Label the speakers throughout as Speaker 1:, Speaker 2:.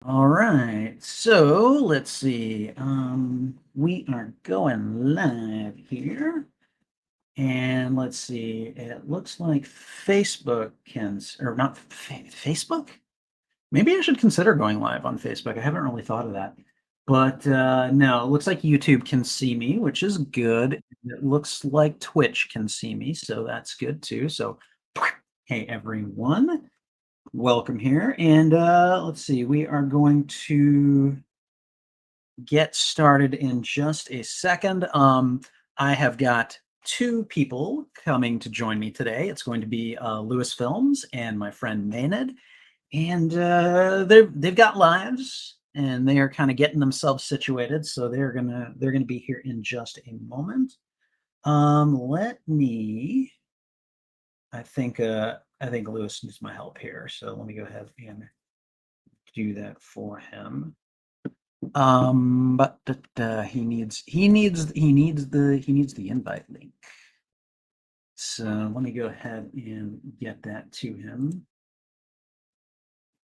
Speaker 1: All right, so let's see. We are going live here, and let's see. It looks like Facebook or not Facebook. Maybe I should consider going live on Facebook. I haven't really thought of that, but no, it looks like YouTube can see me, which is good. It looks like Twitch can see me, so that's good too. So, hey everyone. Welcome here. And let's see, we are going to get started in just a second. I have got two people coming to join me today. It's going to be Lewis Films and my friend Maenad. And they've got lives and they are kind of getting themselves situated. So they're gonna be here in just a moment. Let me I think Lewis needs my help here. So let me go ahead and do that for him. But he needs the invite link. So let me go ahead and get that to him.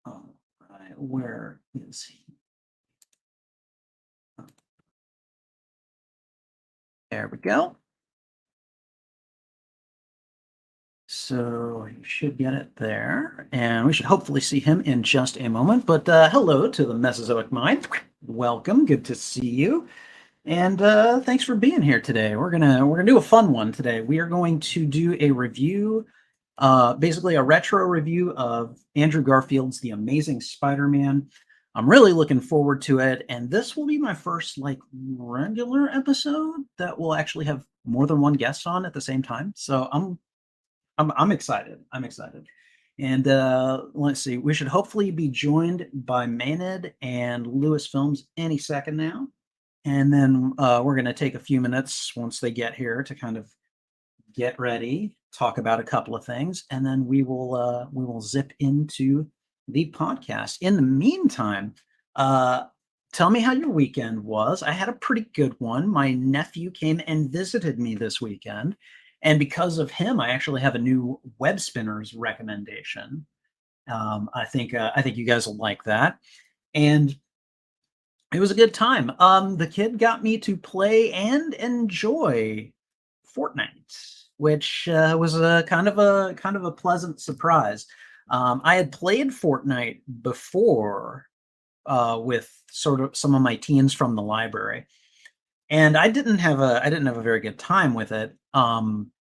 Speaker 1: All right, where is he? There we go. So you should get it there, and we should hopefully see him in just a moment. But hello to the Mesozoic Mind. Welcome, good to see you, and thanks for being here today. We're gonna do a fun one today. We are going to do a review, basically a retro review of Andrew Garfield's The Amazing Spider-Man. I'm really looking forward to it, and this will be my first like regular episode that will actually have more than one guest on at the same time. So I'm excited. I'm excited. And let's see. We should hopefully be joined by Maenad and Lewis Films any second now. And then we're going to take a few minutes once they get here to kind of get ready, talk about a couple of things, and then we will zip into the podcast. In the meantime, uh, tell me how your weekend was. I had a pretty good one. My nephew came and visited me this weekend, and because of him, I actually have a new web spinners recommendation. I think you guys will like that, and it was a good time. The kid got me to play and enjoy Fortnite, which was a kind of a pleasant surprise. I had played Fortnite before with sort of some of my teens from the library, and I didn't have a very good time with it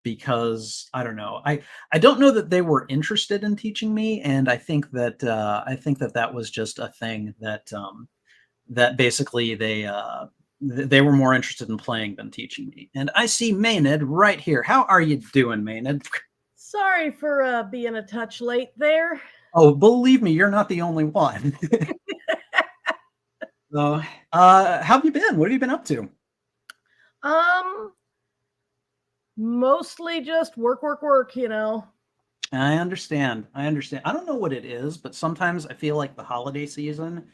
Speaker 1: because I don't know. I don't know that they were interested in teaching me, and I think that that was just a thing that basically they were more interested in playing than teaching me. And I see Maenad right here. How are you doing, Maenad?
Speaker 2: Sorry for being a touch late there.
Speaker 1: Oh, believe me, you're not the only one. So, how have you been? What have you been up to?
Speaker 2: Um, Mostly just work.
Speaker 1: I understand. I understand. I don't know what it is, but sometimes I feel like the holiday season,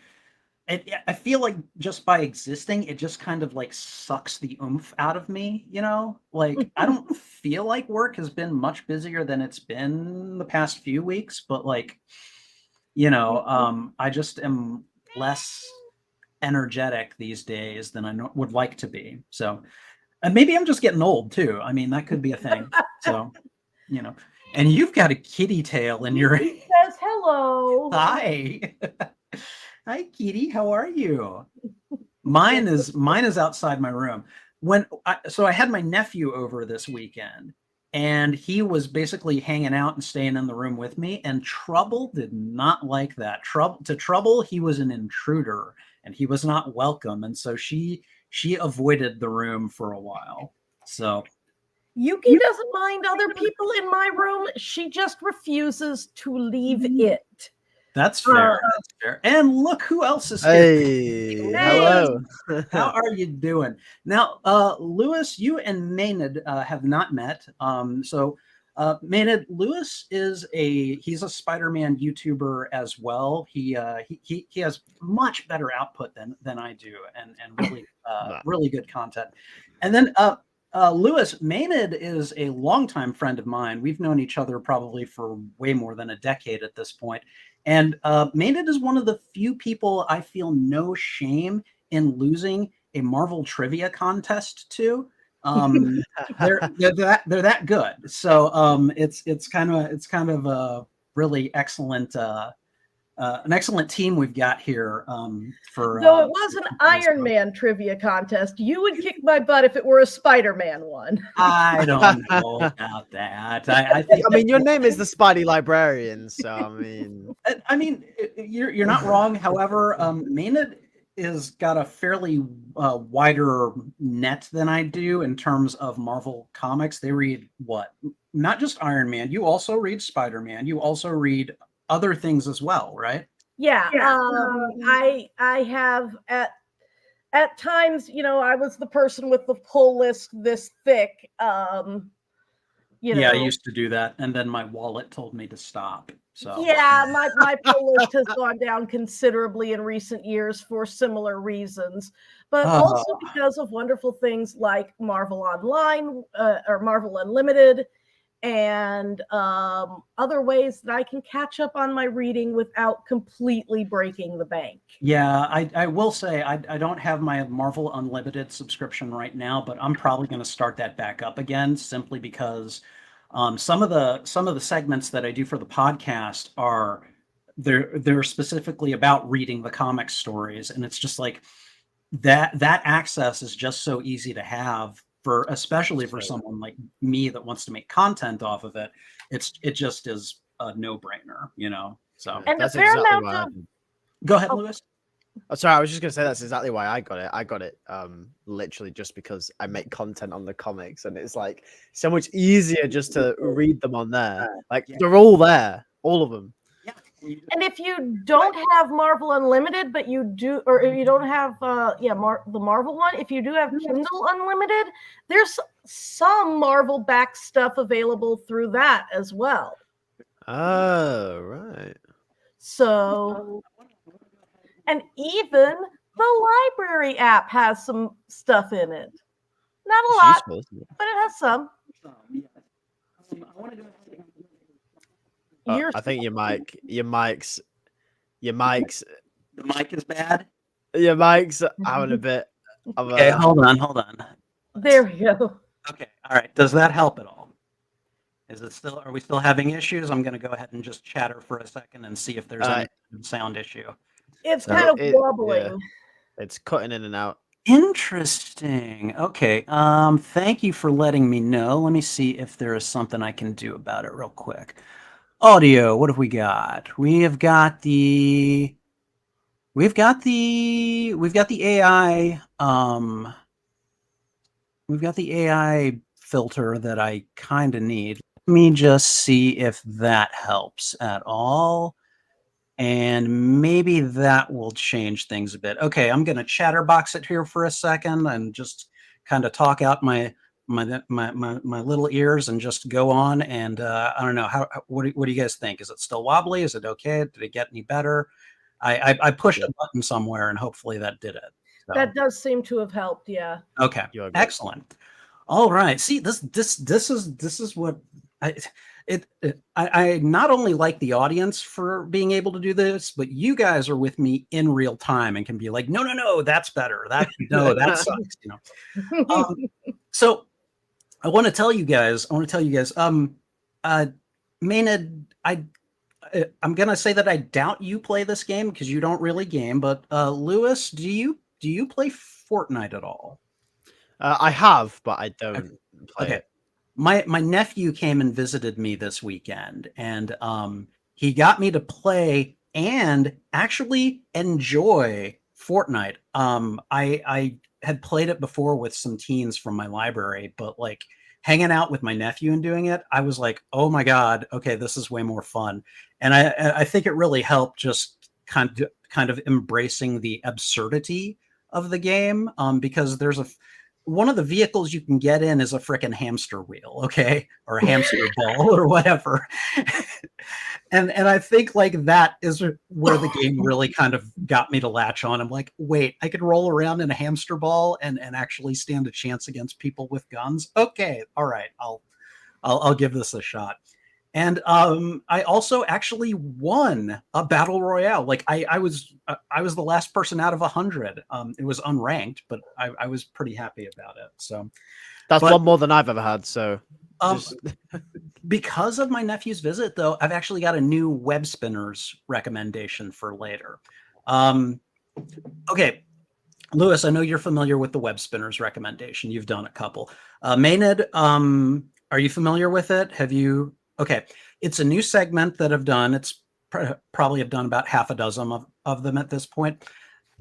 Speaker 1: I feel like just by existing, it just kind of like sucks the oomph out of me, you know? Like, I don't feel like work has been much busier than it's been the past few weeks, but like, I just am less energetic these days than would like to be. So, and maybe I'm just getting old too. I mean, that could be a thing. So, you know, and you've got a kitty tail in your
Speaker 2: He says hello.
Speaker 1: hi. Hi, kitty. How are you? Mine is outside my room. So I had my nephew over this weekend, and he was basically hanging out and staying in the room with me. And Trouble did not like that. Trouble, he was an intruder, and he was not welcome. And so she avoided the room for a while. So
Speaker 2: Yuki doesn't mind other people in my room. She just refuses to leave it.
Speaker 1: that's fair. That's fair. And look who else is here.
Speaker 3: Hey,
Speaker 2: Hey,
Speaker 3: hello.
Speaker 1: How are you doing? Now, Lewis, you and Maynard have not met. Maynard, Lewis he's a Spider-Man YouTuber as well. He has much better output than I do, and really
Speaker 3: Nah.
Speaker 1: really good content. And then Lewis, Maynard is a longtime friend of mine. We've known each other probably for way more than a decade at this point. And Maenad is one of the few people I feel no shame in losing a Marvel trivia contest to. They're that good. So it's kind of a really excellent an excellent team we've got here for.
Speaker 2: Though it was an Iron Man trivia contest, you would kick my butt if it were a Spider-Man one.
Speaker 1: I don't know about that. I think.
Speaker 3: I mean, your name is the Spidey Librarian, so
Speaker 1: I mean, you're not wrong. However, Maenad is got a fairly wider net than I do in terms of Marvel comics. They read what? Not just Iron Man. You also read Spider-Man. You also read other things as well, right?
Speaker 2: Yeah. I have at times, I was the person with the pull list this thick.
Speaker 1: Yeah, I used to do that, and then my wallet told me to stop. So
Speaker 2: yeah, my pull list has gone down considerably in recent years for similar reasons, but also because of wonderful things like Marvel Online or Marvel Unlimited, and other ways that I can catch up on my reading without completely breaking the bank.
Speaker 1: Yeah, I will say I don't have my Marvel Unlimited subscription right now, but I'm probably going to start that back up again simply because some of the segments that I do for the podcast are they're specifically about reading the comic stories, and it's just like that access is just so easy to have for especially for someone like me that wants to make content off of it. It just is a no-brainer, So
Speaker 2: and
Speaker 3: that's
Speaker 2: a fair
Speaker 3: exactly
Speaker 2: amount of
Speaker 1: go ahead, Lewis.
Speaker 3: Oh, sorry, I was just gonna say that's exactly why I got it. I got it literally just because I make content on the comics, and it's like so much easier just to read them on there. Like they're all there, all of them.
Speaker 1: Yeah.
Speaker 2: And if you don't have Marvel Unlimited, but you do, or if you don't have, the Marvel one, if you do have Kindle Unlimited, there's some Marvel back stuff available through that as well.
Speaker 3: Oh, right.
Speaker 2: So, and even the library app has some stuff in it. Not a lot,
Speaker 3: Useful, isn't it?
Speaker 2: but it has some.
Speaker 3: I think your mic's
Speaker 1: the mic is bad.
Speaker 3: your mic's having a bit of a.
Speaker 1: Okay, hold on.
Speaker 2: There we go.
Speaker 1: Okay, all right. Does that help at all? Are we still having issues? I'm going to go ahead and just chatter for a second and see if there's any sound issue.
Speaker 2: It's kind of wobbling.
Speaker 3: Yeah, it's cutting in and out.
Speaker 1: Interesting. Okay. Thank you for letting me know. Let me see if there is something I can do about it real quick. Audio, what have we got? We've got the AI we've got the AI filter that I kind of need. Let me just see if that helps at all. And maybe that will change things a bit. Okay, I'm going to chatterbox it here for a second and just kind of talk out my little ears and just go on. And I don't know what do you guys think? Is it still wobbly? Is it okay? Did it get any better? I pushed a button somewhere and hopefully that did it. So.
Speaker 2: That does seem to have helped. Yeah.
Speaker 1: Okay. Excellent. All right. See, this is what I not only like the audience for being able to do this, but you guys are with me in real time and can be like, no, that's better. That sucks. So I want to tell you guys, Maenad, I'm gonna say that I doubt you play this game because you don't really game, but Lewis, do you play Fortnite at all?
Speaker 3: I have, but I don't play it.
Speaker 1: My nephew came and visited me this weekend, and he got me to play and actually enjoy Fortnite. I had played it before with some teens from my library, but like hanging out with my nephew and doing it, I was like, oh my God, okay, this is way more fun. And I think it really helped just kind of embracing the absurdity of the game, because there's one of the vehicles you can get in is a freaking hamster wheel, okay, or a hamster ball or whatever. and I think like that is where the game really kind of got me to latch on. I'm like, wait, I could roll around in a hamster ball and actually stand a chance against people with guns. Okay, all right, I'll give this a shot. And I also actually won a battle royale. Like I was the last person out of 100. It was unranked, but I was pretty happy about it. So
Speaker 3: That's
Speaker 1: but
Speaker 3: one more than I've ever had. So just...
Speaker 1: because of my nephew's visit, though, I've actually got a new web spinners recommendation for later. Okay, Lewis, I know you're familiar with the web spinners recommendation. You've done a couple. Maenad, are you familiar with it? Have you? Okay, it's a new segment that I've done. It's probably have done about half a dozen of them at this point.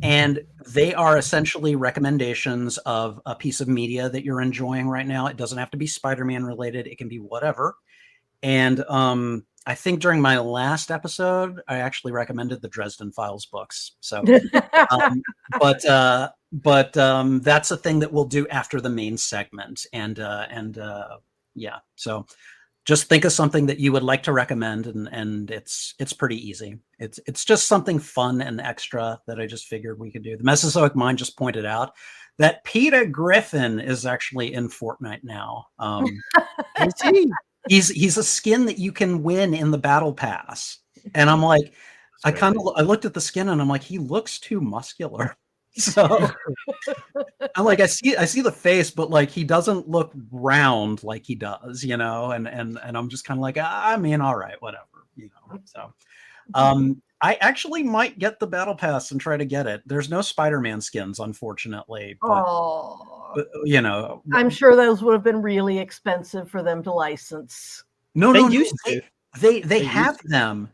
Speaker 1: And they are essentially recommendations of a piece of media that you're enjoying right now. It doesn't have to be Spider-Man related. It can be whatever. And I think during my last episode, I actually recommended the Dresden Files books. So, but that's a thing that we'll do after the main segment. And yeah, so just think of something that you would like to recommend, and it's pretty easy. It's just something fun and extra that I just figured we could do. The Mesozoic Mind just pointed out that Peter Griffin is actually in Fortnite now.
Speaker 3: Is he?
Speaker 1: He's a skin that you can win in the battle pass, and I'm like, I looked at the skin and I'm like, he looks too muscular. So I'm like, I see the face, but like he doesn't look round like he does, you know. And I'm just kind of like, I mean, all right, whatever, you know. So I actually might get the battle pass and try to get it. There's no Spider-Man skins, unfortunately, but you know,
Speaker 2: I'm sure those would have been really expensive for them to license.
Speaker 1: No,
Speaker 3: They
Speaker 1: no,
Speaker 3: used to.
Speaker 1: They have them.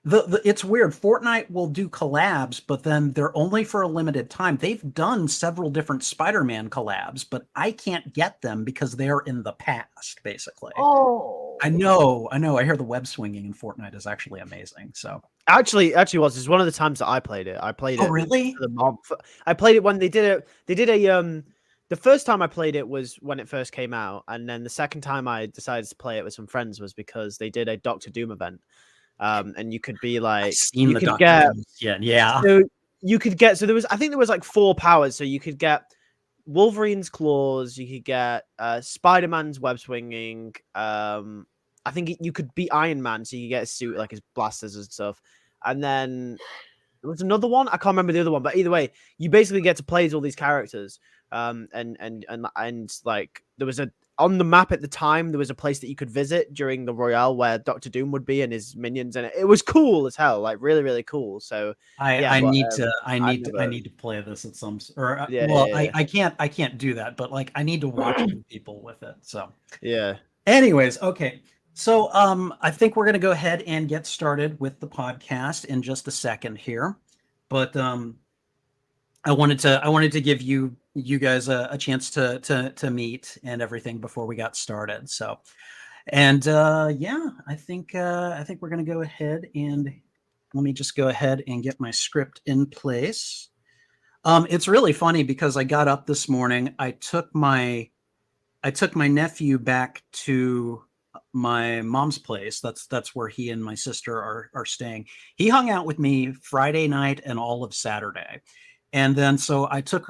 Speaker 1: It's weird. Fortnite will do collabs, but then they're only for a limited time. They've done several different Spider-Man collabs, but I can't get them because they're in the past, basically.
Speaker 2: Oh,
Speaker 1: I know. I hear the web swinging in Fortnite is actually amazing. So
Speaker 3: Actually, was. It's one of the times that I played it. I played it.
Speaker 1: Oh, really?
Speaker 3: I played it when they did it. They did a The first time I played it was when it first came out, and then the second time I decided to play it with some friends was because they did a Doctor Doom event. And you could be like, you could get,
Speaker 1: yeah.
Speaker 3: So you could get, so I think there was like 4 powers. So you could get Wolverine's claws, you could get Spider-Man's web swinging. I think you could beat Iron Man, so you get a suit like his blasters and stuff. And then there was another one. I can't remember the other one, but either way, you basically get to play as all these characters. And like there was on the map at the time, there was a place that you could visit during the Royale where Doctor Doom would be and his minions, and it was cool as hell, like really, really cool. So
Speaker 1: I need to play this at some I can't do that, but like I need to watch people with it. So
Speaker 3: yeah.
Speaker 1: Anyways, okay. So I think we're gonna go ahead and get started with the podcast in just a second here, but I wanted to give you guys a chance to meet and everything before we got started. So, and yeah, I think we're gonna go ahead and let me just go ahead and get my script in place. It's really funny because I got up this morning. I took my nephew back to my mom's place. That's where he and my sister are staying. He hung out with me Friday night and all of Saturday. And then so I took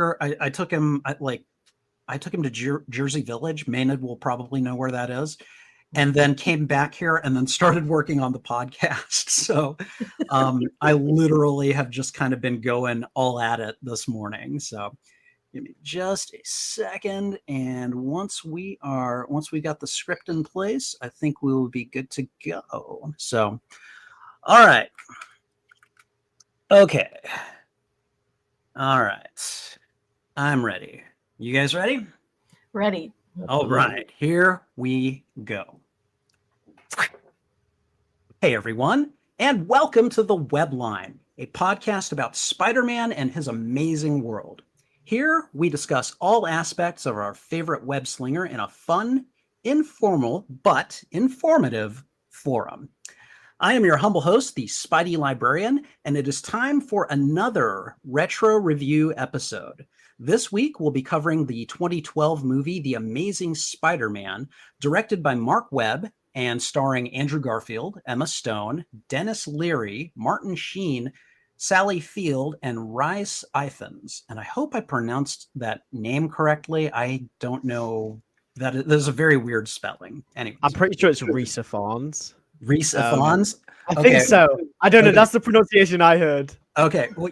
Speaker 1: him to Jersey Village. Maenad will probably know where that is. And then came back here and then started working on the podcast. So I literally have just kind of been going all at it this morning. So give me just a second. And once we got the script in place, I think we will be good to go. So, all right. Okay. All right. I'm ready. You guys ready?
Speaker 2: Ready.
Speaker 1: All right. Here we go. Hey, everyone, and welcome to The Webline, a podcast about Spider-Man and his amazing world. Here, we discuss all aspects of our favorite web slinger in a fun, informal, but informative forum. I am your humble host, the Spidey Librarian, and it is time for another retro review episode. This week, we'll be covering the 2012 movie The Amazing Spider-Man, directed by Mark Webb and starring Andrew Garfield, Emma Stone, Dennis Leary, Martin Sheen, Sally Field, and Rhys Ifans. And I hope I pronounced that name correctly. I don't know. There's a very weird spelling. Anyway,
Speaker 3: I'm pretty sure it's Rhys Ifans.
Speaker 1: Reese Ifans.
Speaker 3: I think so. I don't know.
Speaker 1: Okay.
Speaker 3: That's the pronunciation I heard.
Speaker 1: Okay. Well,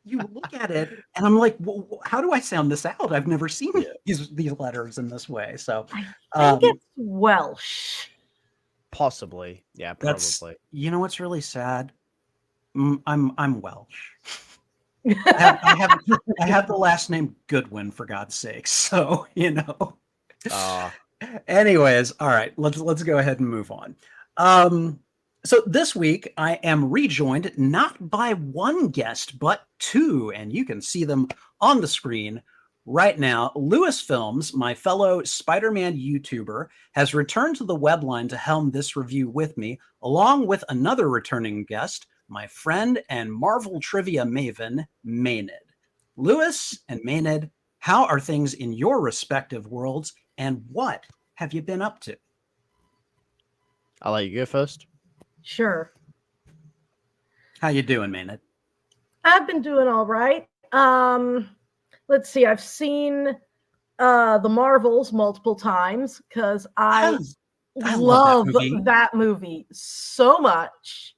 Speaker 1: you look at it, and I'm like, well, how do I sound this out? I've never seen these letters in this way. So
Speaker 2: I think it's Welsh.
Speaker 3: Possibly. Yeah, probably.
Speaker 1: You know what's really sad? I'm Welsh. I have the last name Goodwin, for God's sakes. So, you know. Anyways, all right, let's go ahead and move on. So this week I am rejoined not by one guest, but two, and you can see them on the screen right now. Lewis Films, my fellow Spider-Man YouTuber, has returned to the webline to helm this review with me, along with another returning guest, my friend and Marvel trivia maven, Maenad. Lewis and Maenad, how are things in your respective worlds, and what have you been up to?
Speaker 3: I'll let you go first.
Speaker 2: Sure.
Speaker 1: How you doing, Maenad?
Speaker 2: I've been doing all right. Let's see. I've seen the Marvels multiple times because I love that movie so much.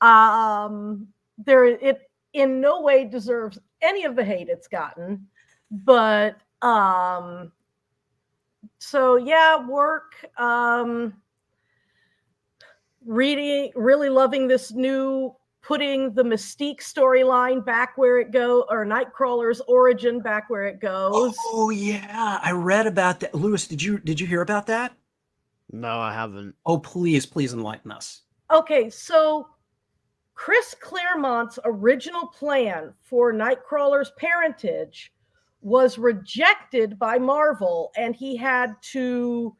Speaker 2: It in no way deserves any of the hate it's gotten, but so yeah, work, reading, really loving this new, putting the Mystique storyline back where it goes, or Nightcrawler's origin back where it goes.
Speaker 1: Oh yeah, I read about that. Lewis, did you hear about that?
Speaker 3: No, I haven't.
Speaker 1: Oh, please enlighten us.
Speaker 2: Okay, so Chris Claremont's original plan for Nightcrawler's parentage was rejected by Marvel, and he had to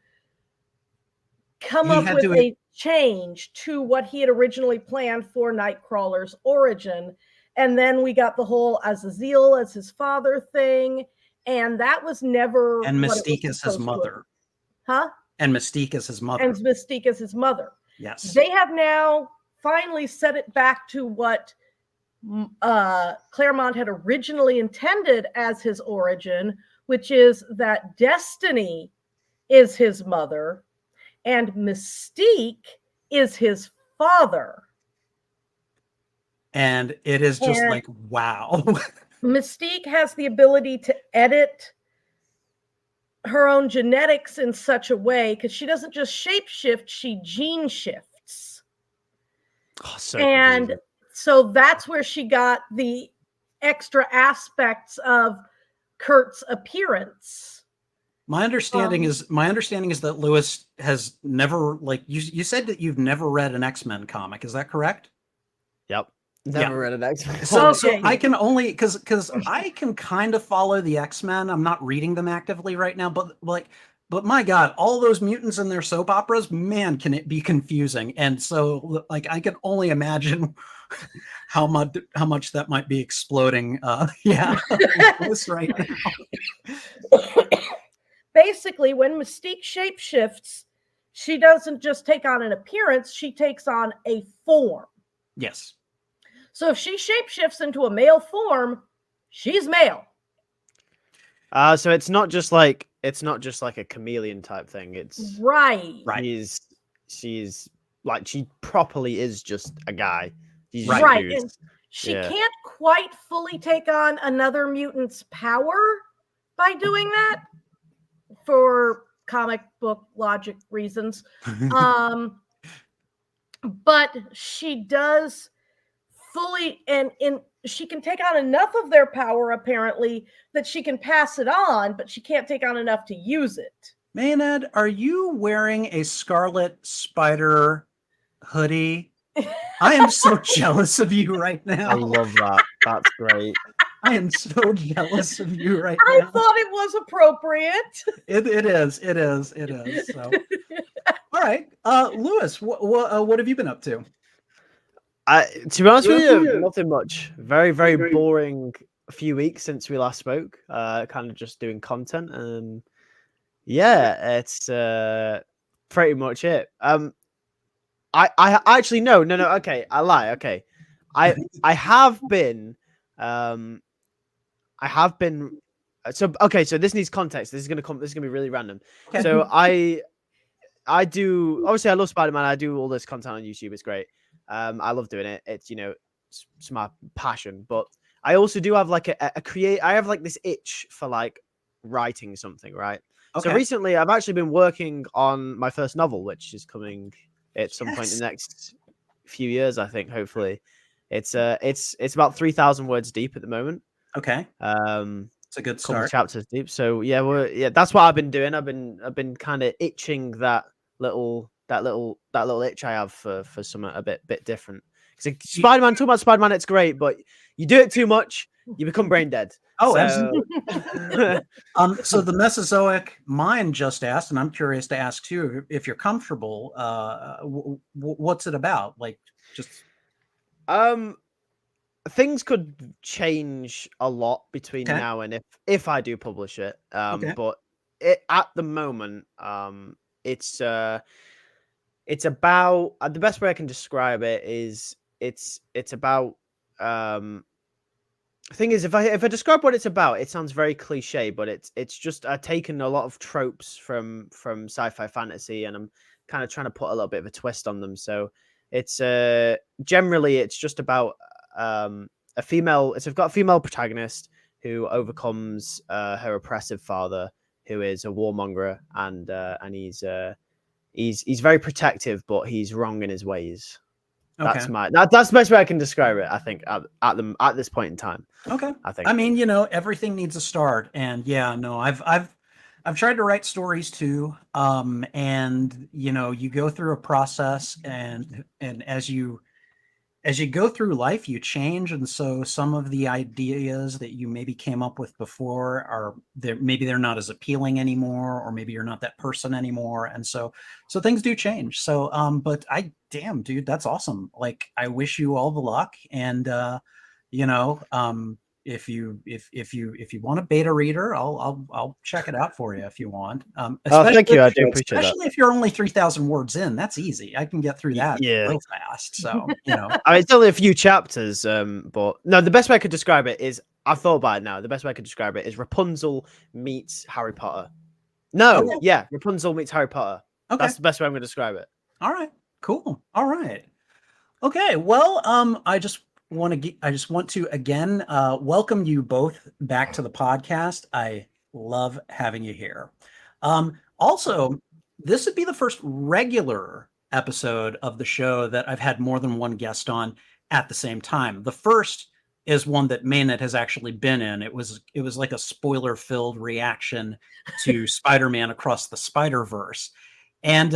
Speaker 2: come up with a change to what he had originally planned for Nightcrawler's origin. And then we got the whole Azazel as his father thing, and that was never.
Speaker 1: And Mystique as his mother.
Speaker 2: Huh?
Speaker 1: And Mystique as his mother.
Speaker 2: And Mystique as his mother.
Speaker 1: Yes.
Speaker 2: They have now finally set it back to what Claremont had originally intended as his origin, which is that Destiny is his mother and Mystique is his father.
Speaker 1: And it is just like, wow.
Speaker 2: Mystique has the ability to edit her own genetics in such a way, because she doesn't just shapeshift, she gene shifts. And so that's where she got the extra aspects of Kurt's appearance.
Speaker 1: My understanding is that Lewis has never, like, you said that you've never read an X-Men comic. Is that correct?
Speaker 3: Yep. Never read an X-Men.
Speaker 1: So I can only because I can kind of follow the X-Men. I'm not reading them actively right now, but my God, all those mutants in their soap operas, man, can it be confusing. And so, like, I can only imagine how much that might be exploding. This right now.
Speaker 2: Basically, when Mystique shapeshifts, she doesn't just take on an appearance; she takes on a form.
Speaker 1: Yes.
Speaker 2: So if she shapeshifts into a male form, she's male.
Speaker 3: So it's not just like a chameleon type thing. It's
Speaker 2: right.
Speaker 3: She's like, she properly is just a guy. She's
Speaker 2: right. And she can't quite fully take on another mutant's power by doing that, for comic book logic reasons. But she does fully, and she can take on enough of their power, apparently, that she can pass it on, but she can't take on enough to use it.
Speaker 1: Maenad, are you wearing a Scarlet Spider hoodie? I am so jealous of you right now.
Speaker 3: I love that. That's great.
Speaker 1: I am so jealous of you right
Speaker 2: now. I thought it was appropriate.
Speaker 1: It is. So. All right. Lewis, what have you been up to?
Speaker 3: To be honest with you, nothing much. Very, very boring few weeks since we last spoke. Kind of just doing content. It's pretty much it. I actually no. Okay, I lie. Okay, I have been. So this needs context. This is gonna be really random. Okay. So I do. Obviously, I love Spider-Man. I do all this content on YouTube. It's great. I love doing it. It's it's my passion. But I also do have like a create. I have like this itch for like writing something, right? So
Speaker 1: Okay.
Speaker 3: recently, I've actually been working on my first novel, which is coming at some point in the next few years, I think. Hopefully, it's about 3,000 words deep at the moment.
Speaker 1: Okay. It's a good
Speaker 3: Couple
Speaker 1: start.
Speaker 3: chapters deep. So yeah, that's what I've been doing. I've been kind of itching that little itch I have for something a bit different. Because Spider-Man, talking about Spider-Man, it's great, but you do it too much, you become brain dead.
Speaker 1: Oh,
Speaker 3: so...
Speaker 1: absolutely. So the Mesozoic mind just asked, and I'm curious to ask too, if you're comfortable. What's it about? Like, just
Speaker 3: things could change a lot between
Speaker 1: okay.
Speaker 3: now and if I do publish it.
Speaker 1: Okay.
Speaker 3: But at the moment, it's about the best way I can describe it is it's about the thing is, if I describe what it's about, it sounds very cliche, but it's just I've taken a lot of tropes from sci-fi fantasy, and I'm kind of trying to put a little bit of a twist on them. So it's generally it's just about a female. It's got a female protagonist who overcomes her oppressive father, who is a warmonger, and he's very protective, but he's wrong in his ways.
Speaker 1: Okay.
Speaker 3: That's the best way I can describe it. I think at this point in time.
Speaker 1: Okay.
Speaker 3: I think.
Speaker 1: I mean, everything needs a start, and yeah, no, I've tried to write stories too, and you go through a process, and as you go through life, you change, and so some of the ideas that you maybe came up with before maybe they're not as appealing anymore, or maybe you're not that person anymore, and so things do change. So, but damn, dude, that's awesome. Like, I wish you all the luck, and if you want a beta reader, I'll check it out for you if you want.
Speaker 3: Thank you. I do appreciate that.
Speaker 1: Especially if you're only 3,000 words in, that's easy. I can get through that real fast. So
Speaker 3: I mean, it's only a few chapters. But no, the best way I could describe it is I've thought about it now. The best way I could describe it is Rapunzel meets Harry Potter. No, yeah, Rapunzel meets Harry Potter. Okay. That's the best way I'm going to describe it.
Speaker 1: All right, cool. All right. Okay. Well, I just want to again welcome you both back to the podcast. I love having you here. Also, this would be the first regular episode of the show that I've had more than one guest on at the same time. The first is one that Maenad has actually been in. It was like a spoiler-filled reaction to Spider-Man Across the Spider-Verse. And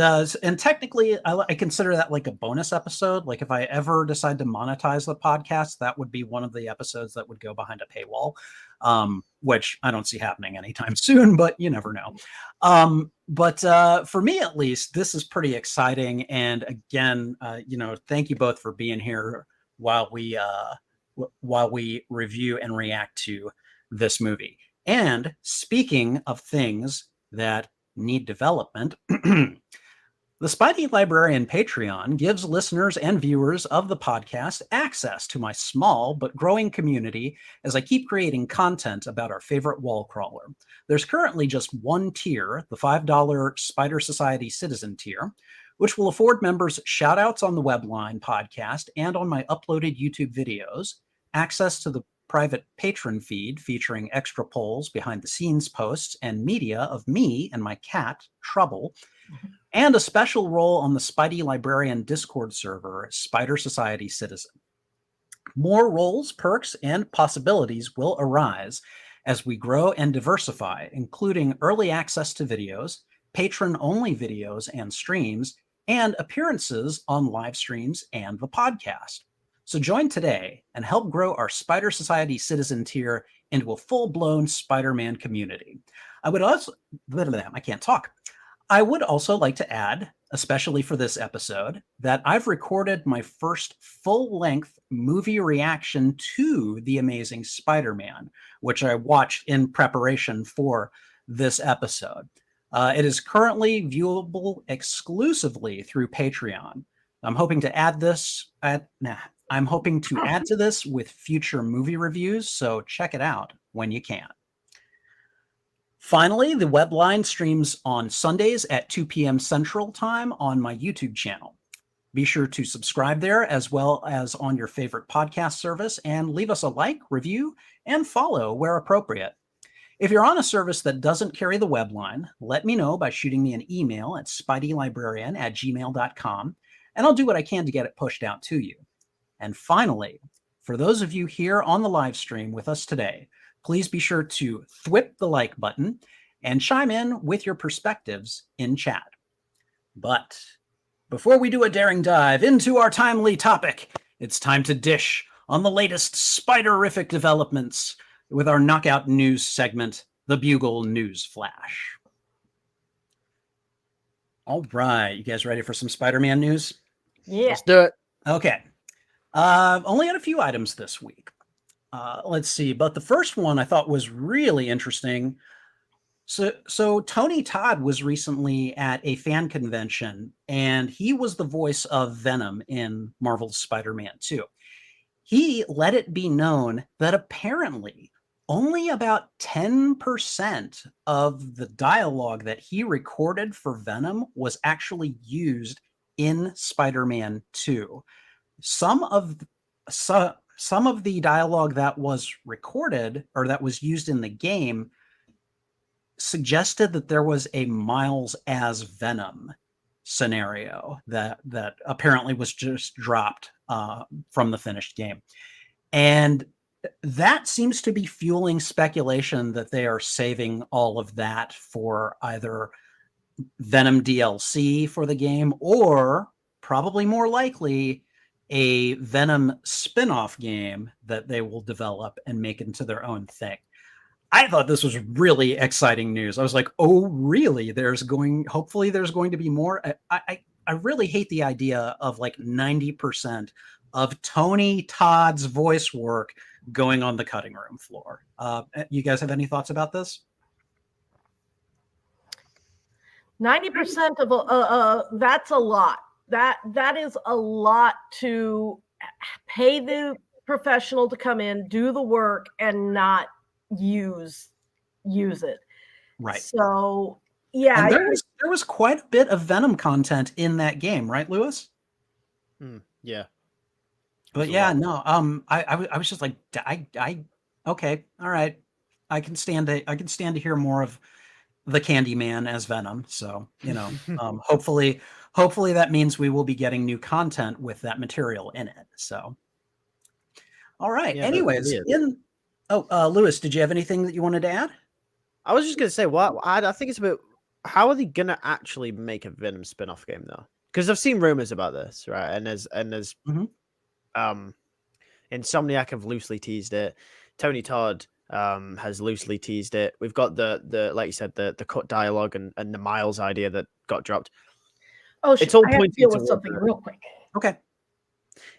Speaker 1: technically, I consider that like a bonus episode. Like, if I ever decide to monetize the podcast, that would be one of the episodes that would go behind a paywall, which I don't see happening anytime soon, but you never know. But for me, at least, this is pretty exciting. And again, thank you both for being here while we review and react to this movie. And speaking of things that need development, the Spidey Librarian Patreon gives listeners and viewers of the podcast access to my small but growing community as I keep creating content about our favorite wall crawler. There's currently just one tier, the $5 Spider Society Citizen tier, which will afford members shout-outs on the Webline podcast and on my uploaded YouTube videos, access to the private patron feed featuring extra polls, behind-the-scenes posts, and media of me and my cat, Trouble, and a special role on the Spidey Librarian Discord server, Spider Society Citizen. More roles, perks, and possibilities will arise as we grow and diversify, including early access to videos, patron-only videos and streams, and appearances on live streams and the podcast. So join today and help grow our Spider Society Citizen tier into a full-blown Spider-Man community. I would also like to add, especially for this episode, that I've recorded my first full-length movie reaction to The Amazing Spider-Man, which I watched in preparation for this episode. It is currently viewable exclusively through Patreon. I'm hoping to add to this with future movie reviews, so check it out when you can. Finally, the webline streams on Sundays at 2 p.m. Central Time on my YouTube channel. Be sure to subscribe there as well as on your favorite podcast service and leave us a like, review, and follow where appropriate. If you're on a service that doesn't carry the webline, let me know by shooting me an email at spideylibrarian@gmail.com, and I'll do what I can to get it pushed out to you. And finally, for those of you here on the live stream with us today, please be sure to thwip the like button and chime in with your perspectives in chat. But before we do a daring dive into our timely topic, it's time to dish on the latest Spiderific developments with our knockout news segment, the Bugle News Flash. All right, you guys ready for some Spider-Man news?
Speaker 2: Yeah.
Speaker 3: Let's do it.
Speaker 1: Okay. Only had a few items this week. Let's see, but the first one I thought was really interesting. So Tony Todd was recently at a fan convention, and he was the voice of Venom in Marvel's Spider-Man 2. He let it be known that apparently only about 10% of the dialogue that he recorded for Venom was actually used in Spider-Man 2. Some of the dialogue that was recorded or that was used in the game suggested that there was a Miles as Venom scenario that apparently was just dropped from the finished game. And that seems to be fueling speculation that they are saving all of that for either Venom DLC for the game or probably more likely a Venom spin-off game that they will develop and make into their own thing. I thought this was really exciting news. I was like, oh, really? Hopefully there's going to be more. I really hate the idea of like 90% of Tony Todd's voice work going on the cutting room floor. You guys have any thoughts about this?
Speaker 2: 90% of that's a lot. That is a lot to pay the professional to come in, do the work, and not use it.
Speaker 1: Right.
Speaker 2: So yeah,
Speaker 1: and there was quite a bit of Venom content in that game, right, Lewis?
Speaker 3: Yeah.
Speaker 1: But yeah, no. I was just like, okay, all right. I can stand to hear more of the Candyman as Venom. So hopefully that means we will be getting new content with that material in it. So, all right.
Speaker 3: Yeah,
Speaker 1: anyways, Lewis, did you have anything that you wanted to add?
Speaker 3: I was just gonna say, I think it's about how are they gonna actually make a Venom spin-off game though? Because I've seen rumors about this, right? And there's Insomniac have loosely teased it. Tony Todd has loosely teased it. We've got the like you said, the cut dialogue and the Miles idea that got dropped.
Speaker 2: Oh,
Speaker 3: it's all
Speaker 2: I have to
Speaker 3: pointing
Speaker 2: deal with
Speaker 3: towards
Speaker 2: something real quick.
Speaker 1: Okay.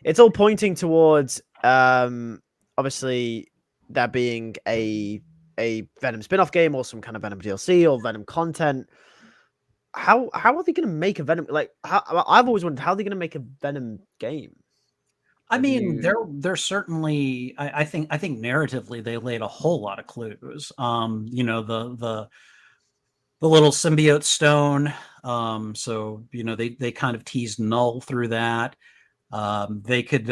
Speaker 3: It's all pointing towards obviously there being a Venom spin-off game or some kind of Venom DLC or Venom content. How are they going to make a Venom? I've always wondered how they're going to make a Venom game.
Speaker 1: I mean, they're certainly. I think narratively they laid a whole lot of clues. The little symbiote stone. So they kind of teased Null through that. They could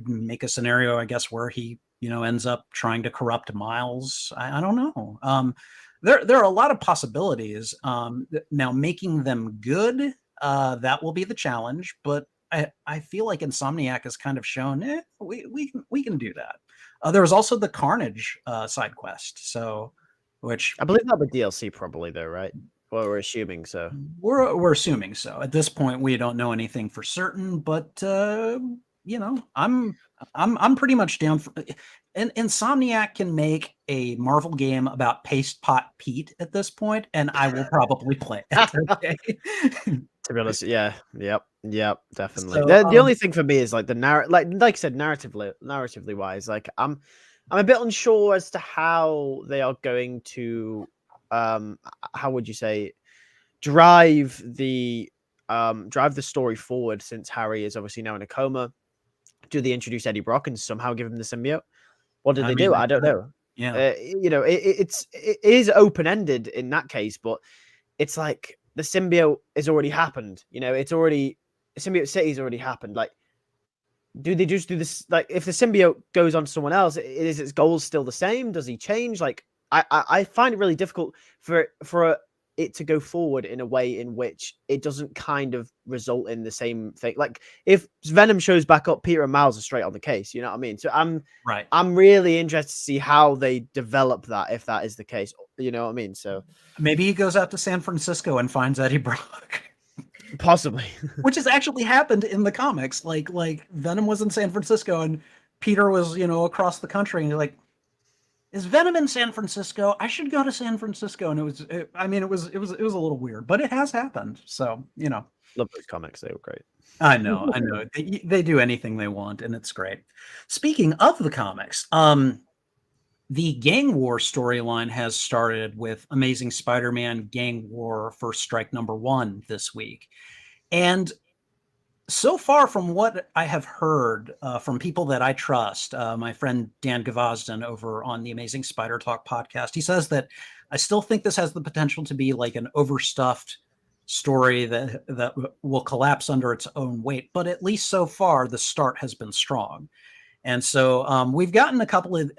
Speaker 1: make a scenario, I guess, where he ends up trying to corrupt Miles. I don't know. There are a lot of possibilities. Now making them good, that will be the challenge. But I feel like Insomniac has kind of shown we can do that. There was also the Carnage side quest, which
Speaker 3: I believe that'll be DLC probably though, right? Well, we're assuming so.
Speaker 1: We're assuming so. At this point, we don't know anything for certain, but I'm pretty much down for. And Insomniac can make a Marvel game about Paste Pot Pete at this point, and I will probably play it. Okay?
Speaker 3: To be honest, yeah, yep, definitely.
Speaker 1: So,
Speaker 3: The only thing for me is like the narrative, like I said, narratively wise, like I'm a bit unsure as to how they are going to, how would you say, drive the story forward since Harry is obviously now in a coma. Do they introduce Eddie Brock and somehow give him the symbiote? What did they do? I don't know.
Speaker 1: Yeah.
Speaker 3: You know, it is open ended in that case, but it's like the symbiote has already happened. You know, Symbiote City's already happened. Like, do they just do this? Like, if the symbiote goes on to someone else, is its goals still the same? Does he change? Like, I find it really difficult for it to go forward in a way in which it doesn't kind of result in the same thing. Like, if Venom shows back up, Peter and Miles are straight on the case. You know what I mean? So I'm really interested to see how they develop that, if that is the case. You know what I mean? So
Speaker 1: maybe he goes out to San Francisco and finds Eddie Brock.
Speaker 3: Possibly.
Speaker 1: Which has actually happened in the comics. Like Venom was in San Francisco and Peter was, across the country, and you're like, is Venom in San Francisco? I should go to San Francisco. And it was a little weird, but it has happened. So,
Speaker 3: Love those comics. They were great.
Speaker 1: I know. They do anything they want, and it's great. Speaking of the comics, the Gang War storyline has started with Amazing Spider-Man Gang War First Strike #1 this week. And so far, from what I have heard from people that I trust, my friend Dan Gavazdan over on the Amazing Spider Talk podcast, he says that I still think this has the potential to be like an overstuffed story that will collapse under its own weight. But at least so far, the start has been strong. And so we've gotten a couple of,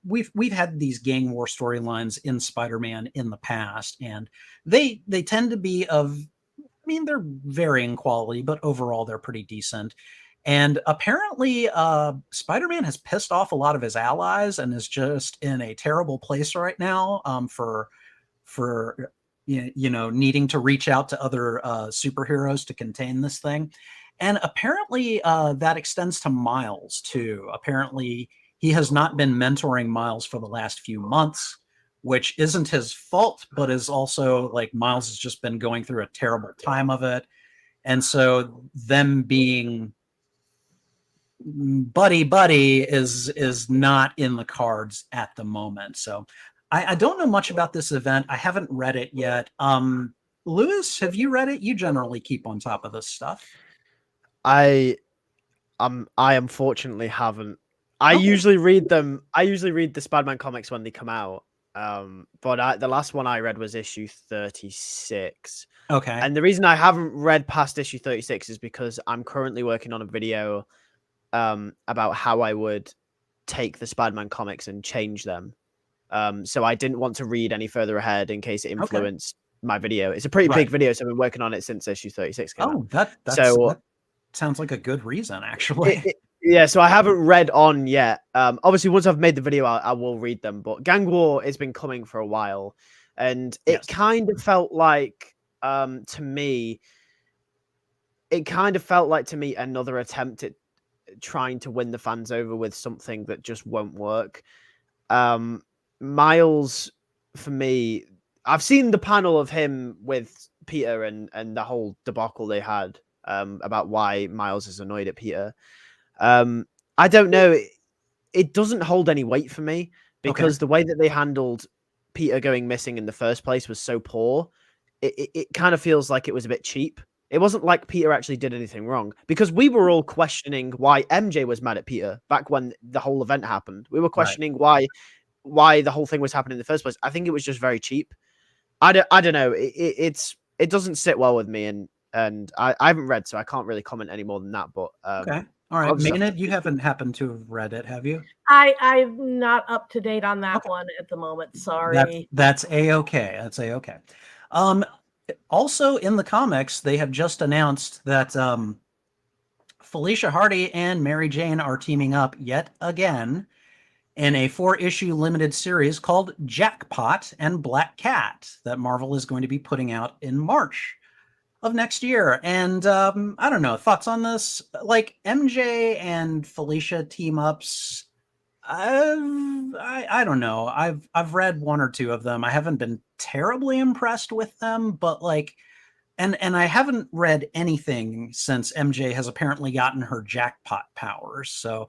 Speaker 1: we've had these gang war storylines in Spider-Man in the past, and they tend to be they're varying quality, but overall they're pretty decent. And apparently Spider-Man has pissed off a lot of his allies and is just in a terrible place right now for needing to reach out to other superheroes to contain this thing. And apparently that extends to Miles too. Apparently he has not been mentoring Miles for the last few months, which isn't his fault, but is also like Miles has just been going through a terrible time of it. And so them being buddy is not in the cards at the moment. So I don't know much about this event. I haven't read it yet. Lewis, have you read it? You generally keep on top of this stuff.
Speaker 3: I unfortunately haven't. I usually read them. I usually read the Spider-Man comics when they come out. But the last one I read was issue 36.
Speaker 1: Okay.
Speaker 3: And the reason I haven't read past issue 36 is because I'm currently working on a video about how I would take the Spider-Man comics and change them. So I didn't want to read any further ahead in case it influenced my video. It's a pretty big video, so I've been working on it since issue 36 came out.
Speaker 1: That sounds like a good reason, actually.
Speaker 3: Yeah, so I haven't read on yet. Obviously, once I've made the video, I will read them. But Gang War has been coming for a while, and it kind of felt like, to me, another attempt at trying to win the fans over with something that just won't work. Miles, for me, I've seen the panel of him with Peter and the whole debacle they had about why Miles is annoyed at Peter. I don't know. It doesn't hold any weight for me because the way that they handled Peter going missing in the first place was so poor. It kind of feels like it was a bit cheap. It wasn't like Peter actually did anything wrong, because we were all questioning why MJ was mad at Peter back when the whole event happened. We were questioning why the whole thing was happening in the first place. I think it was just very cheap. I don't know. It doesn't sit well with me, and I haven't read, so I can't really comment any more than that. But
Speaker 1: okay. All right, Maenad, you haven't happened to have read it, have you?
Speaker 2: I'm not up to date on that one at the moment. Sorry.
Speaker 1: That's a-okay. That's a-okay. Also in the comics, they have just announced that Felicia Hardy and Mary Jane are teaming up yet again in a 4-issue limited series called Jackpot and Black Cat that Marvel is going to be putting out in March of next year. And I don't know, thoughts on this? Like MJ and Felicia team ups, I don't know. I've read one or two of them. I haven't been terribly impressed with them, but like, and I haven't read anything since MJ has apparently gotten her jackpot powers. So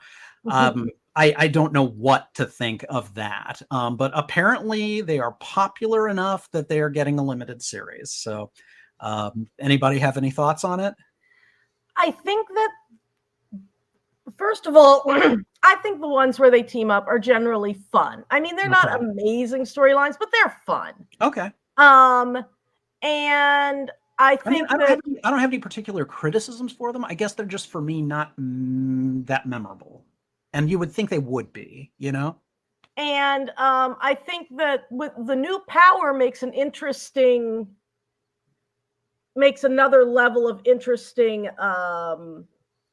Speaker 1: I don't know what to think of that. But apparently they are popular enough that they are getting a limited series. So anybody have any thoughts on it?
Speaker 2: I think that First of all, I think the ones where they team up are generally fun. I mean, they're not
Speaker 1: Okay.
Speaker 2: amazing storylines, but they're fun.
Speaker 1: Okay.
Speaker 2: And I think
Speaker 1: I don't have any particular criticisms for them. I guess they're just for me not that memorable, and you would think they would be, you know.
Speaker 2: And I think that with the new power makes another level of interesting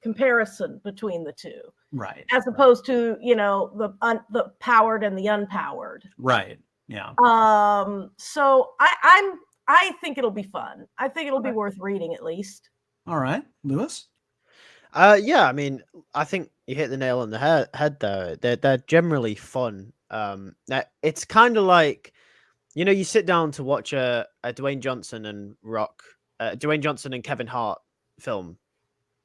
Speaker 2: comparison between the two,
Speaker 1: Right.
Speaker 2: as opposed to the powered and the unpowered.
Speaker 1: Right. Yeah.
Speaker 2: So I think it'll be fun. I think it'll be worth reading at least.
Speaker 1: All right, Lewis.
Speaker 3: Yeah, I mean, I think you hit the nail on the head there. They're generally fun. It's kind of like, you sit down to watch a Dwayne Johnson and Dwayne Johnson and Kevin Hart film.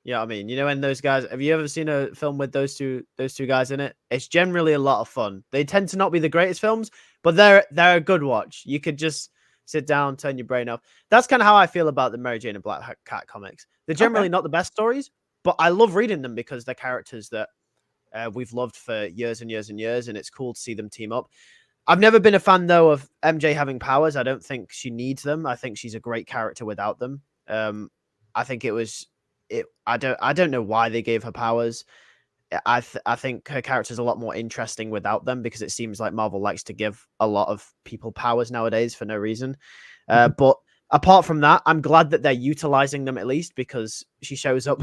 Speaker 3: Yeah, I mean, and those guys. Have you ever seen a film with those two guys in it? It's generally a lot of fun. They tend to not be the greatest films, but they're a good watch. You could just sit down, turn your brain off. That's kind of how I feel about the Mary Jane and Black Cat comics. They're generally not the best stories, but I love reading them because they're characters that we've loved for years and years and years, and it's cool to see them team up. I've never been a fan, though, of MJ having powers. I don't think she needs them. I think she's a great character without them. I think I don't know why they gave her powers. I think her character's a lot more interesting without them, because it seems like Marvel likes to give a lot of people powers nowadays for no reason. But apart from that, I'm glad that they're utilizing them at least, because she shows up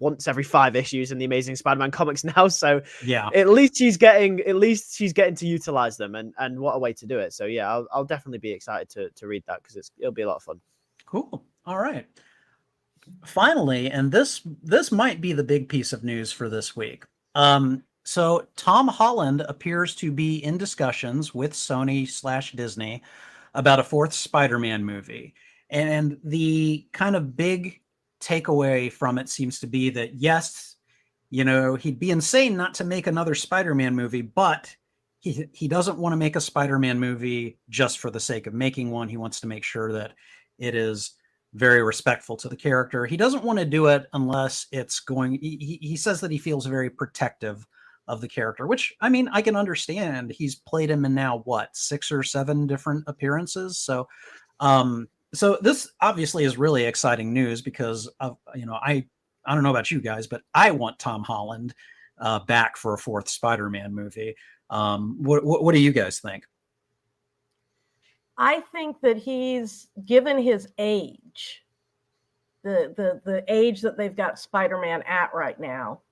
Speaker 3: once every 5 issues in the Amazing Spider-Man comics now. So
Speaker 1: yeah,
Speaker 3: at least she's getting to utilize them, and what a way to do it. So yeah, I'll definitely be excited to read that, because it'll be a lot of fun.
Speaker 1: Cool. All right. Finally, and this might be the big piece of news for this week. So Tom Holland appears to be in discussions with Sony/Disney about a 4th Spider-Man movie. And the kind of big takeaway from it seems to be that, yes, he'd be insane not to make another Spider-Man movie, but he doesn't want to make a Spider-Man movie just for the sake of making one. He wants to make sure that it is very respectful to the character. He doesn't want to do it unless it's going. He says that he feels very protective of the character, which, I mean, I can understand. He's played him in now 6 or 7 different appearances. So, so this obviously is really exciting news, because of, I don't know about you guys, but I want Tom Holland back for a 4th Spider-Man movie. What do you guys think?
Speaker 2: I think that he's, given his age, the age that they've got Spider-Man at right now,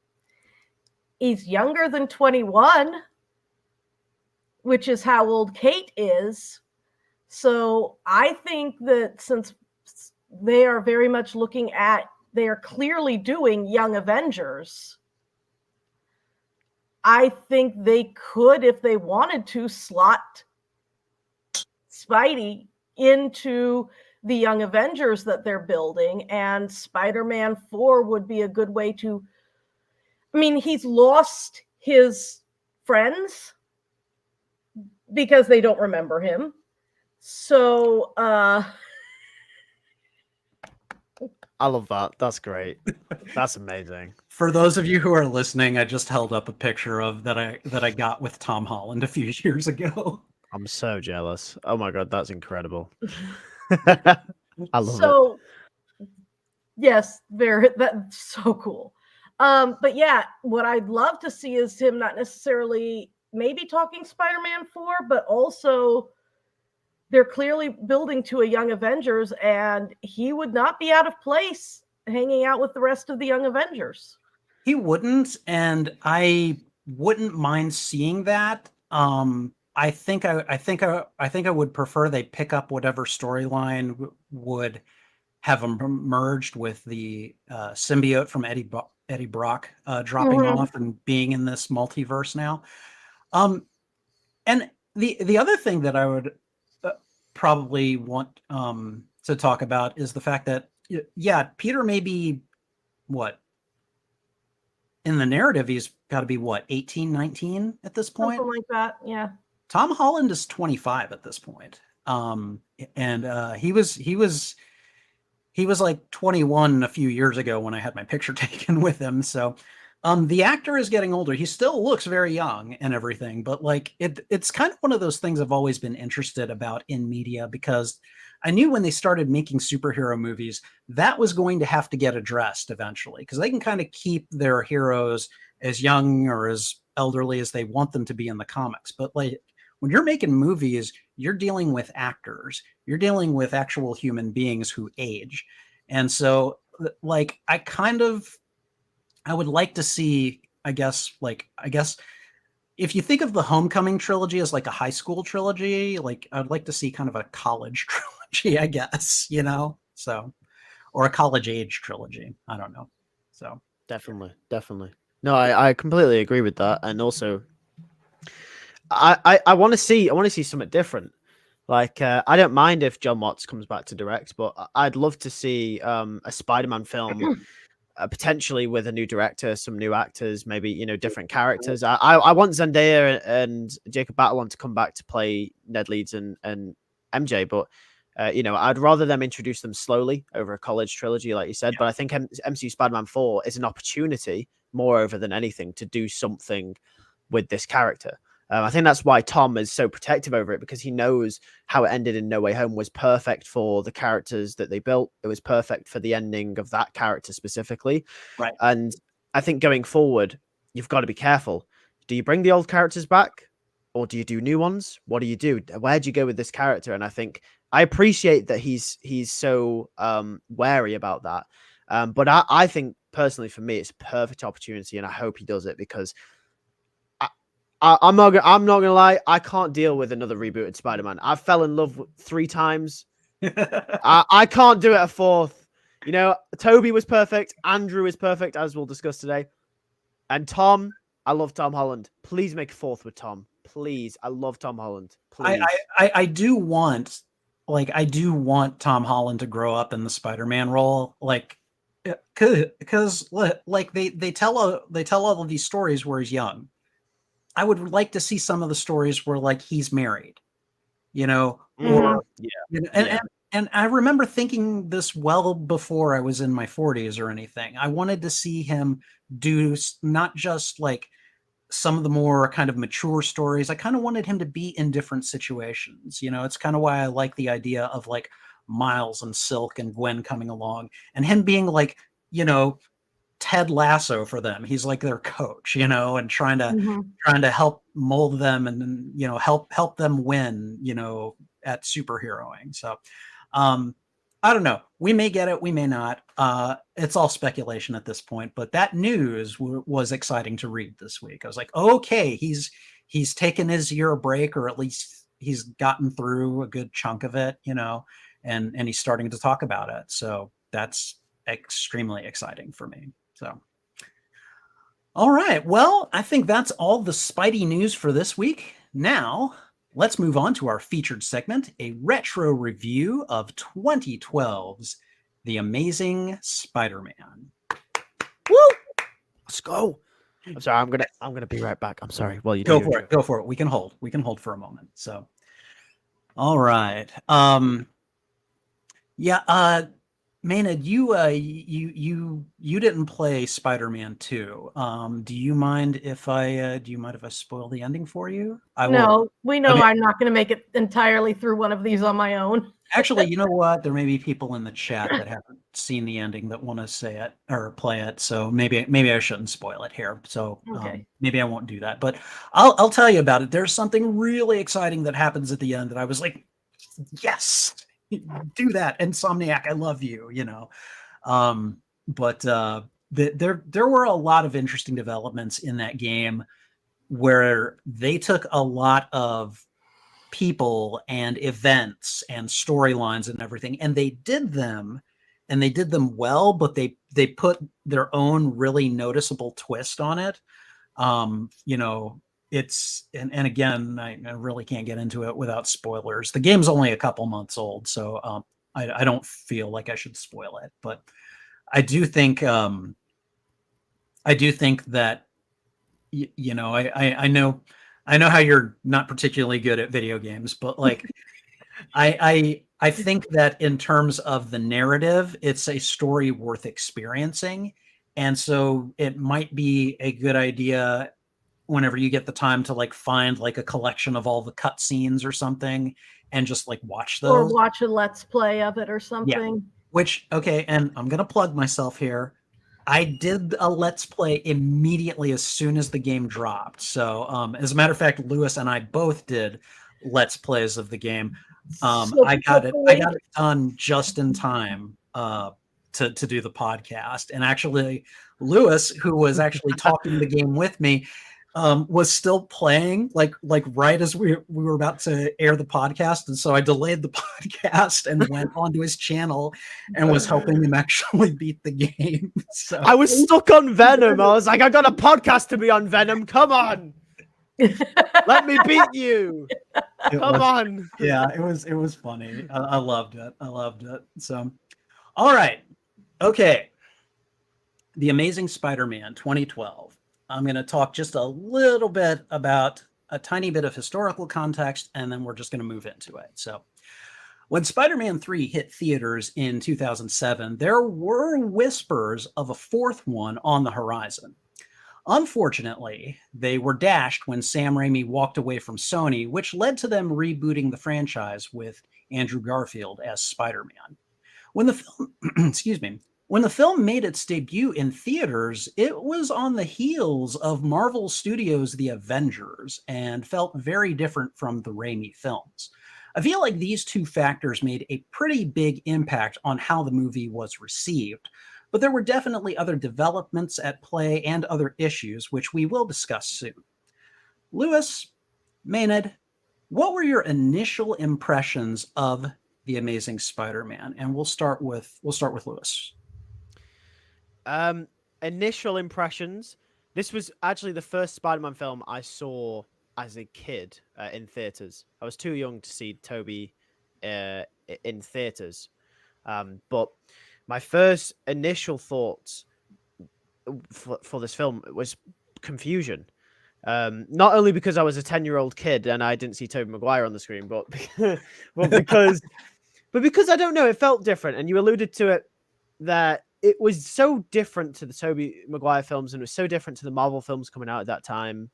Speaker 2: he's younger than 21, which is how old Kate is. So I think that since they are very much they are clearly doing Young Avengers, I think they could, if they wanted to, slot Spidey into the Young Avengers that they're building, and Spider-Man 4 would be a good way to. I mean, he's lost his friends because they don't remember him. So
Speaker 3: I love that. That's great. That's amazing.
Speaker 1: For those of you who are listening, I just held up a picture of that I got with Tom Holland a few years ago.
Speaker 3: I'm so jealous. Oh my God, that's incredible. I love it.
Speaker 2: Yes, that's so cool. But yeah, what I'd love to see is him not necessarily maybe talking Spider-Man 4, but also they're clearly building to a Young Avengers, and he would not be out of place hanging out with the rest of the Young Avengers.
Speaker 1: He wouldn't, and I wouldn't mind seeing that. I think I would prefer they pick up whatever storyline would have merged with the symbiote from Eddie Brock dropping off and being in this multiverse now. And the other thing that I would probably want to talk about is the fact that, yeah, Peter may be in the narrative, he's got to be 18, 19 at this point.
Speaker 2: Something like that, yeah.
Speaker 1: Tom Holland is 25 at this point. And he was like 21 a few years ago when I had my picture taken with him. So The actor is getting older. He still looks very young and everything, but like it's kind of one of those things I've always been interested about in media, because I knew when they started making superhero movies, that was going to have to get addressed eventually, because they can kind of keep their heroes as young or as elderly as they want them to be in the comics. But like when you're making movies, you're dealing with actors, you're dealing with actual human beings who age. And so like I would like to see, I guess if you think of the Homecoming trilogy as like a high school trilogy, like I'd like to see kind of a college trilogy, I guess, so, or a college age trilogy. I don't know. So
Speaker 3: Definitely. No, I completely agree with that. And also, I want to see something different. Like, I don't mind if John Watts comes back to direct, but I'd love to see a Spider-Man film, potentially with a new director, some new actors, maybe different characters. I want Zendaya and Jacob Batalon to come back to play Ned Leeds and MJ, but I'd rather them introduce them slowly over a college trilogy, like you said. But I think MCU Spider-Man 4 is an opportunity, moreover than anything, to do something with this character. I think that's why Tom is so protective over it, because he knows how it ended in No Way Home was perfect for the characters that they built. It was perfect for the ending of that character specifically.
Speaker 1: Right.
Speaker 3: And I think going forward, you've got to be careful. Do you bring the old characters back, or do you do new ones? What do you do? Where do you go with this character? And I think I appreciate that he's so wary about that. But I think personally, for me, it's a perfect opportunity, and I hope he does it, because I'm not gonna lie. I can't deal with another rebooted Spider-Man. I fell in love 3 times. I can't do it a 4th. Toby was perfect. Andrew is perfect, as we'll discuss today. And Tom, I love Tom Holland. Please make a 4th with Tom. Please, I love Tom Holland. Please.
Speaker 1: I do want Tom Holland to grow up in the Spider-Man role, like, because like they tell all of these stories where he's young. I would like to see some of the stories where like he's married, or and I remember thinking this well before I was in my 40s or anything. I wanted to see him do not just like some of the more kind of mature stories. I kind of wanted him to be in different situations. It's kind of why I like the idea of like Miles and Silk and Gwen coming along and him being like, Ted Lasso for them. He's like their coach, and trying to help mold them and help them win, at superheroing. So I don't know. We may get it, we may not. It's all speculation at this point, but that news was exciting to read this week. I was like, okay, he's taken his year a break, or at least he's gotten through a good chunk of it, and he's starting to talk about it. So that's extremely exciting for me. So, all right. Well, I think that's all the Spidey news for this week. Now, let's move on to our featured segment, a retro review of 2012's The Amazing Spider-Man.
Speaker 3: Woo! Let's go. I'm sorry. I'm gonna be right back. I'm sorry. Well, you
Speaker 1: go for it. Go for it. We can hold for a moment. So, all right. Maenad, you didn't play Spider-Man 2. Do you mind if I spoil the ending for you?
Speaker 2: No, we know I'm not going to make it entirely through one of these on my own.
Speaker 1: Actually, you know what? There may be people in the chat that haven't seen the ending that want to say it or play it. So maybe I shouldn't spoil it here. So maybe I won't do that. But I'll tell you about it. There's something really exciting that happens at the end that I was like, yes. Do that, Insomniac, I love you, but there were a lot of interesting developments in that game where they took a lot of people and events and storylines and everything, and they did them well, but they put their own really noticeable twist on it. It's and again, I really can't get into it without spoilers. The game's only a couple months old, so I don't feel like I should spoil it. But I do think that I know how you're not particularly good at video games, but like I think that in terms of the narrative, it's a story worth experiencing. And so it might be a good idea whenever you get the time to like find like a collection of all the cutscenes or something and just like watch
Speaker 2: Or
Speaker 1: those.
Speaker 2: watch a let's play of it or
Speaker 1: Yeah.
Speaker 2: something.
Speaker 1: Which, okay, and I'm going to plug myself here. I did a let's play immediately as soon as the game dropped. So, as a matter of fact, Lewis and I both did let's plays of the game.
Speaker 2: So
Speaker 1: I got it
Speaker 2: hopefully-
Speaker 1: done just in time to do the podcast. And actually, Lewis, who was actually talking the game with me, was still playing like right as we were about to air the podcast, and so I delayed the podcast and went onto his channel and was helping him actually beat the game. So
Speaker 3: I was stuck on Venom. I was like, I got a podcast to be on Venom. Come on, let me beat you. Come on.
Speaker 1: Yeah, it was funny. I loved it. I loved it. So, all right, okay. The Amazing Spider-Man 2012. I'm going to talk just a little bit about a tiny bit of historical context, and then we're just going to move into it. So, when Spider-Man 3 hit theaters in 2007, there were whispers of a fourth one on the horizon. Unfortunately, they were dashed when Sam Raimi walked away from Sony, which led to them rebooting the franchise with Andrew Garfield as Spider-Man. When the film, excuse me, when the film made its debut in theaters, it was on the heels of Marvel Studios The Avengers and felt very different from the Raimi films. I feel like these two factors made a pretty big impact on how the movie was received, but there were definitely other developments at play and other issues, which we will discuss soon. Lewis, Maenad, what were your initial impressions of The Amazing Spider-Man? And we'll start with Lewis.
Speaker 3: Initial impressions. This was actually the first Spider-Man film I saw as a kid in theaters. I was too young to see Tobey in theaters, but my first initial thoughts for this film was confusion. Not only because I was a 10-year-old kid and I didn't see Tobey Maguire on the screen, but because I don't know, it felt different. And you alluded to it, that it was so different to the Tobey Maguire films, and it was so different to the Marvel films coming out at that time.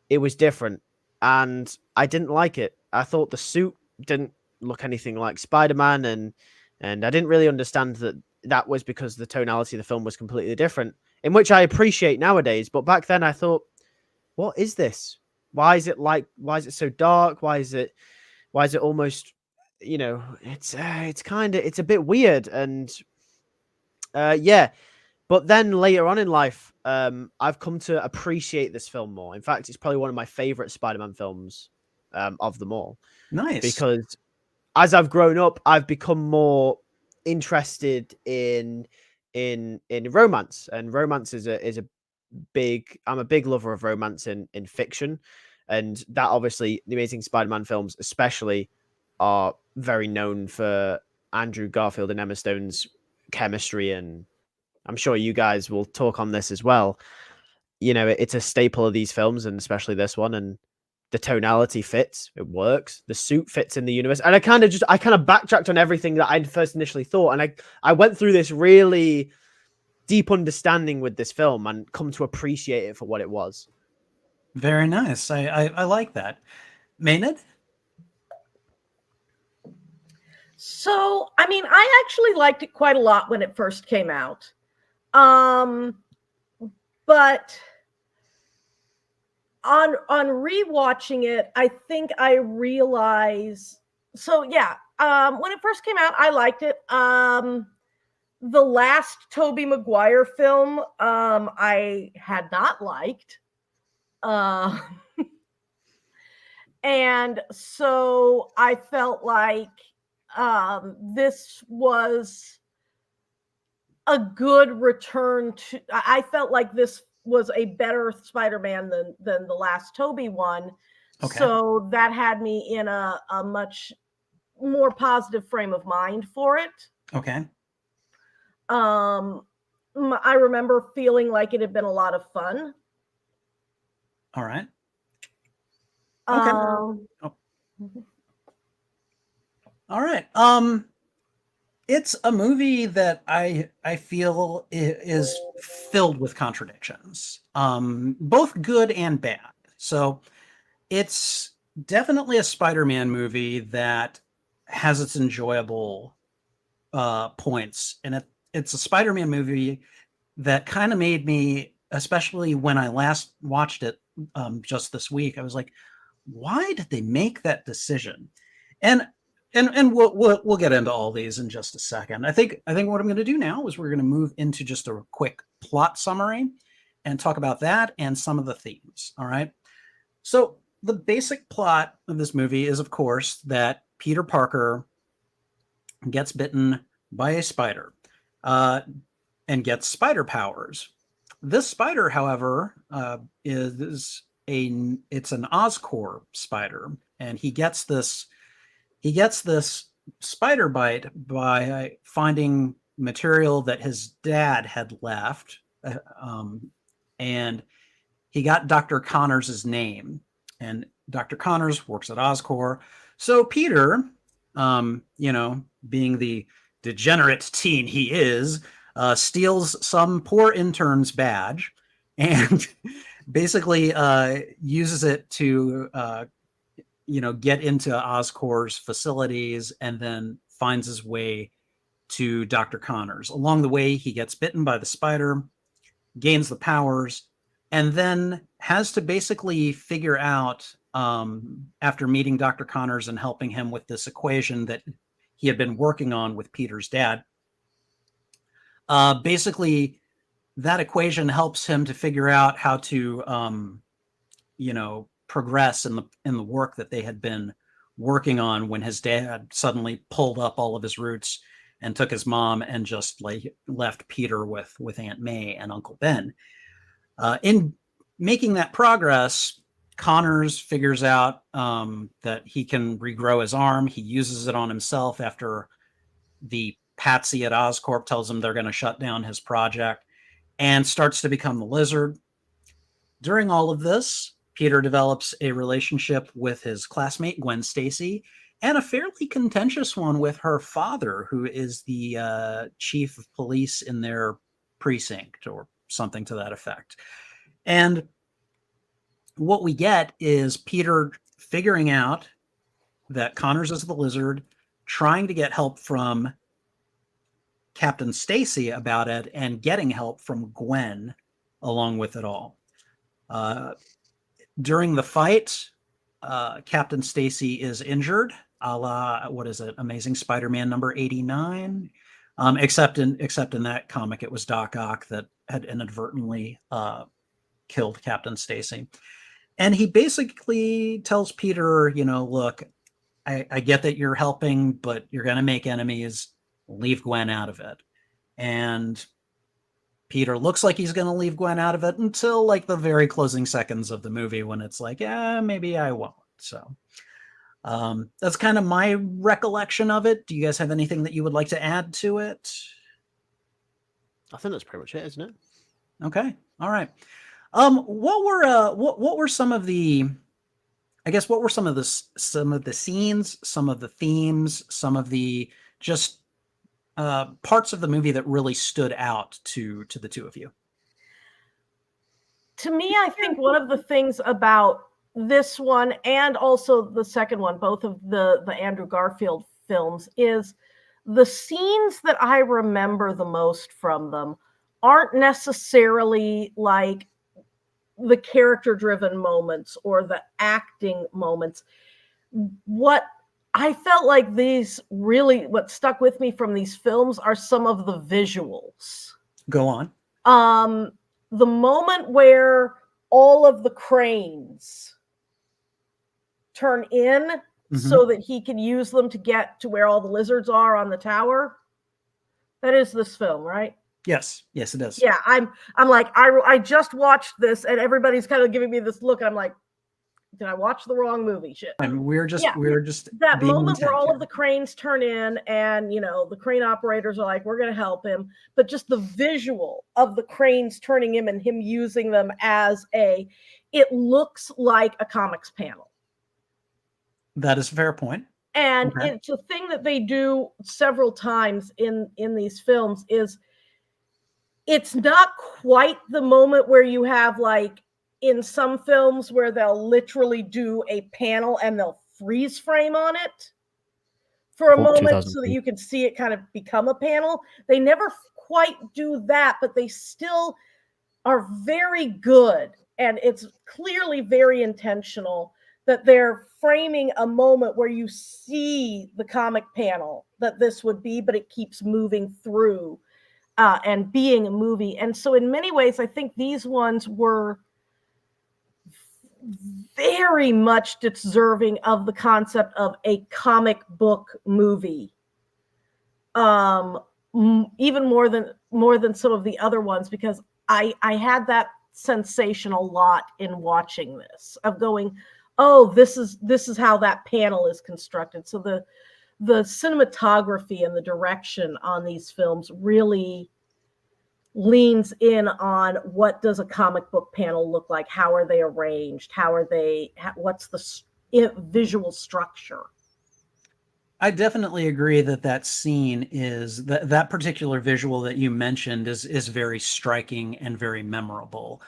Speaker 3: It was different, and I didn't like it. I thought the suit didn't look anything like Spider-Man, and I didn't really understand that was because the tonality of the film was completely different, in which I appreciate nowadays. But back then I thought, what is this? Why is it so dark? Why is it almost, it's a bit weird. And yeah, but then later on in life, I've come to appreciate this film more. In fact, it's probably one of my favorite Spider-Man films of them all.
Speaker 1: Nice.
Speaker 3: Because as I've grown up, I've become more interested in romance, and romance is a big. I'm a big lover of romance in fiction, and that obviously the Amazing Spider-Man films, especially, are very known for Andrew Garfield and Emma Stone's chemistry, and I'm sure you guys will talk on this as well. It's a staple of these films, and especially this one, and the tonality fits, it works, the suit fits in the universe. And I kind of backtracked on everything that I'd first initially thought, and I went through this really deep understanding with this film and come to appreciate it for what it was.
Speaker 1: Very nice. I like that. Maynard?
Speaker 2: So, I mean, I actually liked it quite a lot when it first came out. But on rewatching it, I think I realized. So yeah, when it first came out, I liked it. The last Tobey Maguire film, I had not liked. And so I felt like this was a good return to. I felt like this was a better Spider-Man than the last Tobey one.
Speaker 1: Okay.
Speaker 2: So that had me in a much more positive frame of mind for it.
Speaker 1: Okay.
Speaker 2: I remember feeling like it had been a lot of fun.
Speaker 1: All right. Okay.
Speaker 2: Oh.
Speaker 1: All right. It's a movie that I feel is filled with contradictions, both good and bad. So it's definitely a Spider-Man movie that has its enjoyable points, and it's a Spider-Man movie that kind of made me, especially when I last watched it just this week, I was like, why did they make that decision? And we'll get into all these in just a second. I think what I'm going to do now is we're going to move into just a quick plot summary and talk about that and some of the themes. All right. So the basic plot of this movie is, of course, that Peter Parker gets bitten by a spider and gets spider powers. This spider, however, it's an Oscorp spider, and he gets this spider bite by finding material that his dad had left, and he got Dr. Connors' name, and Dr. Connors works at Oscorp. So Peter, being the degenerate teen he is, steals some poor intern's badge and basically uses it to get into Oscorp's facilities, and then finds his way to Dr. Connors. Along the way, he gets bitten by the spider, gains the powers, and then has to basically figure out, after meeting Dr. Connors and helping him with this equation that he had been working on with Peter's dad, basically that equation helps him to figure out how to, progress in the work that they had been working on when his dad suddenly pulled up all of his roots and took his mom and just left Peter with Aunt May and Uncle Ben. In making that progress, Connors figures out that he can regrow his arm. He uses it on himself after the patsy at Oscorp tells him they're going to shut down his project, and starts to become the Lizard. During all of this, Peter develops a relationship with his classmate, Gwen Stacy, and a fairly contentious one with her father, who is the chief of police in their precinct, or something to that effect. And what we get is Peter figuring out that Connors is the Lizard, trying to get help from Captain Stacy about it, and getting help from Gwen along with it all. During the fight, Captain Stacy is injured, a la, what is it, Amazing Spider-Man number 89? Except in that comic, it was Doc Ock that had inadvertently killed Captain Stacy. And he basically tells Peter, look, I get that you're helping, but you're going to make enemies. Leave Gwen out of it. And Peter looks like he's going to leave Gwen out of it until the very closing seconds of the movie, when it's like, yeah, maybe I won't. So that's kind of my recollection of it. Do you guys have anything that you would like to add to it?
Speaker 3: I think that's pretty much it, isn't it?
Speaker 1: Okay. All right. What were some of the, I guess, what were some of the scenes, some of the themes, some of the just parts of the movie that really stood out to the two of you?
Speaker 2: To me, I think one of the things about this one and also the second one, both of the Andrew Garfield films, is the scenes that I remember the most from them aren't necessarily like the character-driven moments or the acting moments. What I felt like what stuck with me from these films are some of the visuals.
Speaker 1: Go on.
Speaker 2: The moment where all of the cranes turn in so that he can use them to get to where all the lizards are on the tower. That is this film, right?
Speaker 1: Yes, it is.
Speaker 2: Yeah, I'm like, I just watched this and everybody's kind of giving me this look. I'm like, did I watch the wrong movie? Shit.
Speaker 1: And we're just
Speaker 2: that moment where all of the cranes turn in, and the crane operators are like, we're going to help him, but just the visual of the cranes turning him and him using them it looks like a comics panel.
Speaker 1: That is a fair point.
Speaker 2: And
Speaker 1: Okay.
Speaker 2: it's a thing that they do several times in these films. Is it's not quite the moment where you have, like, in some films where they'll literally do a panel and they'll freeze frame on it for a
Speaker 3: Hulk
Speaker 2: moment so that
Speaker 3: 2002.
Speaker 2: you can see it kind of become a panel. They never quite do that, but they still are very good. And it's clearly very intentional that they're framing a moment where you see the comic panel that this would be, but it keeps moving through and being a movie. And so in many ways, I think these ones were very much deserving of the concept of a comic book movie. Even more than some of the other ones, because I had that sensation a lot in watching this, of going, oh, this is how that panel is constructed. So the cinematography and the direction on these films really leans in on what does a comic book panel look like, how are they arranged, what's the visual structure.
Speaker 1: I definitely agree that scene is that particular visual that you mentioned is very striking and very memorable.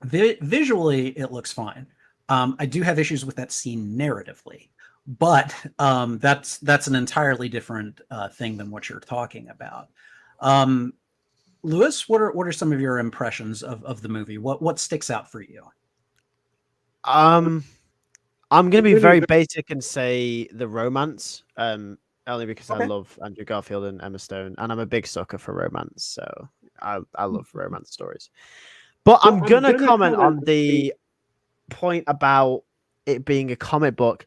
Speaker 1: Visually, it looks fine. I do have issues with that scene narratively, but that's an entirely different thing than what you're talking about. Lewis, what are some of your impressions of the movie? What sticks out for you?
Speaker 3: I'm gonna be very basic and say the romance. Only because I
Speaker 1: Okay.
Speaker 3: love Andrew Garfield and Emma Stone, and I'm a big sucker for romance, so I love romance stories. But I'm gonna comment on the point about it being a comic book.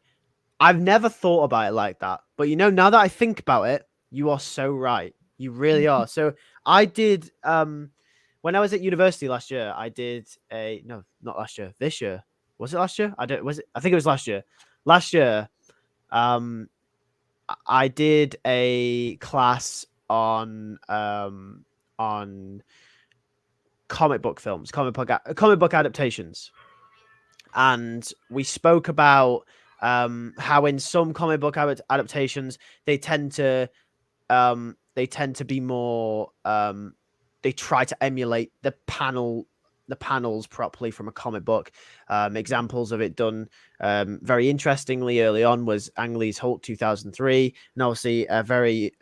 Speaker 3: I've never thought about it like that, but now that I think about it, you are so right. You really are. So I did when I was at university last year, I did no, not last year, this year. Was it last year? I think it was last year. Last year, I did a class on comic book films, comic book adaptations, and we spoke about how in some comic book adaptations they tend to be more they try to emulate the panels properly from a comic book. Examples of it done very interestingly early on was Ang Lee's Hulk 2003, and obviously a very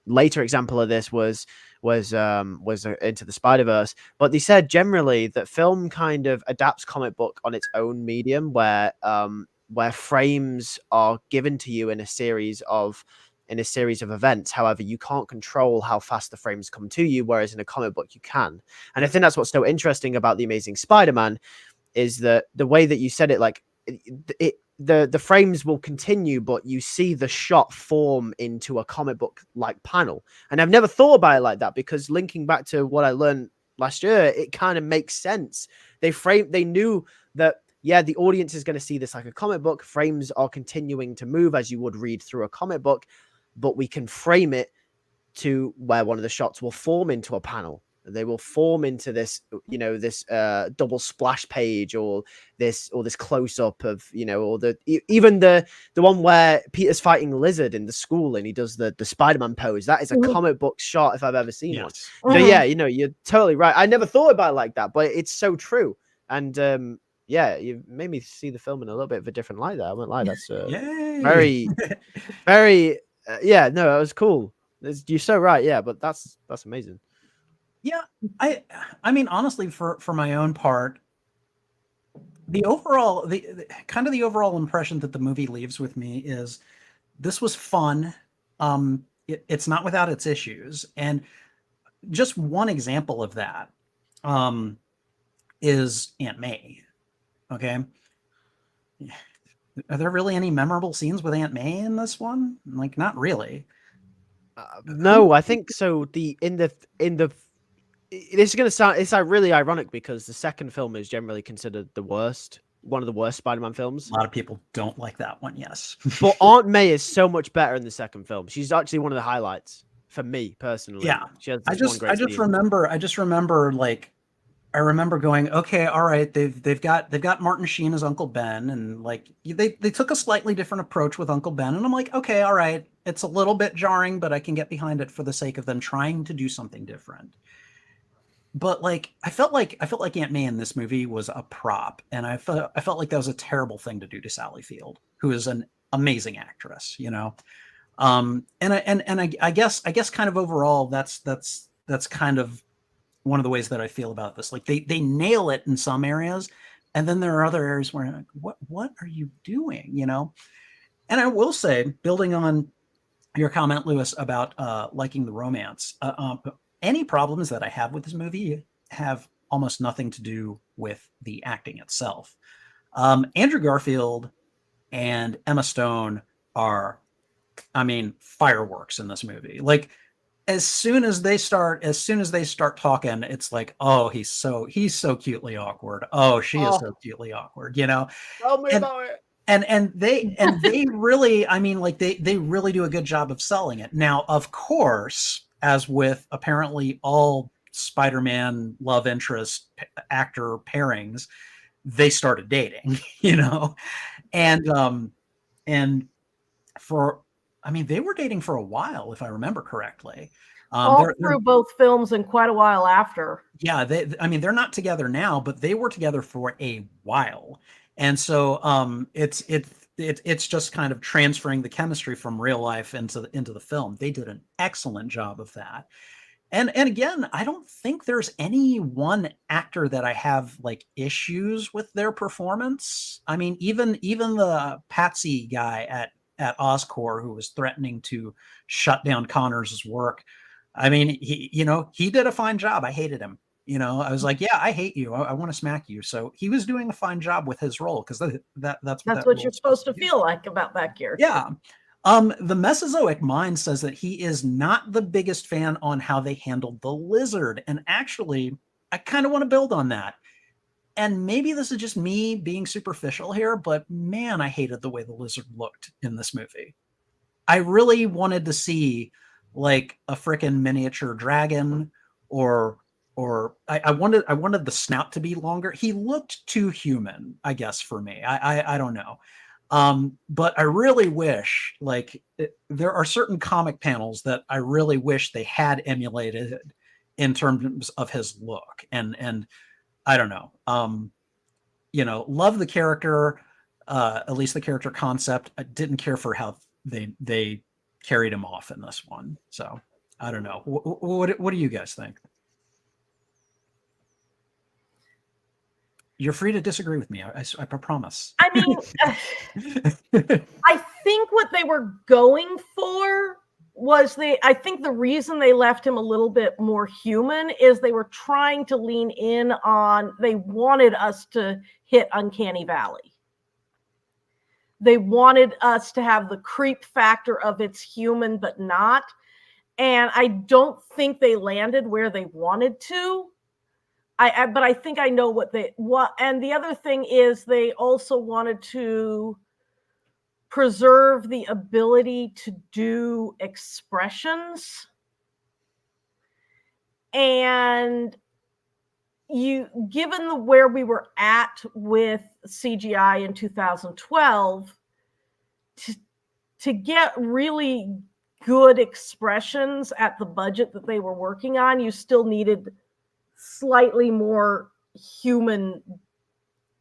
Speaker 3: later example of this was Into the Spider-Verse. But they said generally that film kind of adapts comic book on its own medium, where frames are given to you in a series of events. However, you can't control how fast the frames come to you, whereas in a comic book you can. And I think that's what's so interesting about The Amazing Spider-Man, is that the way that you said it, like the frames will continue, but you see the shot form into a comic book like panel. And I've never thought about it like that, because linking back to what I learned last year, it kind of makes sense. They knew that, yeah, the audience is going to see this like a comic book. Frames are continuing to move as you would read through a comic book, but we can frame it to where one of the shots will form into a panel. They will form into this, this double splash page, or this close up of, or even the one where Peter's fighting Lizard in the school and he does the Spider-Man pose. That is a comic book shot if I've ever seen one. So yeah, you're totally right. I never thought about it like that, but it's so true. And yeah, you made me see the film in a little bit of a different light there. I won't lie. That's very, very, yeah, no, it was cool. You're so right. Yeah, but that's amazing.
Speaker 1: Yeah, I mean, honestly, for my own part, the overall the overall impression that the movie leaves with me is this was fun. It's not without its issues, and just one example of that is Aunt May. Okay, are there really any memorable scenes with Aunt May in this one? Like, not really.
Speaker 3: No, I think so. This is going to sound, it's like really ironic, because the second film is generally considered one of the worst Spider-Man films.
Speaker 1: A lot of people don't like that one, yes.
Speaker 3: But Aunt May is so much better in the second film. She's actually one of the highlights for me personally.
Speaker 1: Yeah,
Speaker 3: She has
Speaker 1: I just remember like I remember going, okay, all right, they've got Martin Sheen as Uncle Ben, and like they took a slightly different approach with Uncle Ben, and I'm like, okay, all right, it's a little bit jarring, but I can get behind it for the sake of them trying to do something different. But like I felt like Aunt May in this movie was a prop, and I felt like that was a terrible thing to do to Sally Field, who is an amazing actress, you know. And I guess kind of overall that's kind of one of the ways that I feel about this. Like they nail it in some areas, and then there are other areas where I'm like, what are you doing? You know? And I will say, building on your comment, Lewis, about liking the romance, any problems that I have with this movie have almost nothing to do with the acting itself. Andrew Garfield and Emma Stone are, I mean, fireworks in this movie. Like as soon as they start talking, it's like, oh, he's so cutely awkward. Oh, she is
Speaker 3: Oh,
Speaker 1: so cutely awkward, you know?
Speaker 3: tell me
Speaker 1: And
Speaker 3: about it.
Speaker 1: and they really, I mean, like they really do a good job of selling it. Now, of course, as with apparently all Spider-Man love interest actor pairings, they started dating, you know? And for I mean, they were dating for a while, if I remember correctly.
Speaker 2: All
Speaker 1: They're
Speaker 2: through both films and quite a while after.
Speaker 1: Yeah, I mean, they're not together now, but they were together for a while. And so it's just kind of transferring the chemistry from real life into the film. They did an excellent job of that. And again, I don't think there's any one actor that I have like issues with their performance. I mean, even the Patsy guy at Oscorp who was threatening to shut down Connors' work. I mean, he did a fine job. I hated him. I was like, yeah, I hate you. I want to smack you. So he was doing a fine job with his role because that's what
Speaker 2: That's
Speaker 1: that
Speaker 2: what
Speaker 1: role
Speaker 2: you're
Speaker 1: is
Speaker 2: supposed to
Speaker 1: do.
Speaker 2: feel like about that character.
Speaker 1: Yeah. The Mesozoic Mind says that he is not the biggest fan on how they handled the lizard. And actually, I kind of want to build on that. And maybe this is just me being superficial here, but man, I hated the way the lizard looked in this movie. I really wanted to see like a freaking miniature dragon or I wanted the snout to be longer. He looked too human, I guess, for me. I don't know. But I really wish, like, there are certain comic panels that I really wish they had emulated in terms of his look, and I don't know. Love the character, at least the character concept. I didn't care for how they carried him off in this one. So I don't know. What do you guys think? You're free to disagree with me. I promise.
Speaker 2: I mean, I think what they were going for was I think the reason they left him a little bit more human is they were trying to lean in on, they wanted us to hit Uncanny Valley. They wanted us to have the creep factor of it's human but not. And I don't think they landed where they wanted to. But I think I know what. And the other thing is they also wanted to preserve the ability to do expressions. And given where we were at with CGI in 2012, to get really good expressions at the budget that they were working on, you still needed slightly more human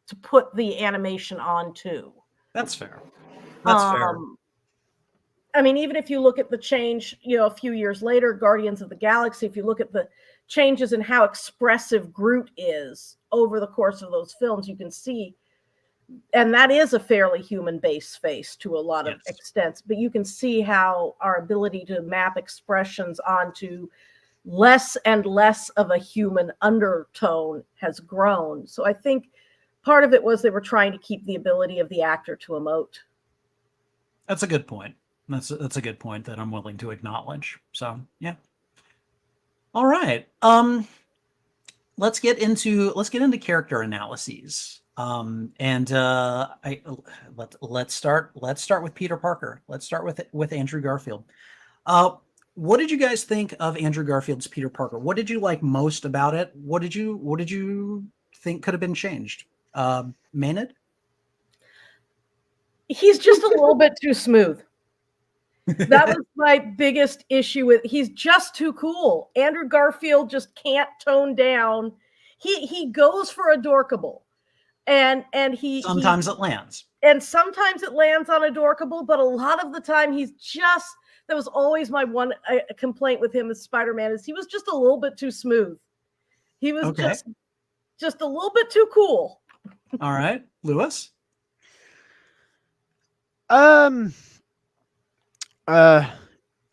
Speaker 2: to put the animation on too.
Speaker 1: That's fair. That's fair.
Speaker 2: I mean, even if you look at the change, a few years later, Guardians of the Galaxy, if you look at the changes in how expressive Groot is over the course of those films, you can see, and that is a fairly human-based face to a lot of extents, but you can see how our ability to map expressions onto less and less of a human undertone has grown. So I think part of it was they were trying to keep the ability of the actor to emote.
Speaker 1: That's a good point. That's a good point that I'm willing to acknowledge. So yeah. All right. Let's get into character analyses. Let's start with Peter Parker. Let's start with Andrew Garfield. what did you guys think of Andrew Garfield's Peter Parker? What did you like most about it? What did you think could have been changed? Maenad?
Speaker 2: He's just a little bit too smooth. That was my biggest issue with. He's just too cool. Andrew Garfield just can't tone down. He goes for adorkable, and
Speaker 1: Sometimes it lands.
Speaker 2: And sometimes it lands on adorkable, but a lot of the time he's just. That was always my one complaint with him as Spider-Man is he was just a little bit too smooth. He was just a little bit too cool.
Speaker 1: All right, Lewis.
Speaker 3: I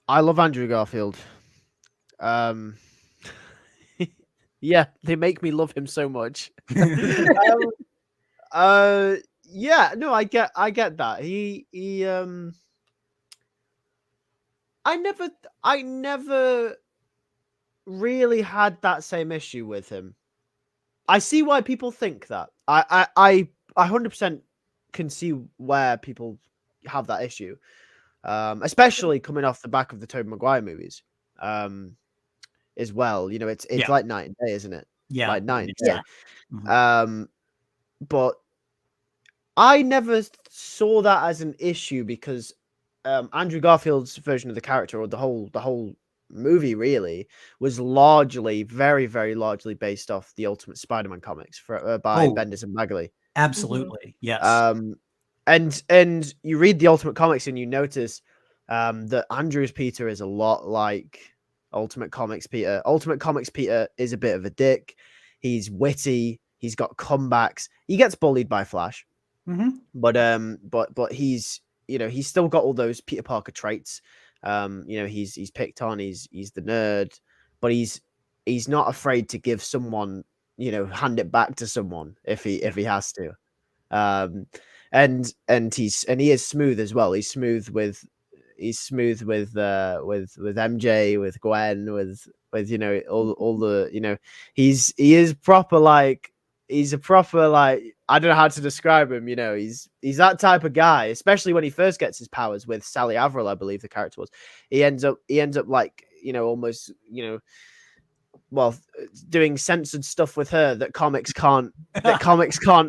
Speaker 3: love Andrew Garfield. Yeah, they make me love him so much. Yeah, no, I get that. I never really had that same issue with him. I see why people think that. I 100% can see where people have that issue. Especially coming off the back of the Tobey Maguire movies. As well. You know, it's like night and day, isn't it?
Speaker 1: Yeah.
Speaker 3: Like night and day.
Speaker 2: Yeah.
Speaker 3: Mm-hmm. But I never saw that as an issue because Andrew Garfield's version of the character, or the whole movie, really was largely, very, very largely based off the Ultimate Spider-Man comics by Bendis and Bagley.
Speaker 1: Absolutely, yes.
Speaker 3: And you read the Ultimate Comics and you notice that Andrew's Peter is a lot like Ultimate Comics Peter. Ultimate Comics Peter is a bit of a dick. He's witty. He's got comebacks. He gets bullied by Flash, but he's still got all those Peter Parker traits. He's picked on. He's the nerd, but he's not afraid to give someone, hand it back to someone if he has to. And he is smooth as well. He's smooth with MJ, with Gwen, with all the he is proper, like he's a proper, like, I don't know how to describe him. He's that type of guy, especially when he first gets his powers with Sally Averill, I believe the character was. He ends up like, almost, doing censored stuff with her that comics can't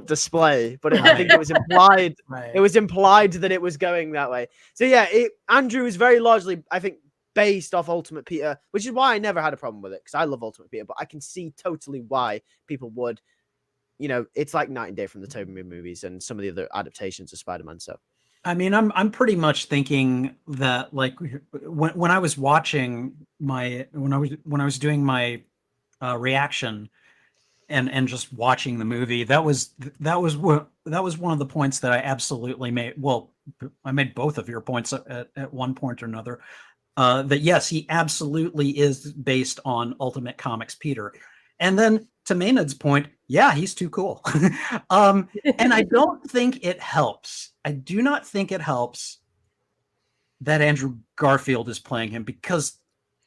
Speaker 3: display. But I think it was implied. Right. It was implied that it was going that way. So yeah, Andrew is very largely, I think, based off Ultimate Peter, which is why I never had a problem with it, because I love Ultimate Peter. But I can see totally why people would. It's like night and day from the Tobey movies and some of the other adaptations of Spider-Man. So,
Speaker 1: I mean, I'm pretty much thinking that, like, when I was watching when I was doing my reaction and just watching the movie, that was one of the points that I absolutely made. Well, I made both of your points at one point or another. That yes, he absolutely is based on Ultimate Comics Peter, and then to Maynard's point, yeah, he's too cool. And I don't think it helps. I do not think it helps that Andrew Garfield is playing him, because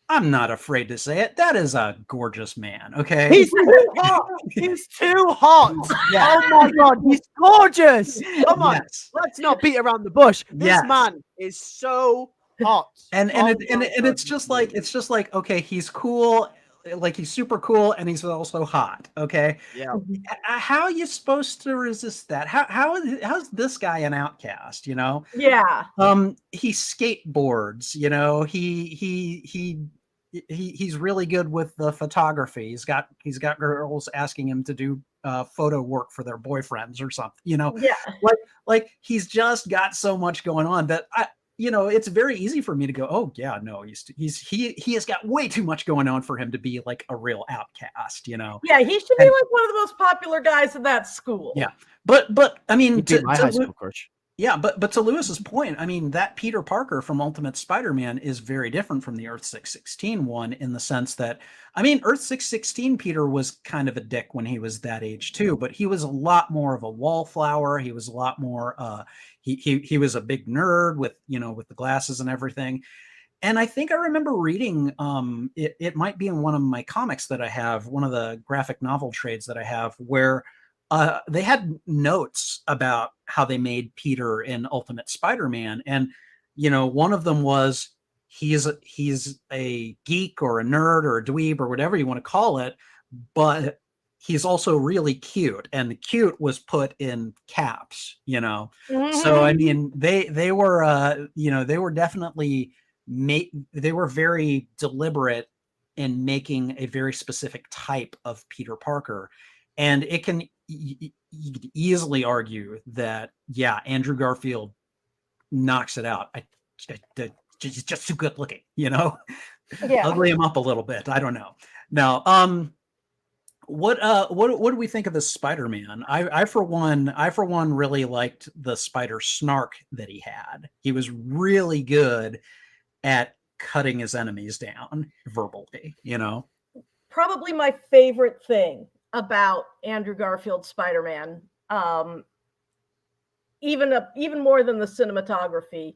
Speaker 1: I'm not afraid to say it, that is a gorgeous man. Okay,
Speaker 3: he's too hot. He's too hot. Yeah. Oh my god, he's gorgeous. Come on, let's not beat around the bush. This man is so hot.
Speaker 1: And it's just like okay, he's cool. Like, he's super cool, and he's also hot. Okay.
Speaker 3: Yeah.
Speaker 1: How are you supposed to resist that? How's this guy an outcast?
Speaker 2: Yeah.
Speaker 1: He skateboards. He's really good with the photography. He's got girls asking him to do photo work for their boyfriends or something.
Speaker 2: Yeah.
Speaker 1: Like he's just got so much going on that it's very easy for me to go, oh yeah, no, he has got way too much going on for him to be like a real outcast,
Speaker 2: Yeah, he should be like one of the most popular guys in that school.
Speaker 1: Yeah, but I mean,
Speaker 3: my high school crush.
Speaker 1: Yeah, but to Lewis's point, I mean, that Peter Parker from Ultimate Spider-Man is very different from the Earth 616 one, in the sense that, I mean, Earth 616 Peter was kind of a dick when he was that age too, but he was a lot more of a wallflower. He was a lot more he was a big nerd with with the glasses and everything. And I think I remember reading it might be in one of my comics that I have, one of the graphic novel trades that I have, where they had notes about how they made Peter in Ultimate Spider-Man. And, one of them was he's a geek or a nerd or a dweeb or whatever you want to call it, but he's also really cute, and the cute was put in caps, So I mean, they were they were definitely they were very deliberate in making a very specific type of Peter Parker. And it can you could easily argue that, yeah, Andrew Garfield knocks it out. He's just too good looking,
Speaker 2: Yeah.
Speaker 1: Ugly him up a little bit. I don't know. Now, what do we think of this Spider-Man? I for one really liked the spider snark that he had. He was really good at cutting his enemies down verbally,
Speaker 2: Probably my favorite thing about Andrew Garfield's Spider-Man, even more than the cinematography,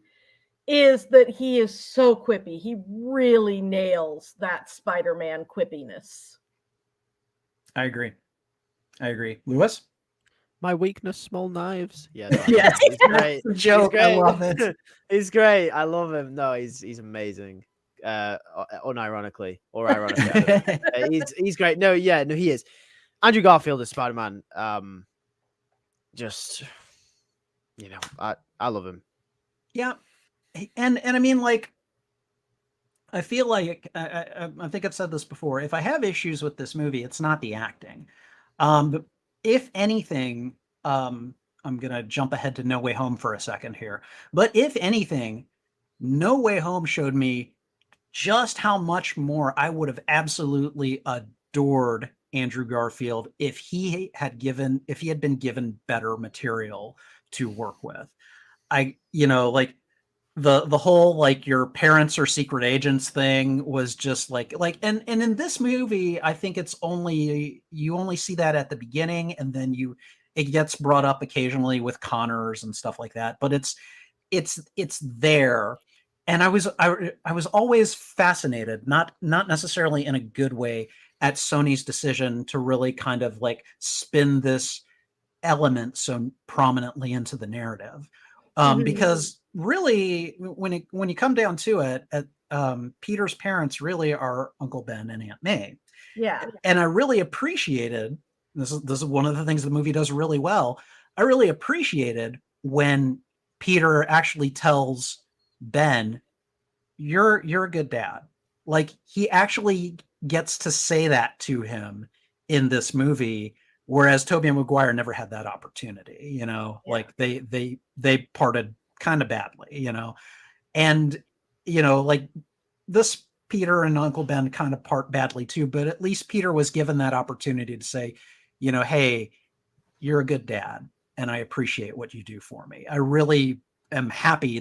Speaker 2: is that he is so quippy. He really nails that Spider-Man quippiness.
Speaker 1: I agree. Lewis?
Speaker 3: My weakness, small knives. Yeah,
Speaker 1: Yes,
Speaker 3: he's great.
Speaker 1: Joke.
Speaker 3: He's great.
Speaker 1: I love it.
Speaker 3: He's great. I love him. No, he's amazing. Unironically or ironically, he's great. No, he is. Andrew Garfield as Spider-Man. Just I love him.
Speaker 1: Yeah, and I mean, like, I feel like I think I've said this before. If I have issues with this movie, it's not the acting. But if anything, I'm gonna jump ahead to No Way Home for a second here. But if anything, No Way Home showed me just how much more I would have absolutely adored Andrew Garfield if he had been given better material to work with. Like the whole, like, your parents are secret agents thing was just like and in this movie, I think you only see that at the beginning, and then it gets brought up occasionally with Connors and stuff like that, but it's there. And I was always fascinated, not necessarily in a good way, at Sony's decision to really kind of like spin this element so prominently into the narrative. Because really, when you come down to it, Peter's parents really are Uncle Ben and Aunt May.
Speaker 2: Yeah.
Speaker 1: And I really appreciated, this is one of the things the movie does really well. I really appreciated when Peter actually tells Ben, you're a good dad. Like, he actually gets to say that to him in this movie, whereas Tobey Maguire never had that opportunity. Like they parted kind of badly, and like, this Peter and Uncle Ben kind of part badly too, but at least Peter was given that opportunity to say, hey, you're a good dad, and I appreciate what you do for me. I really am happy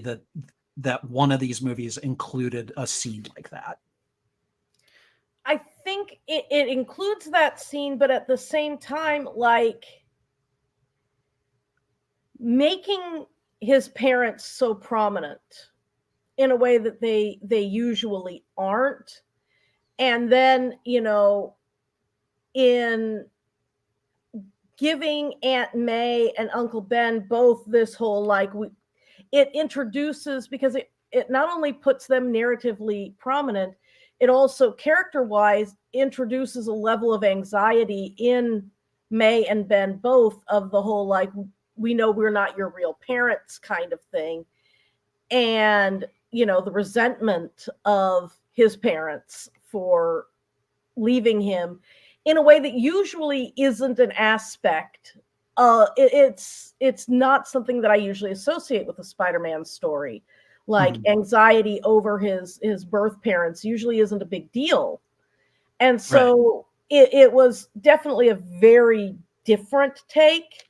Speaker 1: that one of these movies included a scene like that.
Speaker 2: I think it includes that scene, but at the same time, like, making his parents so prominent in a way that they usually aren't. And then, in giving Aunt May and Uncle Ben both this whole, like, it introduces, because it not only puts them narratively prominent, it also character-wise introduces a level of anxiety in May and Ben both, of the whole, like, we know we're not your real parents kind of thing. And, the resentment of his parents for leaving him in a way that usually isn't an aspect. It's not something that I usually associate with a Spider-Man story. Like, anxiety over his birth parents usually isn't a big deal. And so it was definitely a very different take.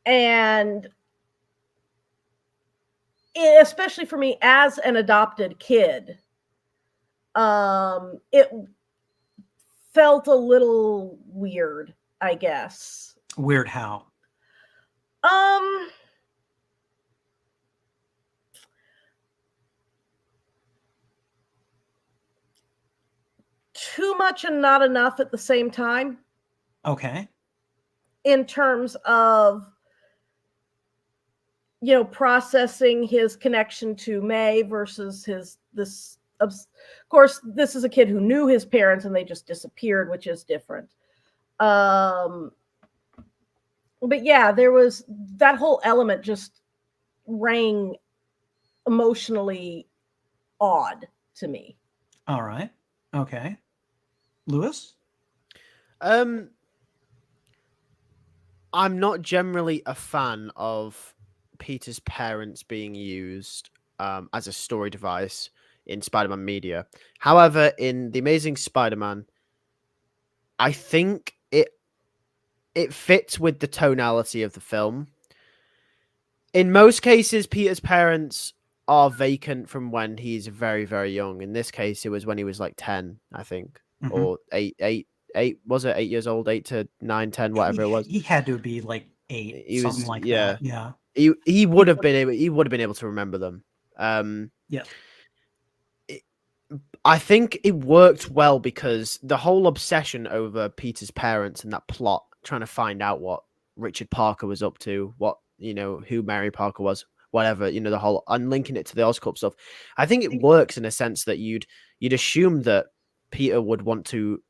Speaker 2: And especially for me as an adopted kid, it felt a little weird, I guess.
Speaker 1: Weird how?
Speaker 2: Too much and not enough at the same time.
Speaker 1: Okay.
Speaker 2: In terms of, processing his connection to May versus his, Of course, this is a kid who knew his parents and they just disappeared, which is different. But yeah, there was that whole element just rang emotionally odd to me.
Speaker 1: All right. Okay. Lewis?
Speaker 3: I'm not generally a fan of Peter's parents being used as a story device in Spider-Man media. However, in The Amazing Spider-Man, I think it fits with the tonality of the film. In most cases, Peter's parents are vacant from when he's very, very young. In this case, it was when he was like 10, I think, or 8, was it 8 years old, 8 to 9, 10, whatever it was.
Speaker 1: He had to be like 8,
Speaker 3: He
Speaker 1: something
Speaker 3: was,
Speaker 1: like
Speaker 3: yeah.
Speaker 1: that. Yeah.
Speaker 3: He would have been able to remember them.
Speaker 1: Yeah.
Speaker 3: I think it worked well because the whole obsession over Peter's parents and that plot, trying to find out what Richard Parker was up to, what, who Mary Parker was, whatever, the whole unlinking it to the Oscorp stuff. I think it works in a sense that you'd assume that Peter would want to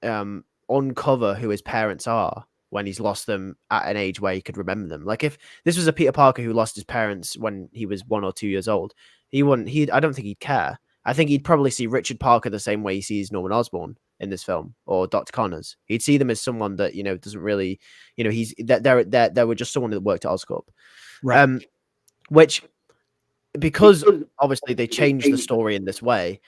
Speaker 3: uncover who his parents are when he's lost them at an age where he could remember them. Like if this was a Peter Parker who lost his parents when he was 1 or 2 years old, I don't think he'd care. I think he'd probably see Richard Parker the same way he sees Norman Osborn in this film, or Dr. Connors. He'd see them as someone that, doesn't really, he's that they were just someone that worked at Oscorp.
Speaker 1: Right.
Speaker 3: Which, because obviously they changed the story in this way,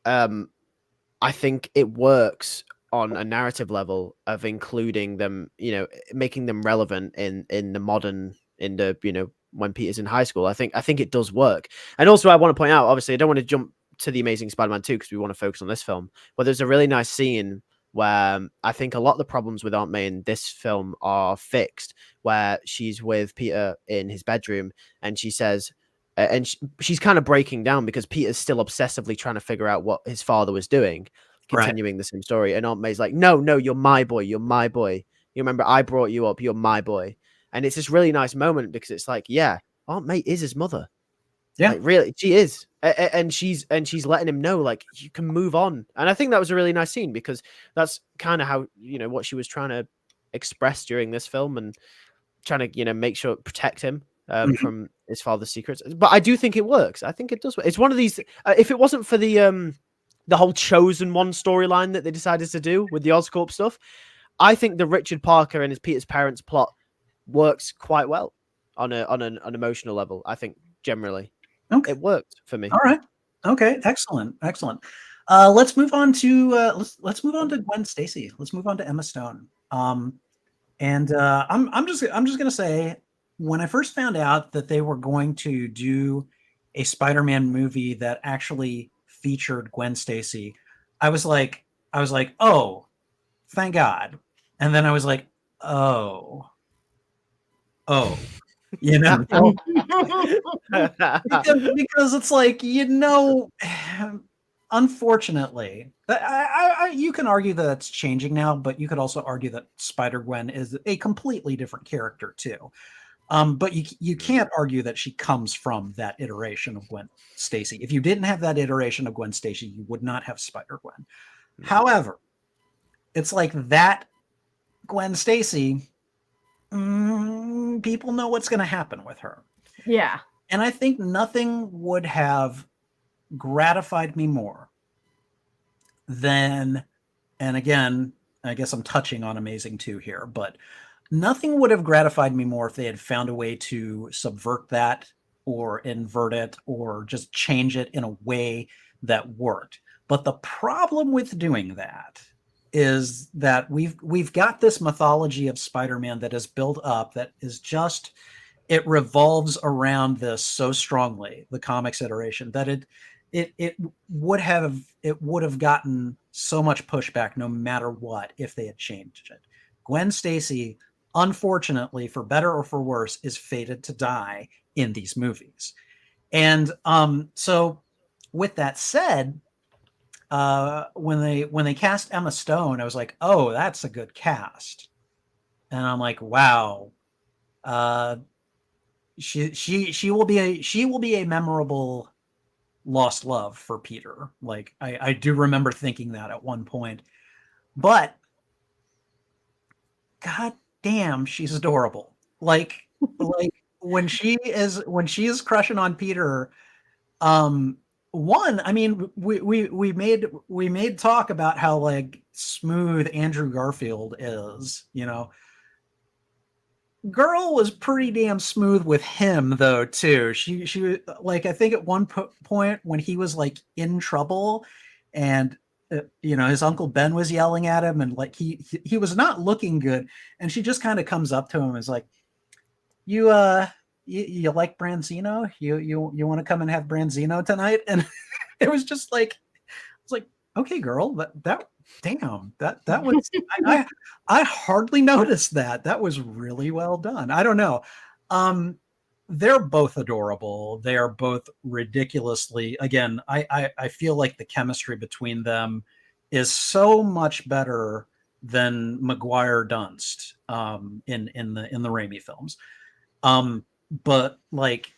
Speaker 3: I think it works on a narrative level of including them, making them relevant in the modern, when Peter's in high school. I think it does work. And also I want to point out, obviously I don't want to jump to The Amazing Spider-Man 2 because we want to focus on this film, but there's a really nice scene where I think a lot of the problems with Aunt May in this film are fixed, where she's with Peter in his bedroom and she says, and she's kind of breaking down because Peter's still obsessively trying to figure out what his father was doing, continuing the same story. And Aunt May's like, no, you're my boy. You're my boy. You remember I brought you up. You're my boy. And it's this really nice moment because it's like, yeah, Aunt May is his mother. Yeah, like, really, she is, and she's letting him know, like, you can move on. And I think that was a really nice scene because that's kind of how what she was trying to express during this film and trying to make sure protect him from his father's secrets. But I do think it works. I think it does work. It's one of these. If it wasn't for the whole Chosen One storyline that they decided to do with the Oscorp stuff, I think the Richard Parker and his Peter's parents plot works quite well on an emotional level. I think generally.
Speaker 1: Okay.
Speaker 3: It worked for me.
Speaker 1: All right. Okay. Excellent. Let's move on to let's move on to Gwen Stacy. Let's move on to Emma Stone. I'm just gonna say, when I first found out that they were going to do a Spider-Man movie that actually featured Gwen Stacy, I was like, oh, thank God. And then I was like, oh. because it's like, unfortunately, you can argue that it's changing now, but you could also argue that Spider-Gwen is a completely different character too. But you can't argue that she comes from that iteration of Gwen Stacy. If you didn't have that iteration of Gwen Stacy, you would not have Spider-Gwen. However, it's like that Gwen Stacy, people know what's going to happen with her.
Speaker 2: Yeah.
Speaker 1: And I think nothing would have gratified me more than, and again, I guess I'm touching on Amazing 2 here, but nothing would have gratified me more if they had found a way to subvert that or invert it or just change it in a way that worked. But the problem with doing that is that we've got this mythology of Spider-Man that is built up, that is just, it revolves around this so strongly, the comics iteration, that it would have gotten so much pushback no matter what if they had changed it. Gwen Stacy, unfortunately, for better or for worse, is fated to die in these movies. And so with that said, when they cast Emma Stone, I was like, oh, that's a good cast. And I'm like, wow, she will be a memorable lost love for Peter. Like I do remember thinking that at one point, but god damn, she's adorable. Like when she is crushing on Peter, one, I mean, we made talk about how like smooth Andrew Garfield is, girl was pretty damn smooth with him though too. She like, I think at one point when he was like in trouble, and his Uncle Ben was yelling at him, and like he was not looking good, and she just kind of comes up to him and is like, you like Branzino? You want to come and have Branzino tonight? And it was just like, it's like, okay, girl, that damn, that was I hardly noticed that. That was really well done. I don't know. They're both adorable. They are both ridiculously, again, I feel like the chemistry between them is so much better than Maguire Dunst in the Raimi films. But like,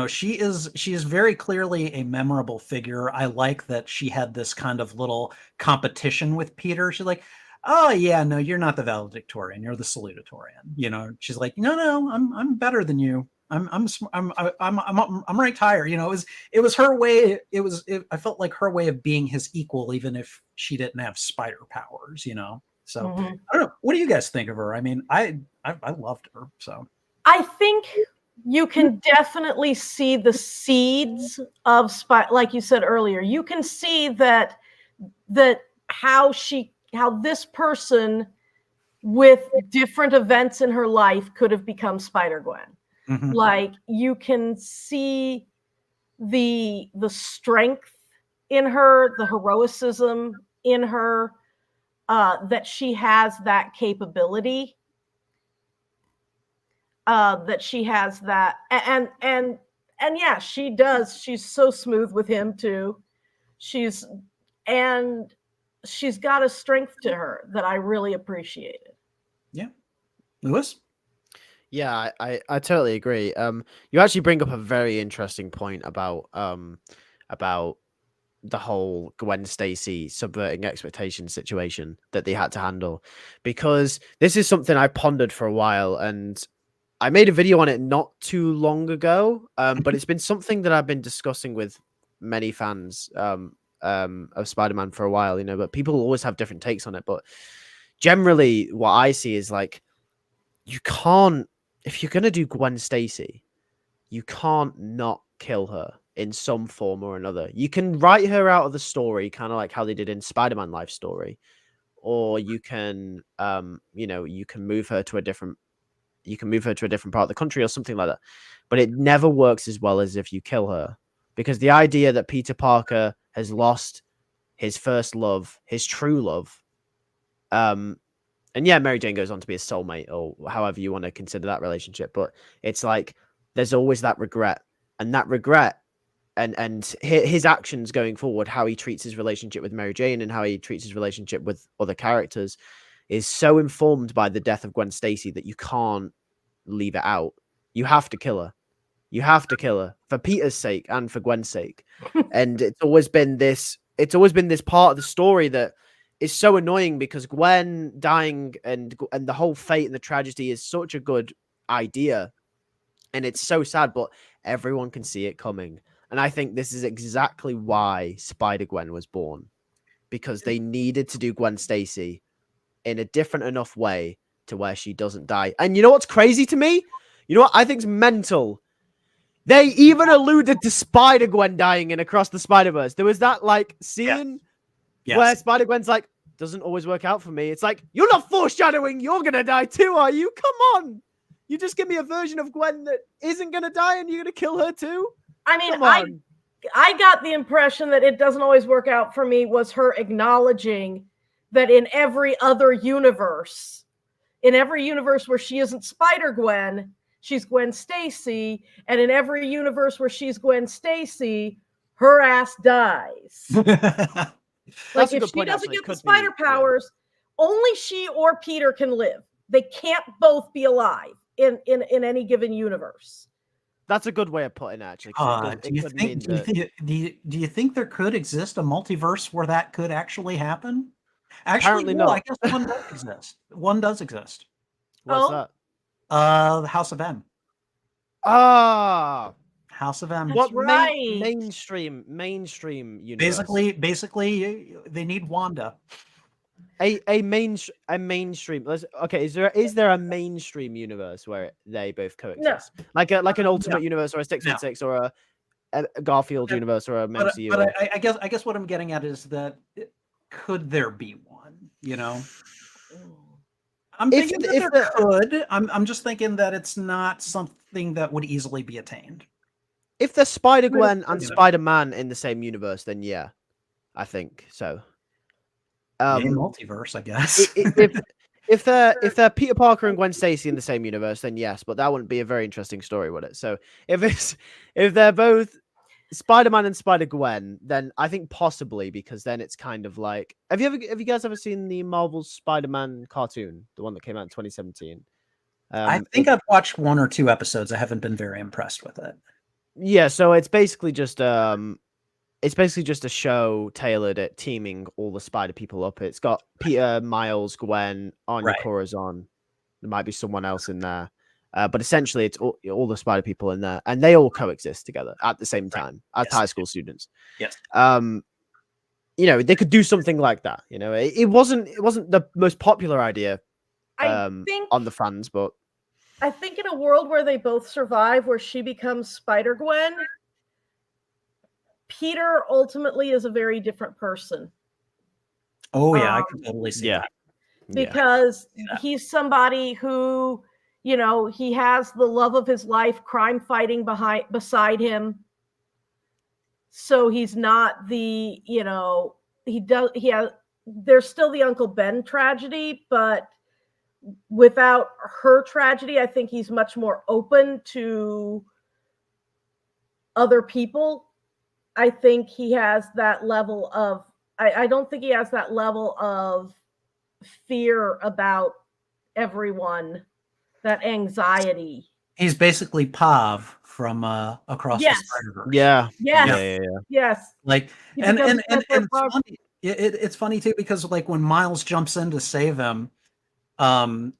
Speaker 1: she is very clearly a memorable figure. I like that she had this kind of little competition with Peter. She's like, oh yeah, no, you're not the valedictorian, you're the salutatorian. She's like, no, I'm better than you. I'm ranked higher. It was her way. I felt like her way of being his equal, even if she didn't have spider powers. So I don't know. What do you guys think of her? I mean, I loved her. So
Speaker 2: I think you can definitely see the seeds of like you said earlier. You can see that how this person with different events in her life could have become Spider-Gwen. Mm-hmm. Like you can see the strength in her, the heroicism in her, that she has that capability. That she has that, and yeah, she does. She's so smooth with him too. She's got a strength to her that I really appreciated.
Speaker 1: Yeah, Lewis.
Speaker 3: Yeah, I totally agree. You actually bring up a very interesting point about the whole Gwen Stacy subverting expectations situation that they had to handle, because this is something I pondered for a while, and I made a video on it not too long ago, but it's been something that I've been discussing with many fans of Spider-Man for a while, but people always have different takes on it. But generally what I see is like, you can't, if you're going to do Gwen Stacy, you can't not kill her in some form or another. You can write her out of the story, kind of like how they did in Spider-Man Life Story, or you can, you can move her to a different part of the country or something like that. But it never works as well as if you kill her, because the idea that Peter Parker has lost his first love, his true love, and yeah, Mary Jane goes on to be a soulmate, or however you want to consider that relationship. But it's like, there's always that regret, and his actions going forward, how he treats his relationship with Mary Jane and how he treats his relationship with other characters, is so informed by the death of Gwen Stacy that you can't leave it out. You have to kill her. You have to kill her for Peter's sake and for Gwen's sake. And it's always been this part of the story that is so annoying, because Gwen dying and the whole fate and the tragedy is such a good idea, and it's so sad, but everyone can see it coming. And I think this is exactly why Spider-Gwen was born, because they needed to do Gwen Stacy in a different enough way to where she doesn't die. And you know what's crazy to me? You know what I think's mental? They even alluded to Spider-Gwen dying in Across the Spider-Verse. There was that like scene where Spider-Gwen's like, doesn't always work out for me. It's like, you're not foreshadowing you're gonna die too, are you? Come on. You just give me a version of Gwen that isn't gonna die and you're gonna kill her too?
Speaker 2: I mean, I got the impression that it doesn't always work out for me was her acknowledging that in every other universe, where she isn't Spider-Gwen, she's Gwen Stacy, and in every universe where she's Gwen Stacy, her ass dies. Like, if she doesn't get the spider powers, only she or Peter can live. They can't both be alive in any given universe.
Speaker 3: That's a good way of putting it, actually. 'Cause it,
Speaker 1: Do you
Speaker 3: could mean
Speaker 1: think? Do you
Speaker 3: that
Speaker 1: think? Do you think there could exist a multiverse where that could actually happen? Actually,
Speaker 3: apparently
Speaker 1: no. I
Speaker 3: not.
Speaker 1: guess one does exist. One does exist.
Speaker 3: What's
Speaker 2: Oh,
Speaker 3: that?
Speaker 1: The House of M.
Speaker 3: Ah,
Speaker 1: House of M.
Speaker 2: that's
Speaker 3: what
Speaker 2: right.
Speaker 3: mainstream universe?
Speaker 1: Basically, they need Wanda.
Speaker 3: A mainstream. Okay, is there a mainstream universe where they both
Speaker 2: No,
Speaker 3: coexist, like an ultimate universe or a
Speaker 1: No.
Speaker 3: 616 or a Garfield
Speaker 1: Okay.
Speaker 3: universe or a
Speaker 1: But
Speaker 3: MCU? Or...
Speaker 1: I guess what I'm getting at is that could there be one? You know, I'm
Speaker 3: If
Speaker 1: thinking that
Speaker 3: if
Speaker 1: there
Speaker 3: the
Speaker 1: could. I'm just thinking that it's not something that would easily be attained.
Speaker 3: if there's Spider Gwen and
Speaker 1: You know,
Speaker 3: Spider Man in the same universe, then yeah, I think so.
Speaker 1: a
Speaker 3: Um,
Speaker 1: multiverse, I guess.
Speaker 3: if they're Peter Parker and Gwen Stacy in the same universe, then yes, but that wouldn't be a very interesting story, would it? So if they're both Spider-Man and Spider-Gwen, then I think possibly, because then it's kind of like have you guys ever seen the Marvel Spider-Man cartoon, the one that came out in 2017?
Speaker 1: I think I've watched one or two episodes. I haven't been very impressed with it.
Speaker 3: Yeah, so it's basically just a show tailored at teaming all the Spider people up. It's got Peter, Miles, Gwen, Anya
Speaker 1: Right.
Speaker 3: Corazon. There might be someone else in there. But essentially, it's all the Spider people in there, and they all coexist together at the same time as
Speaker 1: Yes.
Speaker 3: high school students.
Speaker 1: Yes.
Speaker 3: They could do something like that. It wasn't the most popular idea
Speaker 2: I think
Speaker 3: on the fans, but
Speaker 2: I think in a world where they both survive, where she becomes Spider Gwen, Peter ultimately is a very different person.
Speaker 1: Oh yeah, I can totally see
Speaker 3: yeah.
Speaker 1: that.
Speaker 2: Because
Speaker 1: Yeah.
Speaker 2: he's somebody who, he has the love of his life crime fighting beside him. So he's not the, there's still the Uncle Ben tragedy, but without her tragedy, I think he's much more open to other people. I think he has that level of, I don't think he has that level of fear about everyone, that anxiety.
Speaker 1: He's basically Pav from Across
Speaker 2: Yes.
Speaker 1: the Spider-Verse.
Speaker 3: Yeah.
Speaker 2: Yes. Yes.
Speaker 1: Like,
Speaker 2: He
Speaker 1: and
Speaker 2: becomes
Speaker 1: it's
Speaker 2: Professor Bug.
Speaker 1: funny. It's funny too because like when Miles jumps in to save him, and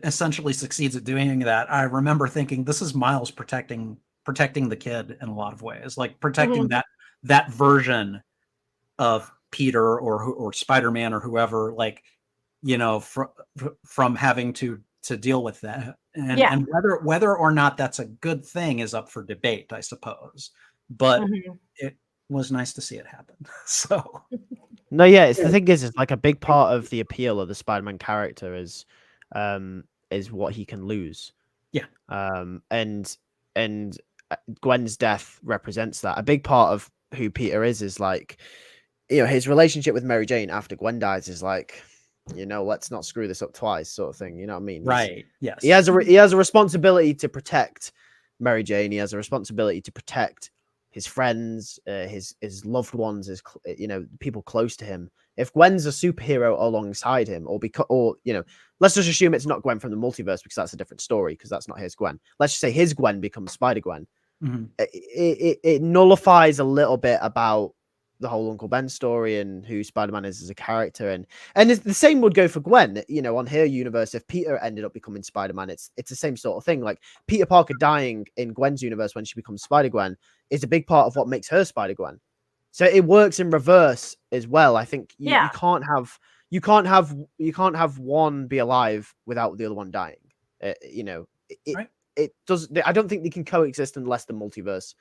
Speaker 1: essentially succeeds at doing that. I remember thinking this is Miles protecting the kid in a lot of ways, like protecting that version of Peter or Spider-Man or whoever, like from having to deal with that, and whether or not that's a good thing is up for debate, I suppose. But it was nice to see it happen. So.
Speaker 3: No, yeah, the thing is, it's like a big part of the appeal of the Spider-Man character is what he can lose.
Speaker 1: Yeah.
Speaker 3: And Gwen's death represents that. A big part of who Peter is like, his relationship with Mary Jane after Gwen dies is like, let's not screw this up twice, sort of thing. You know what I mean?
Speaker 1: Right. Yes.
Speaker 3: He has a responsibility to protect Mary Jane. He has a responsibility to protect his friends, his loved ones, people close to him. If Gwen's a superhero alongside him, let's just assume it's not Gwen from the multiverse because that's a different story because that's not his Gwen. Let's just say his Gwen becomes Spider Gwen.
Speaker 1: Mm-hmm.
Speaker 3: It nullifies a little bit about the whole Uncle Ben story and who Spider-Man is as a character, and the same would go for Gwen. On her universe, if Peter ended up becoming Spider-Man, it's the same sort of thing. Like Peter Parker dying in Gwen's universe when she becomes Spider-Gwen is a big part of what makes her Spider-Gwen. So it works in reverse as well. I think you can't have one be alive without the other one dying.
Speaker 1: Right.
Speaker 3: It does. I don't think they can coexist unless the multiverse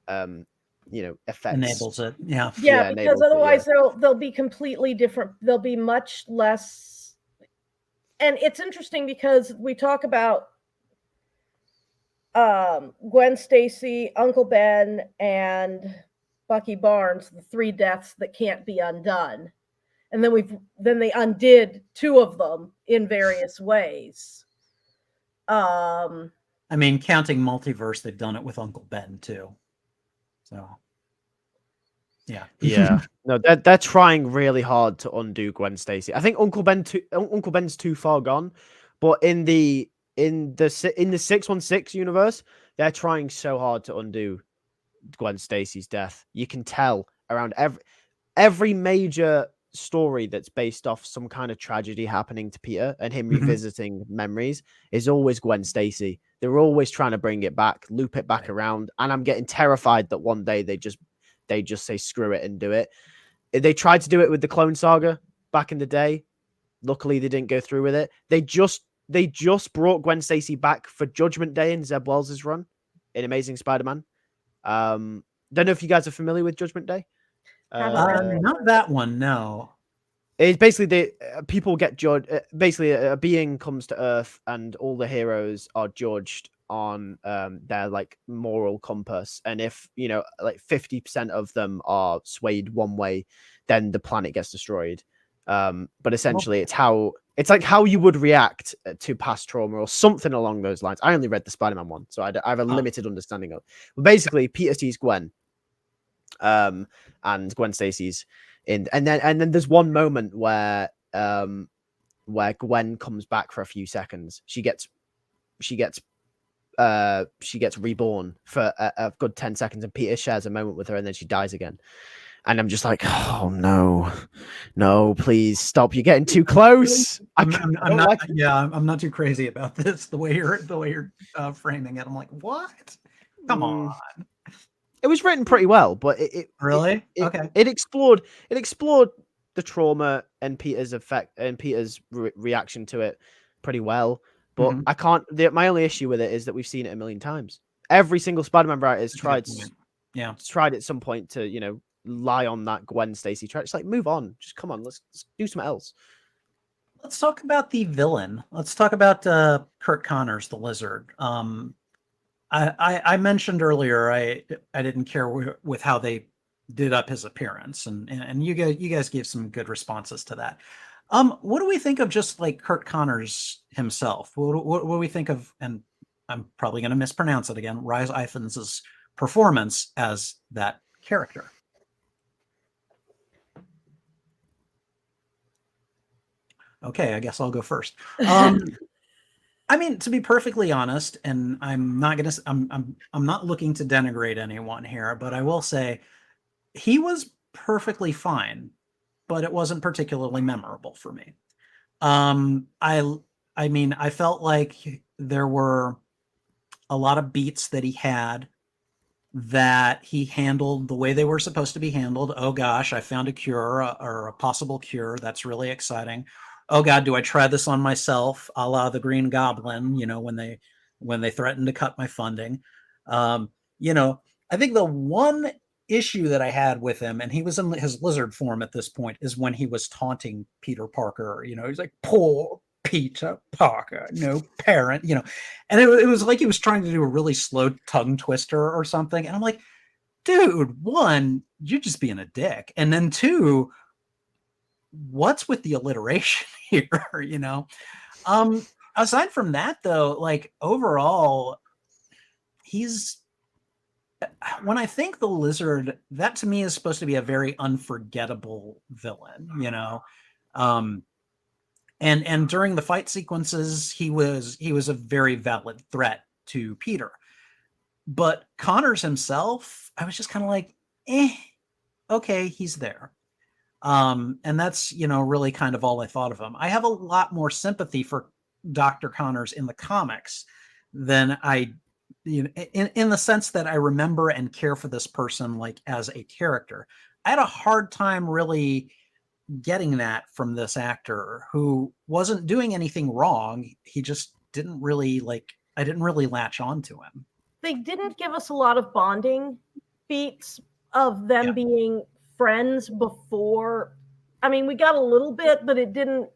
Speaker 3: affects
Speaker 1: enables it. Yeah.
Speaker 2: Because otherwise they'll be completely different. They'll be much less. And it's interesting because we talk about Gwen Stacy, Uncle Ben, and Bucky Barnes, the three deaths that can't be undone. And then they undid two of them in various ways.
Speaker 1: I mean, counting multiverse, they've done it with Uncle Ben too. So, yeah.
Speaker 3: No, they're trying really hard to undo Gwen Stacy. I think Uncle Ben's too far gone, but in the in the 616 universe, they're trying so hard to undo Gwen Stacy's death. You can tell around every major story that's based off some kind of tragedy happening to Peter and him revisiting memories is always Gwen Stacy. They're always trying to bring it back, loop it back around, and I'm getting terrified that one day they just say screw it and do it. They tried to do it with the Clone Saga back in the day. Luckily, they didn't go through with it. They just brought Gwen Stacy back for Judgment Day in Zeb Wells' run in Amazing Spider-Man. Don't know if you guys are familiar with Judgment Day.
Speaker 1: Not that one, no.
Speaker 3: It's basically people get judged. Basically, a being comes to Earth, and all the heroes are judged on their like moral compass. And if like 50% of them are swayed one way, then the planet gets destroyed. But essentially, it's like how you would react to past trauma or something along those lines. I only read the Spider-Man one, so I have a limited understanding of it. But basically, Peter sees Gwen, and Gwen Stacy's in, and then there's one moment where Gwen comes back for a few seconds. She gets reborn for a good 10 seconds, and Peter shares a moment with her, and then she dies again. And I'm just like, oh no, please stop! You're getting too close.
Speaker 1: I'm not too crazy about this. The way you're framing it, I'm like, what? Come on.
Speaker 3: It was written pretty well, but it explored the trauma and Peter's effect and Peter's reaction to it pretty well. But I can't. My only issue with it is that we've seen it a million times. Every single Spider-Man writer has tried at some point to lie on that Gwen Stacy track. It's like, move on, just come on, let's do something else.
Speaker 1: Let's talk about the villain. Let's talk about Kurt Connors, the Lizard. I mentioned earlier I didn't care with how they did up his appearance, and you guys gave some good responses to that. What do we think of just like Kurt Connors himself? What do we think of? And I'm probably going to mispronounce it again. Rhys Ifans' performance as that character. Okay, I guess I'll go first. I mean, to be perfectly honest, and I'm not looking to denigrate anyone here, but I will say he was perfectly fine, but it wasn't particularly memorable for me. I mean, I felt like there were a lot of beats that he had that he handled the way they were supposed to be handled. Oh gosh, I found a cure or a possible cure. That's really exciting. Oh God, do I try this on myself, a la the Green Goblin, when they threatened to cut my funding. I think the one issue that I had with him, and he was in his lizard form at this point, is when he was taunting Peter Parker. He's like, poor Peter Parker, no parent, and it was like he was trying to do a really slow tongue twister or something. And I'm like, dude, one, you're just being a dick. And then two, what's with the alliteration here? Aside from that though, like overall, when I think the Lizard, that to me is supposed to be a very unforgettable villain, and during the fight sequences, he was a very valid threat to Peter. But Connors himself, I was just kind of like, okay, he's there. And that's, really kind of all I thought of him. I have a lot more sympathy for Dr. Connors in the comics than I, in the sense that I remember and care for this person, like as a character. I had a hard time really getting that from this actor who wasn't doing anything wrong. He just didn't really I didn't really latch on to him.
Speaker 2: They didn't give us a lot of bonding beats of them being friends before. I mean, we got a little bit, but it didn't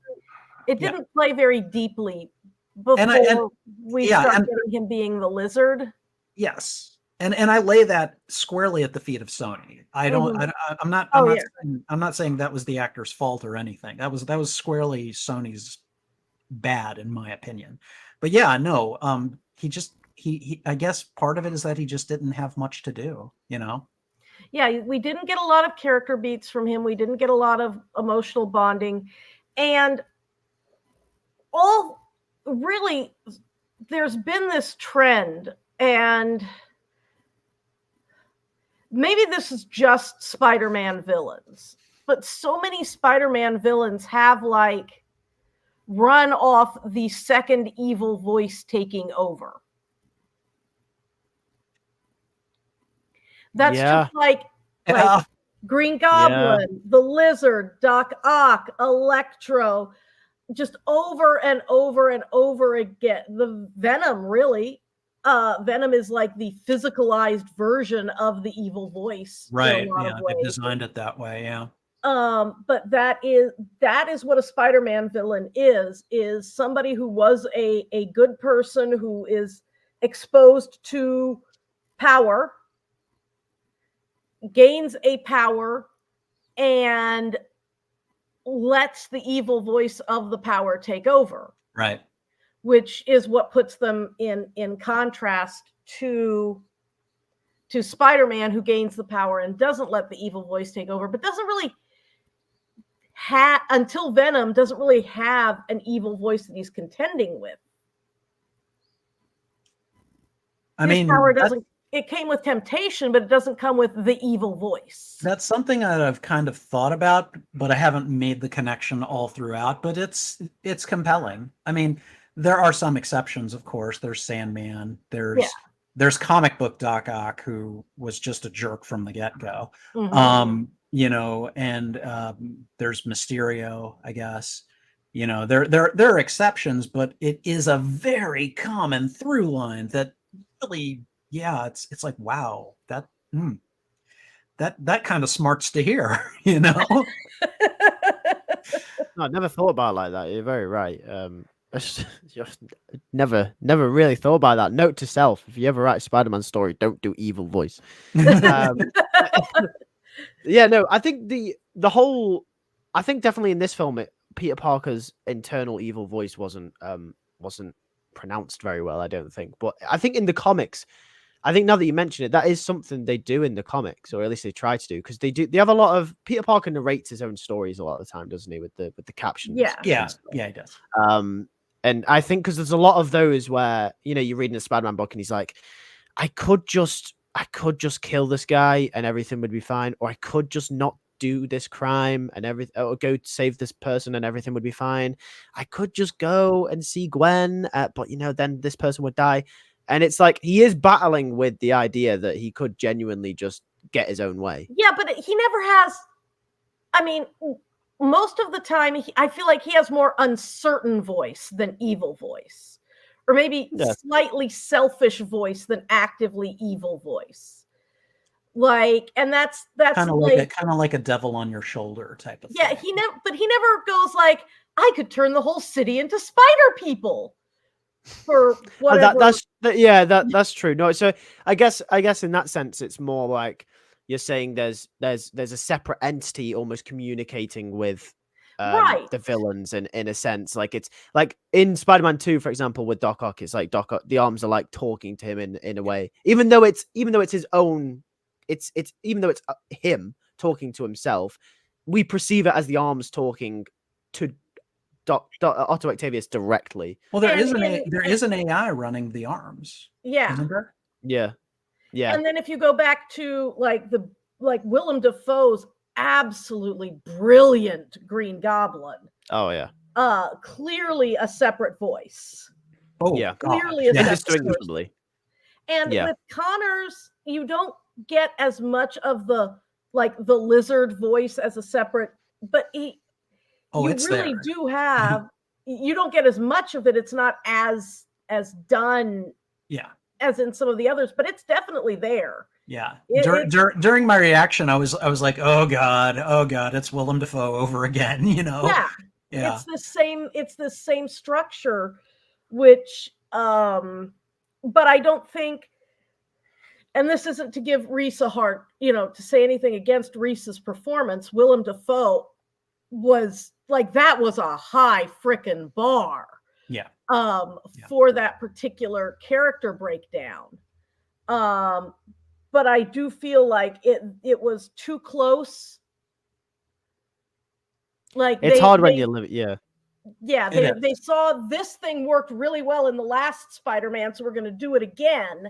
Speaker 2: play very deeply before we started getting him being the Lizard.
Speaker 1: Yes. And I lay that squarely at the feet of Sony. I'm not saying that was the actor's fault or anything. That was squarely Sony's bad, in my opinion. But he I guess part of it is that he just didn't have much to do,
Speaker 2: Yeah, we didn't get a lot of character beats from him. We didn't get a lot of emotional bonding. And there's been this trend, and maybe this is just Spider-Man villains, but so many Spider-Man villains have like run off the second evil voice taking over. That's just like Green Goblin, the Lizard, Doc Ock, Electro, just over and over and over again. The Venom, really. Venom is like the physicalized version of the evil voice.
Speaker 1: Right. Yeah, they've designed it that way. Yeah.
Speaker 2: But that is what a Spider-Man villain is somebody who was a good person who is exposed to power, gains a power, and lets the evil voice of the power take over.
Speaker 1: Right.
Speaker 2: Which is what puts them in contrast to Spider-Man, who gains the power and doesn't let the evil voice take over, but doesn't really until Venom doesn't really have an evil voice that he's contending with. His power doesn't. It came with temptation, but it doesn't come with the evil voice.
Speaker 1: That's something that I've kind of thought about, but I haven't made the connection all throughout. But it's compelling. I mean, there are some exceptions, of course. There's Sandman. There's comic book Doc Ock, who was just a jerk from the get-go. Mm-hmm. And there's Mysterio, I guess. There are exceptions, but it is a very common through line that really, it's like, wow, that kind of smarts to hear,
Speaker 3: No, I never thought about it like that. You're very right. Just never really thought about that. Note to self: if you ever write a Spider-Man story, don't do evil voice. I think the whole, I think definitely in this film, Peter Parker's internal evil voice wasn't pronounced very well, I don't think. But I think in the comics, I think now that you mention it, that is something they do in the comics, or at least they try to do, because they have a lot of, Peter Parker narrates his own stories a lot of the time, doesn't he, with the captions?
Speaker 1: Yeah, he does.
Speaker 3: And I think because there's a lot of those where, you're reading a Spider-Man book and he's like, I could just kill this guy and everything would be fine, or I could just not do this crime and everything, or go save this person and everything would be fine. I could just go and see Gwen, but then this person would die. And it's like he is battling with the idea that he could genuinely just get his own way.
Speaker 2: Yeah, but he never has. I mean, most of the time, I feel like he has more uncertain voice than evil voice, or maybe slightly selfish voice than actively evil voice. Like, and that's
Speaker 1: kind of like a devil on your shoulder type of thing.
Speaker 2: Yeah, he never goes like, I could turn the whole city into spider people. For whatever.
Speaker 3: That's true. No, so I guess in that sense, it's more like you're saying there's a separate entity almost communicating with the villains, and in a sense, like it's like in Spider-Man 2, for example, with Doc Ock, it's like Doc Ock, the arms are like talking to him in a way, even though it's his own, even though it's him talking to himself, we perceive it as the arms talking to Otto Octavius directly.
Speaker 1: Well, there is an AI running the arms.
Speaker 2: Yeah.
Speaker 1: Isn't there?
Speaker 3: Yeah.
Speaker 2: And then if you go back to like Willem Dafoe's absolutely brilliant Green Goblin.
Speaker 3: Oh yeah.
Speaker 2: Clearly a separate voice.
Speaker 1: Oh
Speaker 2: yeah. Clearly a separate voice. And with Connors, you don't get as much of the lizard voice as a separate, but you really do have. You don't get as much of it. It's not as done.
Speaker 1: Yeah.
Speaker 2: As in some of the others, but it's definitely there.
Speaker 1: Yeah. During my reaction, I was like, oh god, it's Willem Dafoe over again.
Speaker 2: Yeah. It's the same structure, which, but I don't think. And this isn't to give Reese a hard, to say anything against Reese's performance. Willem Dafoe was like, that was a high frickin' bar.
Speaker 1: Yeah.
Speaker 2: For that particular character breakdown. But I do feel like it was too close. Like
Speaker 3: it's hard when you live. Yeah.
Speaker 2: Yeah, they saw this thing worked really well in the last Spider-Man, so we're going to do it again.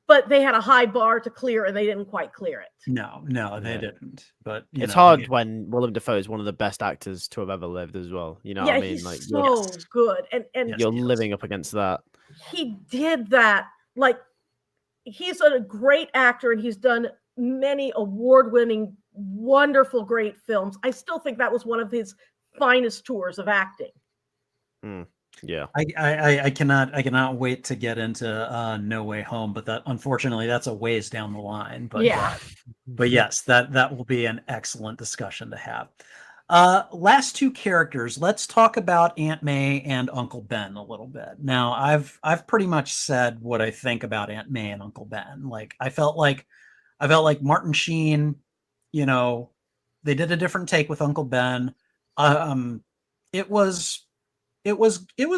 Speaker 2: But they had a high bar to clear, and they didn't quite clear it.
Speaker 1: No, they didn't. But
Speaker 3: it's hard when Willem Dafoe is one of the best actors to have ever lived as well. You know what I mean?
Speaker 2: He's
Speaker 3: like
Speaker 2: so good, and
Speaker 3: you're living up against that.
Speaker 2: He did that. Like, he's a great actor, and he's done many award-winning, wonderful, great films. I still think that was one of his finest tours of acting.
Speaker 3: Yeah,
Speaker 1: I cannot wait to get into No Way Home, but that unfortunately that's a ways down the line. But but yes, that will be an excellent discussion to have. Last two characters. Let's talk about Aunt May and Uncle Ben a little bit. Now, I've pretty much said what I think about Aunt May and Uncle Ben. Like I felt like Martin Sheen, you know, they did a different take with Uncle Ben. It was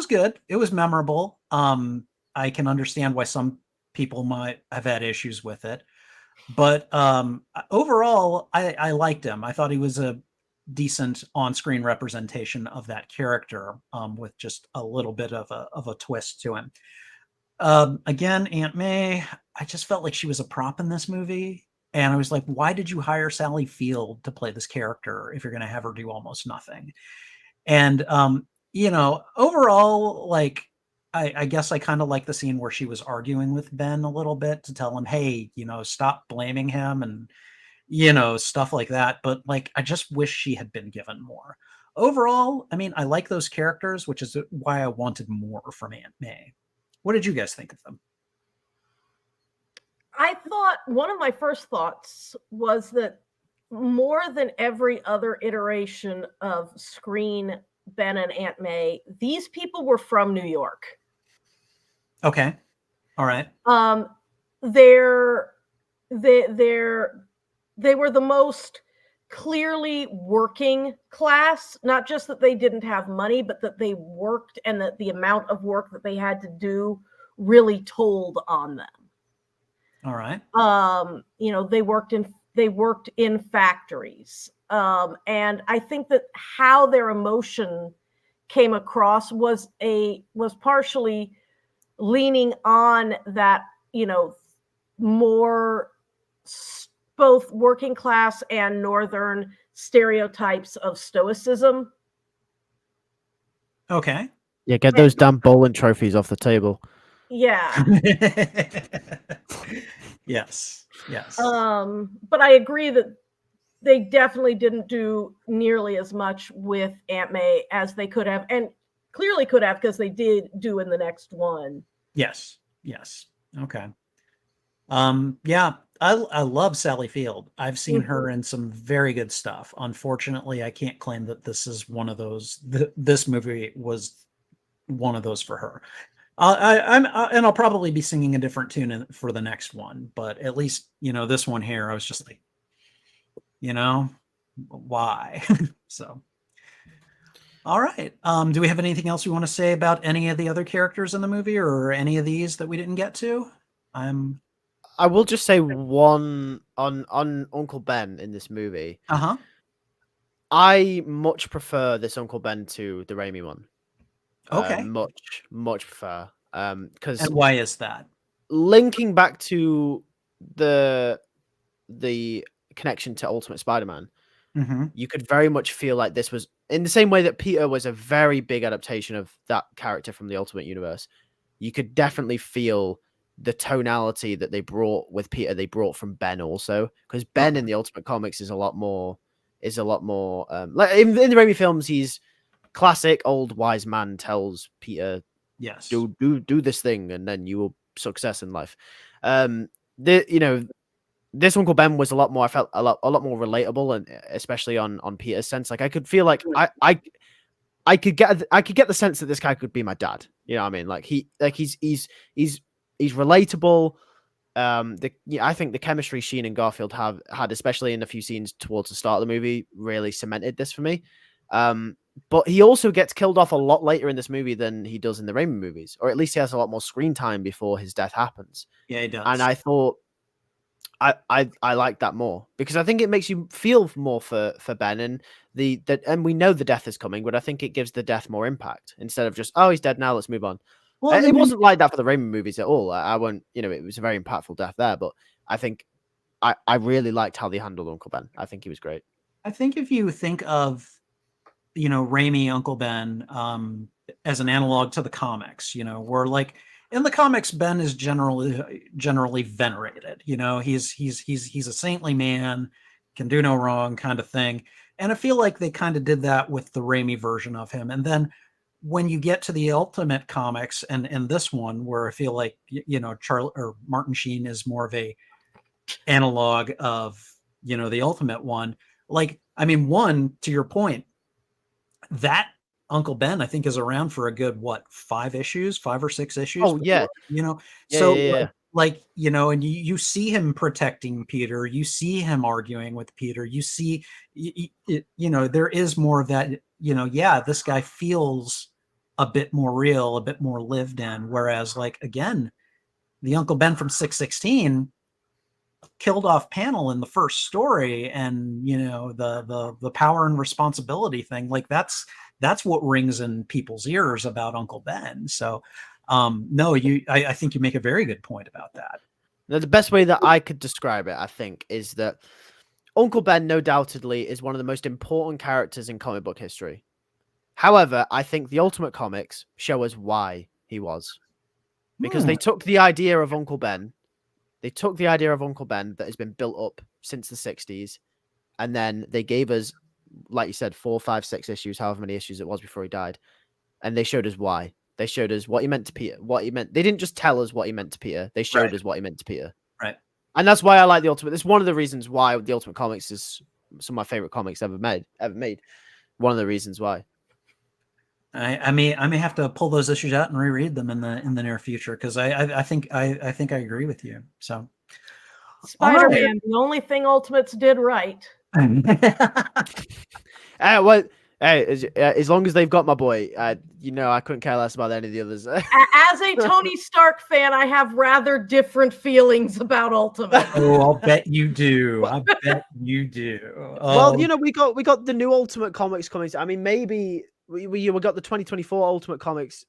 Speaker 1: good. It was memorable. I can understand why some people might have had issues with it, but overall, I liked him. I thought he was a decent on-screen representation of that character, with just a little bit of a twist to him. Again, Aunt May, I just felt like she was a prop in this movie, and I was like, why did you hire Sally Field to play this character if you're going to have her do almost nothing? And overall, like, I guess I kind of like the scene where she was arguing with Ben a little bit to tell him, hey, stop blaming him and, stuff like that. But like, I just wish she had been given more. Overall, I mean, I like those characters, which is why I wanted more from Aunt May. What did you guys think of them?
Speaker 2: I thought one of my first thoughts was that more than every other iteration of screen Ben and Aunt May, these people were from New York.
Speaker 1: Okay. All right.
Speaker 2: They were the most clearly working class, not just that they didn't have money, but that they worked, and that the amount of work that they had to do really told on them.
Speaker 1: All right.
Speaker 2: They worked in factories. And I think that how their emotion came across was partially leaning on that, more both working class and northern stereotypes of stoicism.
Speaker 1: Okay.
Speaker 3: Yeah, get those damn bowling trophies off the table.
Speaker 2: Yeah.
Speaker 1: Yes.
Speaker 2: But I agree that they definitely didn't do nearly as much with Aunt May as they could have, and clearly could have, because they did do in the next one.
Speaker 1: Yes. Okay. Yeah, I love Sally Field. I've seen her in some very good stuff. Unfortunately, I can't claim that this is one of those. This movie was one of those for her. And I'll probably be singing a different tune for the next one, but at least this one here, I was just like, why? So, all right. Do we have anything else we want to say about any of the other characters in the movie, or any of these that we didn't get to?
Speaker 3: I will just say one on Uncle Ben in this movie. I much prefer this Uncle Ben to the Raimi one.
Speaker 1: Okay.
Speaker 3: Much prefer. Because
Speaker 1: and why is that?
Speaker 3: Linking back to the connection to Ultimate Spider-Man, you could very much feel like this was in the same way that Peter was a very big adaptation of that character from the Ultimate Universe. You could definitely feel the tonality that they brought with Peter. They brought from Ben also, because Ben in the Ultimate Comics is a lot more like in the Raimi films, he's classic old wise man tells Peter,
Speaker 1: yes,
Speaker 3: do this thing and then you will success in life. This Uncle Ben was a lot more, I felt a lot more relatable, and especially on Peter's sense. Like I could feel like I could get the sense that this guy could be my dad. You know what I mean? Like he's relatable. I think the chemistry Sheen and Garfield have had, especially in a few scenes towards the start of the movie, really cemented this for me. But he also gets killed off a lot later in this movie than he does in the Raimi movies, or at least he has a lot more screen time before his death happens.
Speaker 1: Yeah, he does.
Speaker 3: And I thought I like that more because I think it makes you feel more for Ben, and and we know the death is coming, but I think it gives the death more impact instead of just, oh, he's dead now, let's move on.
Speaker 1: Well,
Speaker 3: It wasn't like that for the Raimi movies at all. I won't, it was a very impactful death there, but I think I really liked how they handled Uncle Ben. I think he was great.
Speaker 1: I think if you think of, Raimi Uncle Ben as an analog to the comics, where like in the comics, Ben is generally venerated. He's a saintly man, can do no wrong kind of thing. And I feel like they kind of did that with the Raimi version of him. And then when you get to the Ultimate comics and this one, where I feel like Charlie or Martin Sheen is more of a analog of the Ultimate one. Like, I mean, one, to your point, that Uncle Ben I think is around for a good 5 or 6 issues.
Speaker 3: Oh yeah,
Speaker 1: So
Speaker 3: yeah.
Speaker 1: like and you see him protecting Peter, you see him arguing with Peter, you see there is more of that. This guy feels a bit more real, a bit more lived in, whereas like again the Uncle Ben from 616 killed off Panel in the first story, and the power and responsibility thing, like that's what rings in people's ears about Uncle Ben. So no, I think you make a very good point about that.
Speaker 3: Now, the best way that I could describe it, I think, is that Uncle Ben no doubtedly is one of the most important characters in comic book history. However, I think the Ultimate Comics show us why he was, because they took the idea of Uncle Ben. They took the idea of Uncle Ben that has been built up since the 60s, and then they gave us, like you said, 4, 5, 6 issues, however many issues it was before he died, and they showed us why. They showed us what he meant to Peter, what he meant. They didn't just tell us what he meant to Peter. They showed us what he meant to Peter.
Speaker 1: Right.
Speaker 3: And that's why I like the Ultimate. It's one of the reasons why the Ultimate Comics is some of my favorite comics ever made. One of the reasons why.
Speaker 1: I may have to pull those issues out and reread them in the near future, because I think I agree with you. So
Speaker 2: Spider-Man, the only thing Ultimates did right.
Speaker 3: Well, as long as they've got my boy, I couldn't care less about any of the others.
Speaker 2: As a Tony Stark fan, I have rather different feelings about Ultimate.
Speaker 1: Oh, I'll bet you do. I bet you do.
Speaker 3: Well, we got the new Ultimate Comics coming. I mean, maybe we got the 2024 Ultimate Comics,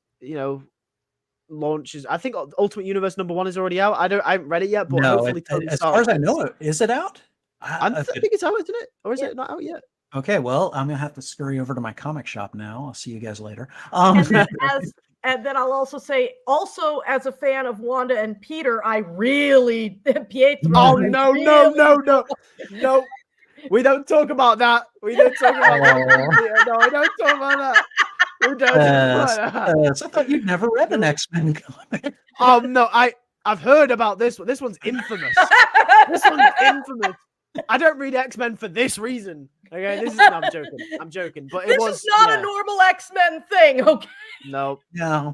Speaker 3: launches. I think Ultimate Universe #1 is already out. I haven't read it yet, but hopefully
Speaker 1: as far as I know, is it out?
Speaker 3: I think it's out, isn't it? Or is it not out yet?
Speaker 1: Okay, well, I'm gonna have to scurry over to my comic shop now. I'll see you guys later.
Speaker 2: And then I'll also say, as a fan of Wanda and Peter, I really Pietro.
Speaker 3: Oh no! We don't talk about that. We don't talk about that. No, we don't talk about that. We don't talk about that.
Speaker 1: I thought you'd never read an X-Men comic.
Speaker 3: Oh no, I've heard about this one. This one's infamous. This one's infamous. I don't read X-Men for this reason. Okay, I'm joking. But
Speaker 2: this is not a normal X-Men thing. Okay.
Speaker 3: No,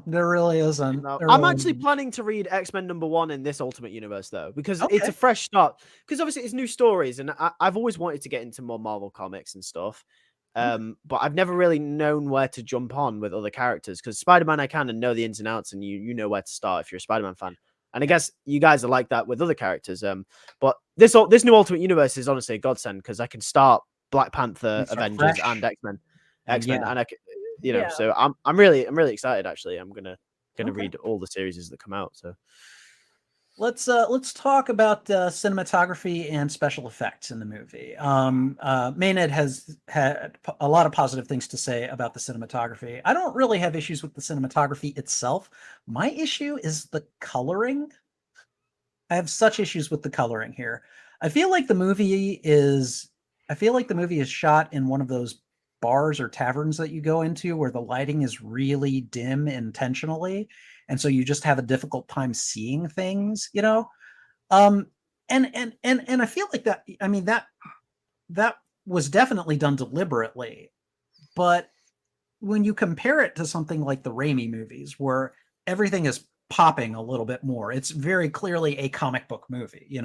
Speaker 1: there really isn't.
Speaker 3: No. I'm actually planning to read X-Men #1 in this Ultimate Universe though, because it's a fresh start. Because obviously it's new stories, and I've always wanted to get into more Marvel comics and stuff. But I've never really known where to jump on with other characters, because Spider-Man I kind of know the ins and outs, and you know where to start if you're a Spider-Man fan. And I guess you guys are like that with other characters. But this new Ultimate Universe is honestly a godsend, because I can start Black Panther, Avengers, and X-Men, and I can, so I'm really excited. Actually, I'm gonna read all the series that come out. So
Speaker 1: let's talk about cinematography and special effects in the movie. Maenad has had a lot of positive things to say about the cinematography. I don't really have issues with the cinematography itself. My issue is the coloring. I have such issues with the coloring here. I feel like the movie is shot in one of those bars or taverns that you go into where the lighting is really dim intentionally, and so you just have a difficult time seeing things, and I feel like that, I mean, that was definitely done deliberately. But when you compare it to something like the Raimi movies, where everything is popping a little bit more, it's very clearly a comic book movie,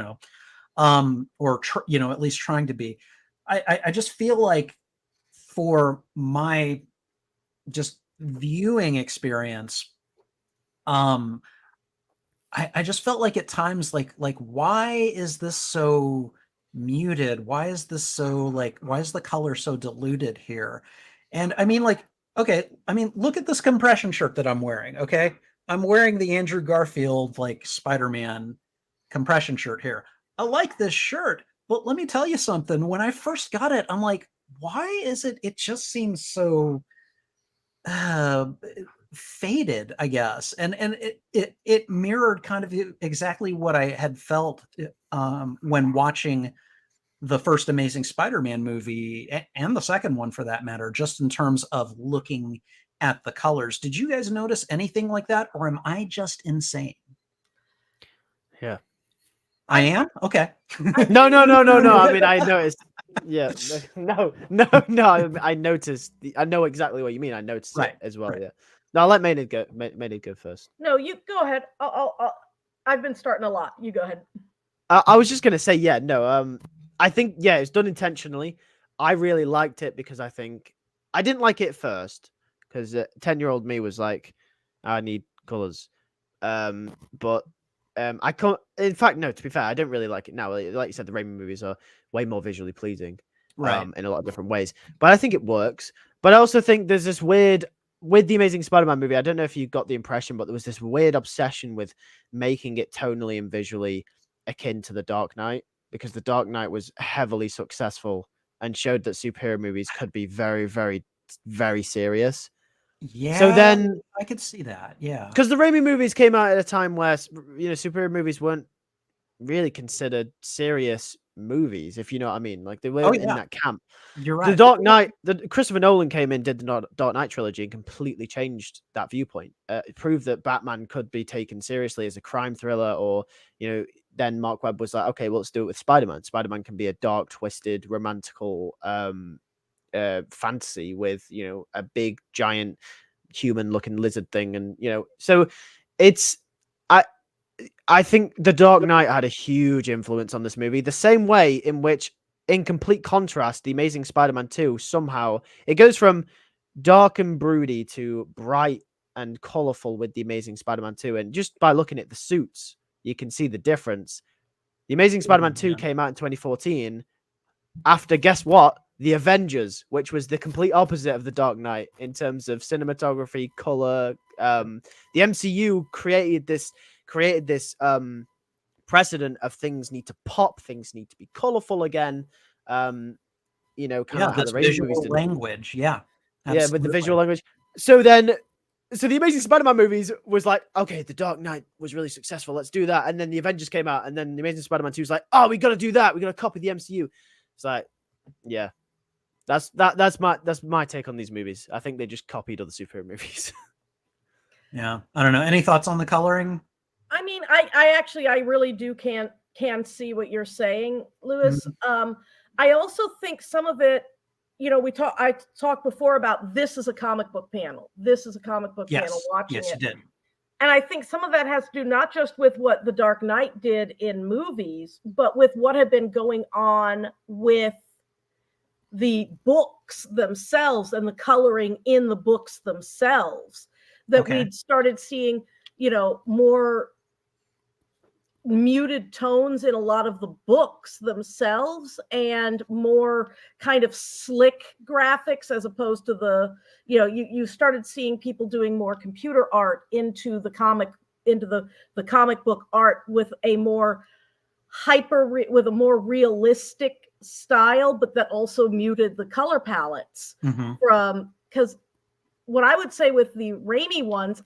Speaker 1: or at least trying to be. I just feel like, for my just viewing experience, I just felt like at times like why is this so muted? Why is this so like why is the color so diluted here? And I mean like okay, I mean look at this compression shirt that I'm wearing, okay? I'm wearing the Andrew Garfield like Spider-Man compression shirt here. I like this shirt, but let me tell you something. When I first got it, I'm like, why is it just seems so uh faded, I guess. And it mirrored kind of exactly what I had felt when watching the first Amazing Spider-Man movie and the second one for that matter, just in terms of looking at the colors. Did you guys notice anything like that, or am I just insane?
Speaker 3: Yeah.
Speaker 1: I am? Okay.
Speaker 3: No. I mean, I noticed. Yeah. No. I noticed. I know exactly what you mean. I noticed
Speaker 1: Right,
Speaker 3: it as well.
Speaker 1: right.
Speaker 3: Yeah. No, I'll let Maenad go. Maenad go first.
Speaker 2: No, you go ahead. I've been starting a lot. You go ahead.
Speaker 3: I was just gonna say, yeah, no. I think it's done intentionally. I really liked it because I think I didn't like it at first because 10-year-old me was like, I need colors. But I can't. In fact, no. To be fair, I don't really like it now. Like you said, the Raimi movies are way more visually pleasing,
Speaker 1: Right.
Speaker 3: in a lot of different ways. But I think it works. But I also think there's this weird with the Amazing Spider-Man movie. I don't know if you got the impression, but there was this weird obsession with making it tonally and visually akin to The Dark Knight because The Dark Knight was heavily successful and showed that superhero movies could be very, very, very serious. So
Speaker 1: Yeah,
Speaker 3: then,
Speaker 1: I could see that. Yeah.
Speaker 3: because the Raimi movies came out at a time where superhero movies weren't really considered serious movies, if you know what I mean. Like they
Speaker 1: Oh
Speaker 3: weren't in
Speaker 1: yeah,
Speaker 3: that camp.
Speaker 1: you're
Speaker 3: The
Speaker 1: right.
Speaker 3: Dark Knight, the Christopher Nolan came in, did the Dark Knight trilogy, and completely changed that viewpoint. It proved that Batman could be taken seriously as a crime thriller, or then Mark Webb was like, okay, well, let's do it with Spider-Man. Spider-Man can be a dark, twisted, romantical fantasy with a big, giant, human-looking lizard thing, and so it's I think The Dark Knight had a huge influence on this movie, the same way in which, in complete contrast, The Amazing Spider-Man 2 somehow it goes from dark and broody to bright and colorful with The Amazing Spider-Man 2. And just by looking at the suits, you can see the difference. The Amazing Spider-Man 2
Speaker 1: Yeah.
Speaker 3: came out in 2014 after, guess what? The Avengers, which was the complete opposite of The Dark Knight in terms of cinematography, color. The MCU created this precedent of things need to pop, things need to be colorful again. Kind of how
Speaker 1: This
Speaker 3: the Raimi movies
Speaker 1: visual
Speaker 3: did.
Speaker 1: language. Yeah.
Speaker 3: Yeah, with the
Speaker 1: Absolutely.
Speaker 3: visual language. So the Amazing Spider-Man movies was like, okay, The Dark Knight was really successful. Let's do that. And then the Avengers came out, and then the Amazing Spider-Man 2 was like, oh, we got to do that. We got to copy the MCU. It's like, yeah, that's my take on these movies. I think they just copied other superhero movies.
Speaker 1: Yeah. I don't know. Any thoughts on the coloring?
Speaker 2: I mean, I really do can see what you're saying, Lewis. I also think some of it, I talked before about this is a comic book panel. This is a comic book panel watching
Speaker 1: Yes,
Speaker 2: it.
Speaker 1: you did.
Speaker 2: And I think some of that has to do not just with what The Dark Knight did in movies, but with what had been going on with the books themselves and the coloring in the books themselves, that we'd started seeing, more muted tones in a lot of the books themselves and more kind of slick graphics as opposed to the, you started seeing people doing more computer art into the comic book art with a more with a more realistic style, but that also muted the color palettes from, because what I would say with the Raimi ones,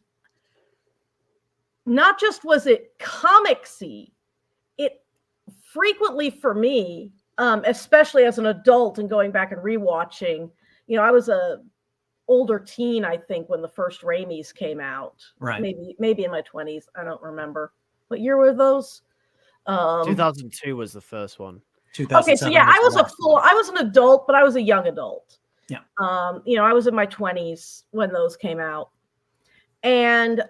Speaker 2: not just was it comicsy, it frequently for me, especially as an adult and going back and rewatching, I was a older teen, I think, when the first Raimis came out.
Speaker 1: Right.
Speaker 2: Maybe in my 20s. I don't remember. What year were those?
Speaker 3: 2002 was the first one.
Speaker 2: Okay, so yeah, I was an adult, but I was a young adult.
Speaker 1: Yeah.
Speaker 2: I was in my 20s when those came out. And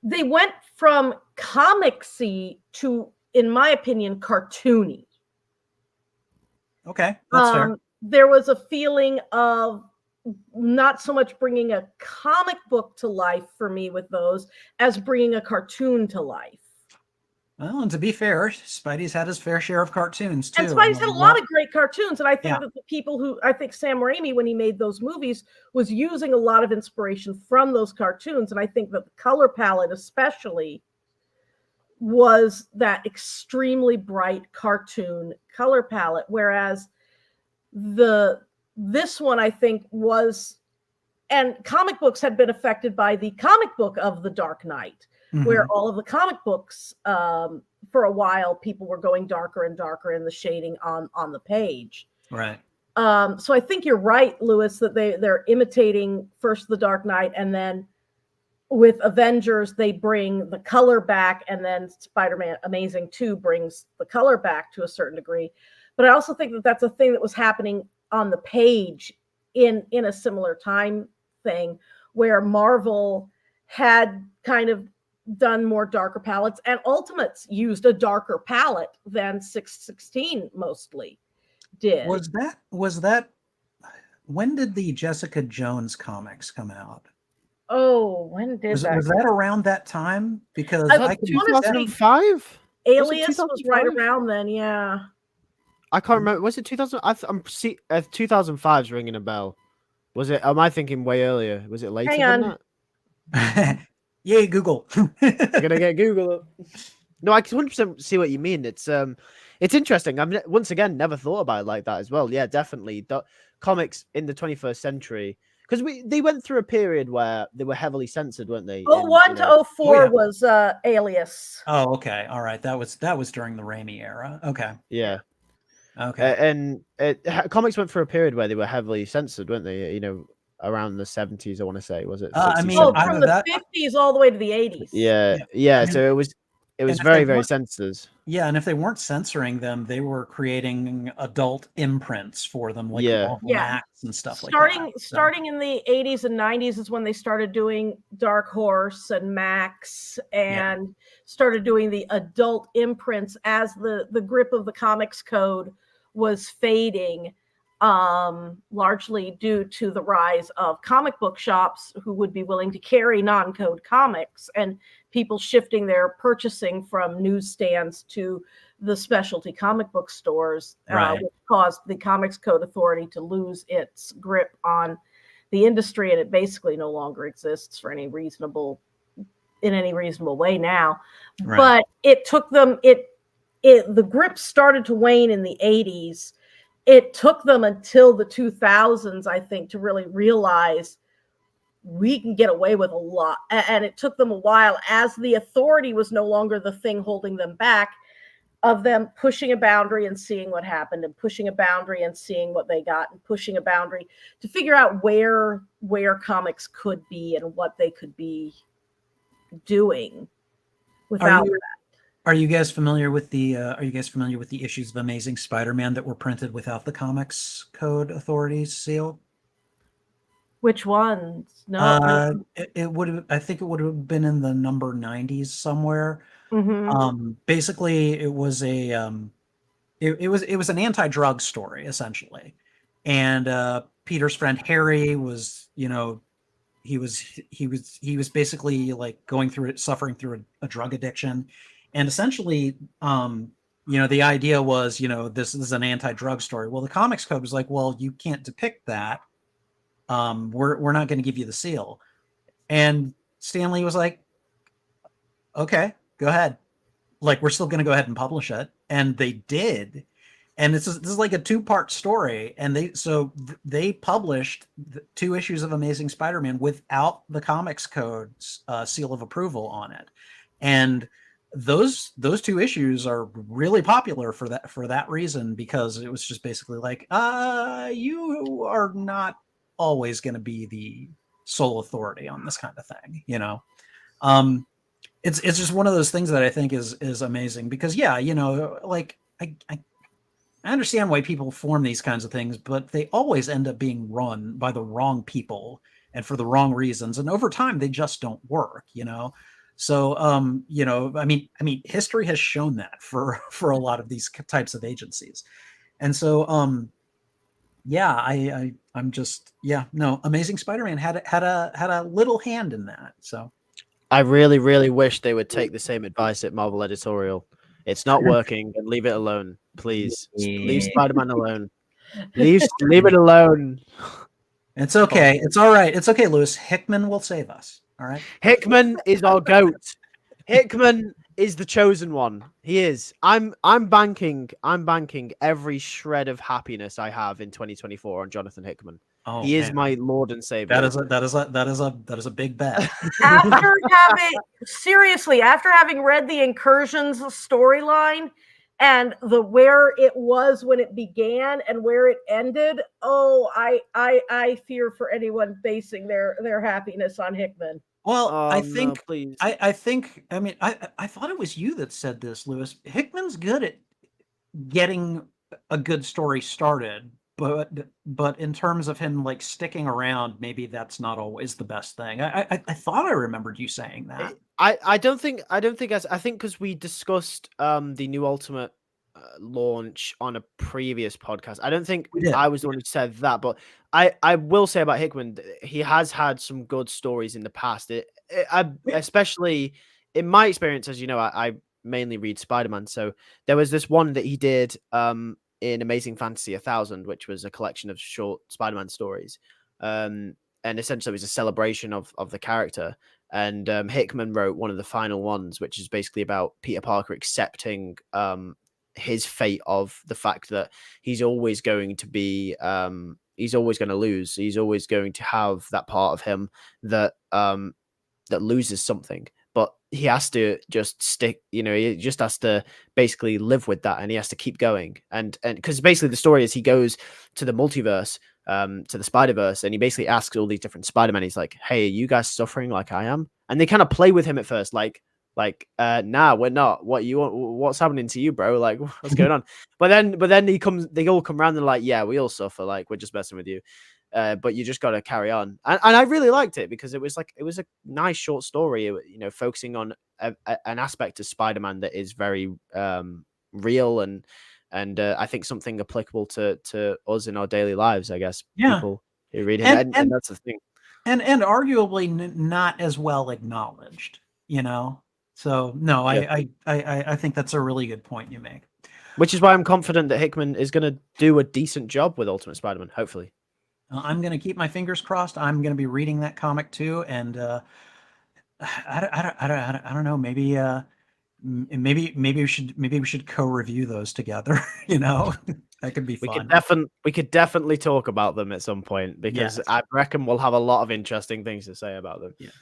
Speaker 2: they went from comicsy to, in my opinion, cartoony.
Speaker 1: Okay, that's fair.
Speaker 2: There was a feeling of not so much bringing a comic book to life for me with those as bringing a cartoon to life.
Speaker 1: Well, and to be fair, Spidey's had his fair share of cartoons too.
Speaker 2: And Spidey's had a lot of great cartoons, and I think
Speaker 1: Yeah.
Speaker 2: that the people who, I think Sam Raimi, when he made those movies, was using a lot of inspiration from those cartoons, and I think that the color palette especially was that extremely bright cartoon color palette, whereas this one I think was, and comic books had been affected by the comic book of The Dark Knight, where all of the comic books, for a while, people were going darker and darker in the shading on the page.
Speaker 1: Right.
Speaker 2: So I think you're right, Lewis, that they're imitating first The Dark Knight, and then with Avengers, they bring the color back, and then Spider-Man Amazing 2 brings the color back to a certain degree. But I also think that that's a thing that was happening on the page in a similar time thing, where Marvel had kind of done more darker palettes, and Ultimates used a darker palette than 616 mostly did.
Speaker 1: Was that when did the Jessica Jones comics come out?
Speaker 2: Oh, when did
Speaker 1: was that around that time? Because
Speaker 2: I
Speaker 1: could
Speaker 3: 2005.
Speaker 2: Alias was right around then, yeah.
Speaker 3: I can't remember. Was it 2000? I'm 2005's ringing a bell. Was it? Am I thinking way earlier? Was it later
Speaker 2: Hang
Speaker 3: than
Speaker 1: that? Yay, Google!
Speaker 3: You're gonna get Google up. No, I can 100% see what you mean. It's interesting. I've once again never thought about it like that as well. Yeah, definitely. The comics in the 21st century, because they went through a period where they were heavily censored, weren't they?
Speaker 2: 01 to 04 was Alias.
Speaker 1: Oh, okay, all right. That was during the Raimi era. Okay.
Speaker 3: Yeah.
Speaker 1: Okay.
Speaker 3: And comics went through a period where they were heavily censored, weren't they? Around the 70s, I want to say, was it?
Speaker 2: From the 50s all the way to the 80s.
Speaker 3: Yeah. So it was very, very censored.
Speaker 1: Yeah, and if they weren't censoring them, they were creating adult imprints for them, like Max and stuff like that.
Speaker 2: Starting in the 80s and 90s is when they started doing Dark Horse and Max, and started doing the adult imprints as the grip of the Comics Code was fading. Largely due to the rise of comic book shops who would be willing to carry non-code comics, and people shifting their purchasing from newsstands to the specialty comic book stores, which caused the Comics Code Authority to lose its grip on the industry, and it basically no longer exists for any reasonable way now. Right. But it took them the grip started to wane in the 80s. It took them until the 2000s, I think, to really realize we can get away with a lot. And it took them a while, as the authority was no longer the thing holding them back, of them pushing a boundary and seeing what happened, and pushing a boundary and seeing what they got, and pushing a boundary to figure out where comics could be and what they could be doing without that.
Speaker 1: Are you guys familiar with the issues of Amazing Spider-Man that were printed without the Comics Code Authority's seal?
Speaker 2: Which ones? No,
Speaker 1: it would have. I think it would have been in the number 90s somewhere. Basically, it was an anti-drug story essentially, and Peter's friend Harry was, he was basically like suffering through a drug addiction. And essentially, the idea was, this is an anti-drug story. Well, the Comics Code was like, well, you can't depict that. We're not going to give you the seal. And Stan Lee was like, okay, go ahead. Like, we're still going to go ahead and publish it. And they did. And this is like a 2-part story. And they published 2 issues of Amazing Spider-Man without the Comics Code's seal of approval on it. And those 2 issues are really popular for that reason, because it was just basically like, you are not always going to be the sole authority on this kind of thing, it's just one of those things that I think is amazing, because like I understand why people form these kinds of things, but they always end up being run by the wrong people and for the wrong reasons, and over time they just don't work, So, I mean, history has shown that for a lot of these types of agencies. And so, yeah, I'm just no, Amazing Spider-Man had a little hand in that. So
Speaker 3: I really, really wish they would take the same advice at Marvel editorial. It's not working, and leave it alone, please. Leave
Speaker 1: Yeah.
Speaker 3: Spider-Man alone. Leave it alone.
Speaker 1: It's okay. It's all right. It's okay, Lewis. Hickman will save us. All right.
Speaker 3: Hickman is our goat. Hickman is the chosen one. He is. I'm banking every shred of happiness I have in 2024 on Jonathan Hickman.
Speaker 1: Oh,
Speaker 3: He is
Speaker 1: man.
Speaker 3: my Lord and Savior.
Speaker 1: That is a big bet.
Speaker 2: After having read the Incursions storyline and where it was when it began and where it ended, I fear for anyone basing their happiness on Hickman.
Speaker 1: Well,
Speaker 3: Oh, no, please.
Speaker 1: I think, I mean, I thought it was you that said this, Lewis. Hickman's good at getting a good story started, but in terms of him like sticking around, maybe that's not always the best thing. I thought I remembered you saying that.
Speaker 3: I don't think I think because we discussed the new Ultimate launch on a previous podcast. I don't think
Speaker 1: We did.
Speaker 3: I was the one who said that, but I will say about Hickman, he has had some good stories in the past. Especially in my experience, as you know, I mainly read Spider-Man. So there was this one that he did in Amazing Fantasy 1000, which was a collection of short Spider-Man stories. And essentially it was a celebration of the character. And Hickman wrote one of the final ones, which is basically about Peter Parker accepting his fate of the fact that he's always going to be he's always going to lose. He's always going to have that part of him that that loses something, but he has to just stick, he just has to basically live with that, and he has to keep going. And because basically the story is he goes to the multiverse, to the Spider-Verse, and he basically asks all these different Spider-Men, he's like, hey, are you guys suffering like I am? And they kind of play with him at first, like nah, we're not. What's happening to you, bro? Like, what's going on? But then they all come around and like, yeah, we all suffer, like, we're just messing with you. But you just got to carry on. And I really liked it because it was a nice short story, focusing on an aspect of Spider-Man that is very real and I think something applicable to us in our daily lives, I guess.
Speaker 1: Yeah.
Speaker 3: People who read it, and that's the thing.
Speaker 1: And arguably not as well acknowledged, So no,
Speaker 3: Yeah.
Speaker 1: I think that's a really good point you make.
Speaker 3: Which is why I'm confident that Hickman is going to do a decent job with Ultimate Spider-Man, hopefully.
Speaker 1: I'm going to keep my fingers crossed. I'm going to be reading that comic too, and I don't know. Maybe we should co-review those together. That could be fun.
Speaker 3: We could definitely talk about them at some point, because
Speaker 1: Yes.
Speaker 3: I reckon we'll have a lot of interesting things to say about them.
Speaker 1: Yes.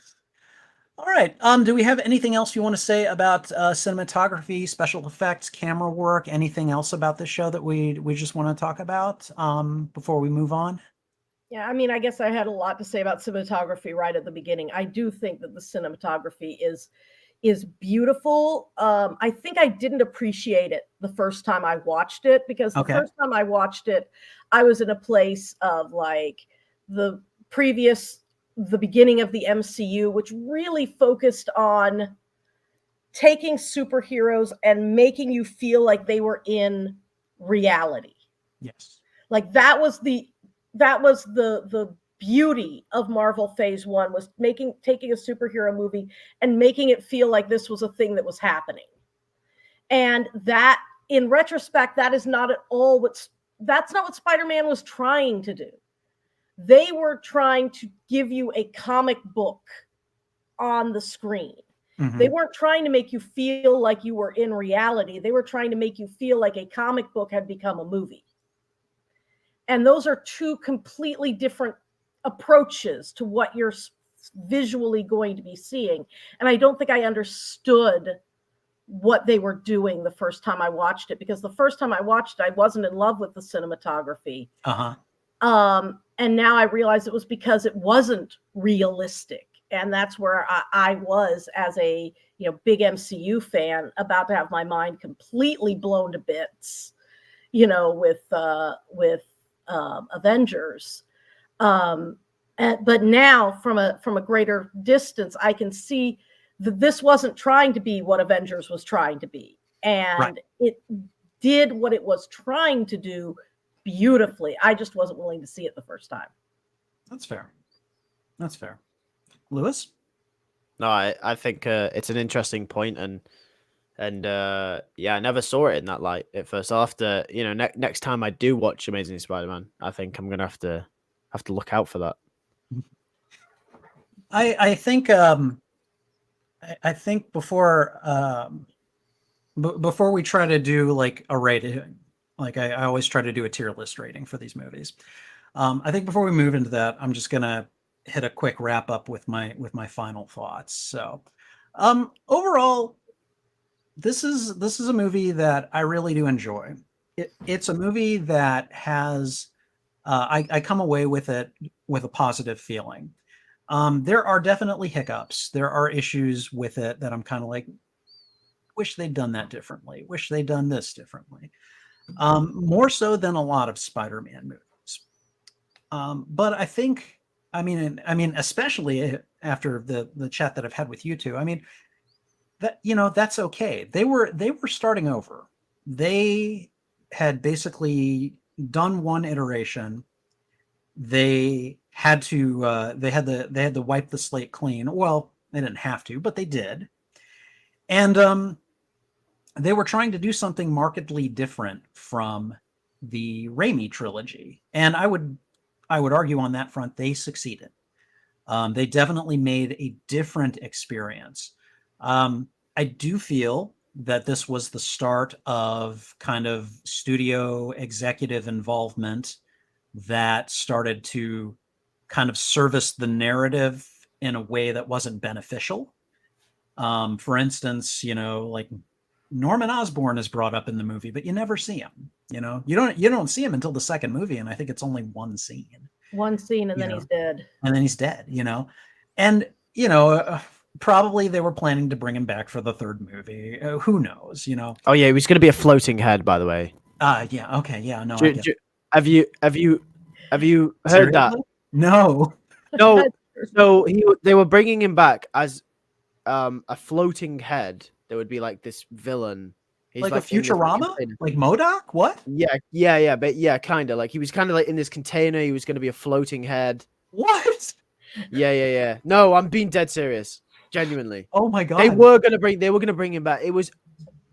Speaker 1: All right. Do we have anything else you want to say about cinematography, special effects, camera work, anything else about this show that we just want to talk about before we move on?
Speaker 2: Yeah, I mean, I guess I had a lot to say about cinematography right at the beginning. I do think that the cinematography is beautiful. I think I didn't appreciate it the first time I watched it, because the first time I watched it, I was in a place of like the beginning of the MCU, which really focused on taking superheroes and making you feel like they were in reality.
Speaker 1: Yes.
Speaker 2: Like that was the beauty of Marvel Phase 1, was taking a superhero movie and making it feel like this was a thing that was happening. And that, in retrospect, that's not what Spider-Man was trying to do. They were trying to give you a comic book on the screen. Mm-hmm. They weren't trying to make you feel like you were in reality. They were trying to make you feel like a comic book had become a movie. And those are two completely different approaches to what you're visually going to be seeing. And I don't think I understood what they were doing the first time I watched it, because the first time I watched it, I wasn't in love with the cinematography. And now I realize it was because it wasn't realistic. And that's where I was, as a big MCU fan, about to have my mind completely blown to bits, with Avengers. But now from a greater distance, I can see that this wasn't trying to be what Avengers was trying to be. And It did what it was trying to do beautifully. I just wasn't willing to see it the first time.
Speaker 1: That's fair. That's fair. Lewis?
Speaker 3: No, I think it's an interesting point, and yeah, I never saw it in that light at first. I'll have to, next time I do watch Amazing Spider-Man, I think I'm gonna have to look out for that.
Speaker 1: I think I think before before we try to do like a rating, like I always try to do a tier list rating for these movies. I think before we move into that, I'm just gonna hit a quick wrap up with my final thoughts. So, overall, this is a movie that I really do enjoy. It's a movie that has I come away with it with a positive feeling. There are definitely hiccups. There are issues with it that I'm kind of like, wish they'd done that differently. Wish they'd done this differently. More so than a lot of Spider-Man movies. But I think, I mean, especially after the chat that I've had with you two, I mean, that that's okay. They were starting over. They had basically done one iteration. They had to they had to wipe the slate clean. Well, they didn't have to, but they did. And they were trying to do something markedly different from the Raimi trilogy. And I would argue on that front they succeeded. They definitely made a different experience. I do feel that this was the start of kind of studio executive involvement that started to kind of service the narrative in a way that wasn't beneficial. For instance, like Norman Osborn is brought up in the movie, but you never see him. You don't see him until the second movie, and I think it's only one scene.
Speaker 2: One scene, and then he's dead.
Speaker 1: And then he's dead. And probably they were planning to bring him back for the third movie. Who knows?
Speaker 3: Oh yeah, he was going to be a floating head, by the way.
Speaker 1: Yeah. Okay. Yeah. No. I get it.
Speaker 3: Have you heard
Speaker 1: Seriously?
Speaker 3: that?
Speaker 1: No.
Speaker 3: No. So they were bringing him back as a floating head. There would be like this villain. He's
Speaker 1: like a Futurama? Like MODOK? What?
Speaker 3: Yeah, but yeah, kind of. Like he was kind of like in this container. He was going to be a floating head.
Speaker 1: What?
Speaker 3: Yeah. No, I'm being dead serious. Genuinely.
Speaker 1: Oh my god.
Speaker 3: They were gonna bring him back. It was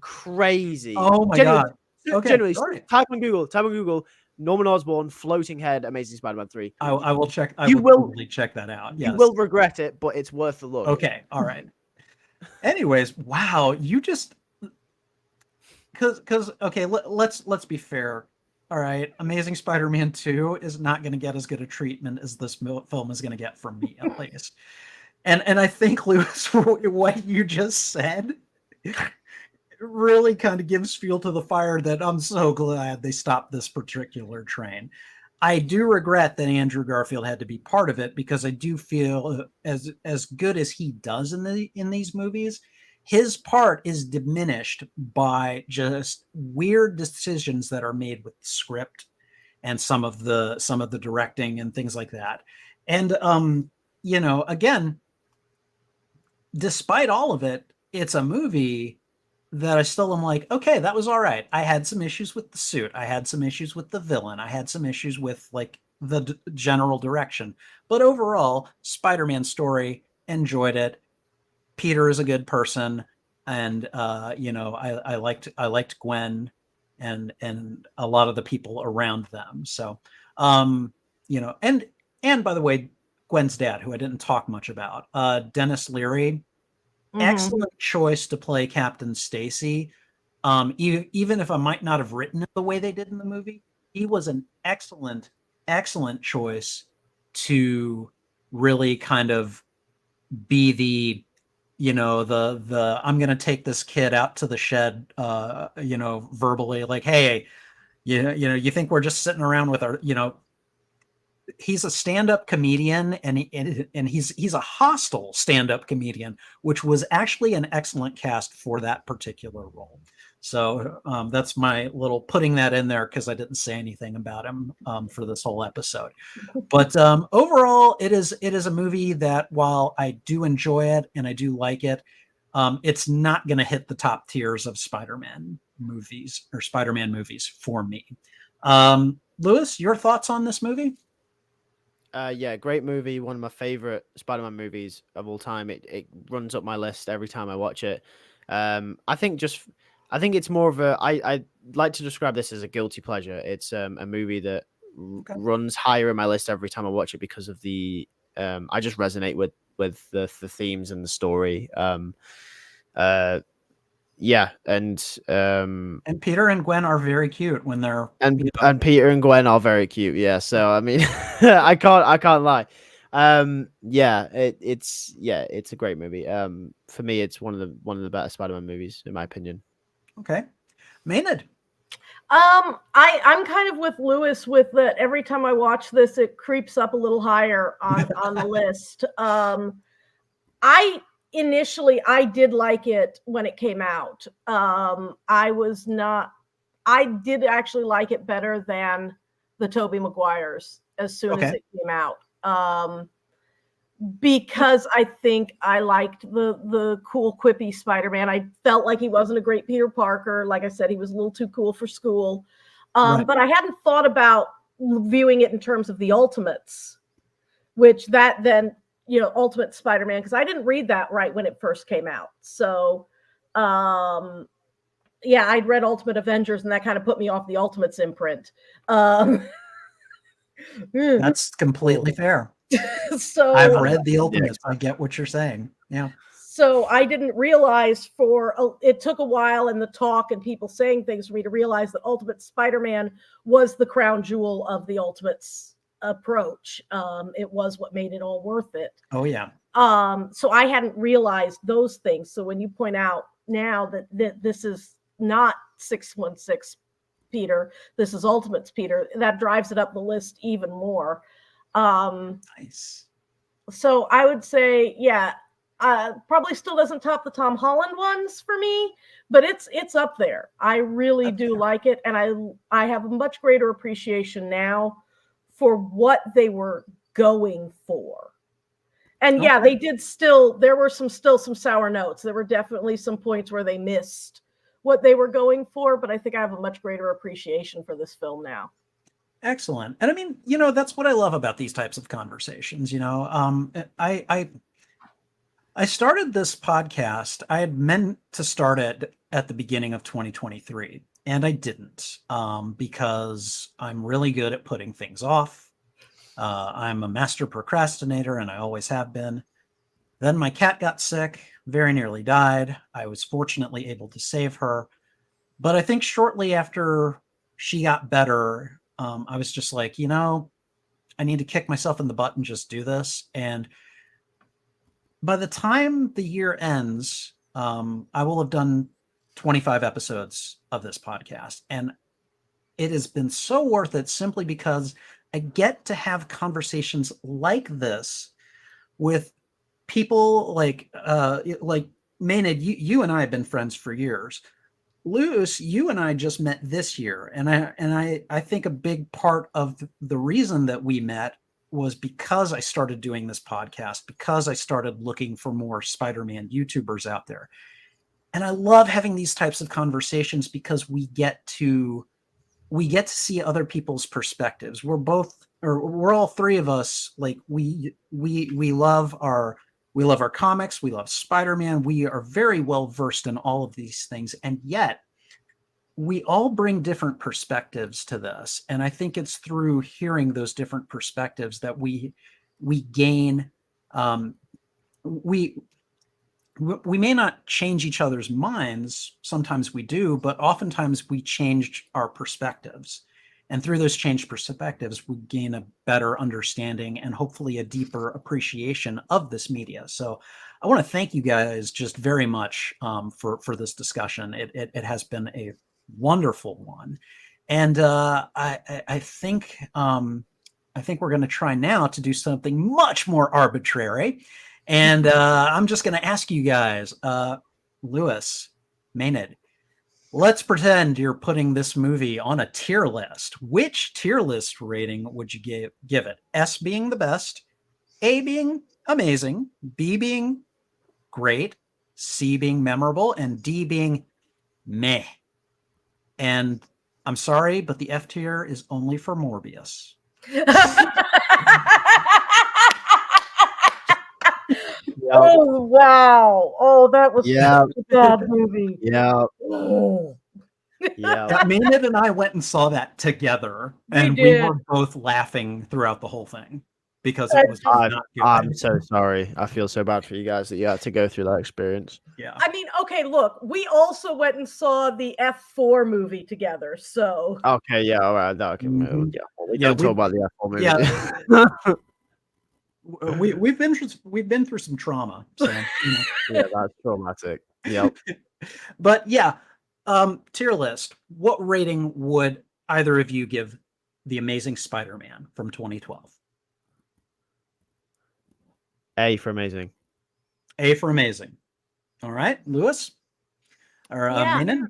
Speaker 3: crazy.
Speaker 1: Oh my god. Okay.
Speaker 3: Genuinely,
Speaker 1: Sorry.
Speaker 3: type on Google. Norman Osborn, floating head, Amazing Spider-Man 3.
Speaker 1: I will check. I
Speaker 3: You
Speaker 1: will
Speaker 3: will
Speaker 1: totally check that out. Yes.
Speaker 3: You will regret it, but it's worth the look.
Speaker 1: Okay. All right. Anyways, wow. You just because okay. Let's be fair. All right. Amazing Spider-Man 2 is not going to get as good a treatment as this film is going to get from me, at least. And I think, Lewis, what you just said really kind of gives fuel to the fire that I'm so glad they stopped this particular train. I do regret that Andrew Garfield had to be part of it, because I do feel as good as he does in these movies, his part is diminished by just weird decisions that are made with the script and some of the directing and things like that. And again, despite all of it, it's a movie that I still am like, okay, that was all right. I had some issues with the suit. I had some issues with the villain. I had some issues with like the general direction. But overall, Spider-Man story, enjoyed it. Peter is a good person, and I liked Gwen and a lot of the people around them. So and by the way, Gwen's dad, who I didn't talk much about, Dennis Leary. Excellent choice to play Captain Stacy. Even if I might not have written it the way they did in the movie, he was an excellent choice to really kind of be the I'm going to take this kid out to the shed, verbally, like, hey, you think we're just sitting around with our, he's a stand-up comedian, and he's a hostile stand-up comedian, which was actually an excellent cast for that particular role. So that's my little putting that in there, because I didn't say anything about him for this whole episode. But overall, it is a movie that, while I do enjoy it and I do like it, it's not going to hit the top tiers of Spider-Man movies for me. Lewis, your thoughts on this movie?
Speaker 3: Yeah, great movie. One of my favorite Spider-Man movies of all time. It runs up my list every time I watch it. I think it's more of I like to describe this as a guilty pleasure. It's a movie that
Speaker 1: Okay.
Speaker 3: runs higher in my list every time I watch it because of the I just resonate with the themes and the story. Yeah, and
Speaker 1: Peter and Gwen are very cute when they're
Speaker 3: and Peter and Gwen are very cute. Yeah, so I mean, I can't lie. Yeah, it's a great movie. For me, it's one of the better Spider-Man movies in my opinion.
Speaker 1: Okay. Maenad.
Speaker 2: I'm kind of with Lewis with that. Every time I watch this, it creeps up a little higher on the list. I did like it when it came out. I did actually like it better than the Tobey Maguires as soon as it came out. Because I think I liked the cool, quippy Spider-Man. I felt like he wasn't a great Peter Parker. Like I said, he was a little too cool for school. But I hadn't thought about viewing it in terms of the Ultimates, which that then, Ultimate Spider-Man, because I didn't read that right when it first came out. So, yeah, I'd read Ultimate Avengers, and that kind of put me off the Ultimates imprint.
Speaker 1: That's completely fair.
Speaker 2: So
Speaker 1: I've read the Ultimates. I get what you're saying. Yeah.
Speaker 2: So I didn't realize it took a while in the talk and people saying things for me to realize that Ultimate Spider-Man was the crown jewel of the Ultimates approach. It was what made it all worth it.
Speaker 1: Oh yeah.
Speaker 2: So I hadn't realized those things. So when you point out now that this is not 616 Peter, this is Ultimates Peter, that drives it up the list even more.
Speaker 1: Nice.
Speaker 2: So I would say, yeah, probably still doesn't top the Tom Holland ones for me, but it's up there. I really do like it, and I have a much greater appreciation now for what they were going for. And yeah, they did there were still some sour notes. There were definitely some points where they missed what they were going for, but I think I have a much greater appreciation for this film now.
Speaker 1: Excellent. And I mean, that's what I love about these types of conversations. I started this podcast. I had meant to start it at the beginning of 2023, and I didn't, because I'm really good at putting things off. I'm a master procrastinator, and I always have been. Then my cat got sick, very nearly died. I was fortunately able to save her. But I think shortly after she got better, I was just like, I need to kick myself in the butt and just do this. And by the time the year ends, I will have done 25 episodes of this podcast. And it has been so worth it simply because I get to have conversations like this with people like Maenad. You and I have been friends for years. Lewis, you and I just met this year, and I think a big part of the reason that we met was because I started doing this podcast, because I started looking for more Spider-Man YouTubers out there. And I love having these types of conversations because we get to see other people's perspectives. We're all three of us, like we love our comics, we love Spider-Man, we are very well versed in all of these things, and yet we all bring different perspectives to this. And I think it's through hearing those different perspectives that we gain. We may not change each other's minds. Sometimes we do, but oftentimes we change our perspectives. And through those changed perspectives, we gain a better understanding and hopefully a deeper appreciation of this media. So I want to thank you guys just very much for this discussion. It has been a wonderful one. And I think we're going to try now to do something much more arbitrary. And I'm just going to ask you guys, Lewis, Maenad, let's pretend you're putting this movie on a tier list. Which tier list rating would you give it? S being the best, A being amazing, B being great, C being memorable, and D being meh. And I'm sorry, but the F tier is only for Morbius.
Speaker 2: Oh wow! Oh, that was
Speaker 3: Yeah.
Speaker 2: such a bad movie.
Speaker 3: Yeah.
Speaker 2: Oh.
Speaker 3: Yeah.
Speaker 1: Yeah, Maenad and I went and saw that together, and we
Speaker 2: did.
Speaker 1: were both laughing throughout the whole thing because it
Speaker 2: That's
Speaker 1: was
Speaker 2: just-
Speaker 1: not good.
Speaker 3: I'm so sorry. I feel so bad for you guys that you had to go through that experience.
Speaker 1: Yeah.
Speaker 2: I mean, okay, look, we also went and saw the F4 movie together, so
Speaker 3: Okay, yeah, all right. Okay,
Speaker 1: Mhm.
Speaker 3: yeah, well, we
Speaker 1: Yeah,
Speaker 3: don't
Speaker 1: we-
Speaker 3: talk about the F4 movie.
Speaker 1: Yeah. We've been through some trauma, so
Speaker 3: Yeah, that's traumatic. Yep.
Speaker 1: But yeah, tier list. What rating would either of you give The Amazing Spider-Man from 2012?
Speaker 3: A for amazing.
Speaker 1: A for amazing. All right, Lewis or
Speaker 2: Yeah.
Speaker 1: Maenad?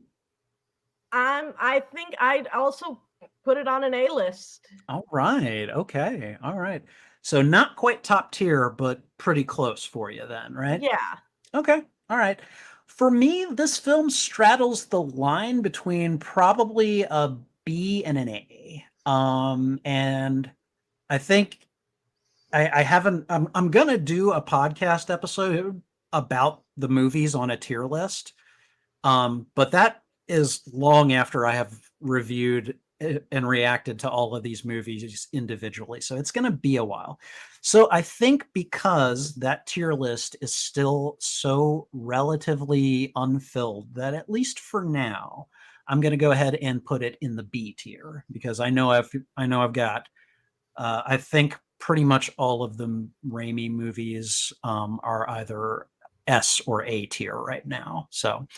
Speaker 2: I think I'd also put it on an A list.
Speaker 1: All right. Okay. All right. So not quite top tier, but pretty close for you then, right?
Speaker 2: Yeah.
Speaker 1: Okay. All right. For me, this film straddles the line between probably a B and an A. And I think I haven't. I'm gonna do a podcast episode about the movies on a tier list. But that is long after I have reviewed and reacted to all of these movies individually. So it's going to be a while. So I think because that tier list is still so relatively unfilled that at least for now, I'm going to go ahead and put it in the B tier because I know I've got I think pretty much all of the Raimi movies are either S or A tier right now. So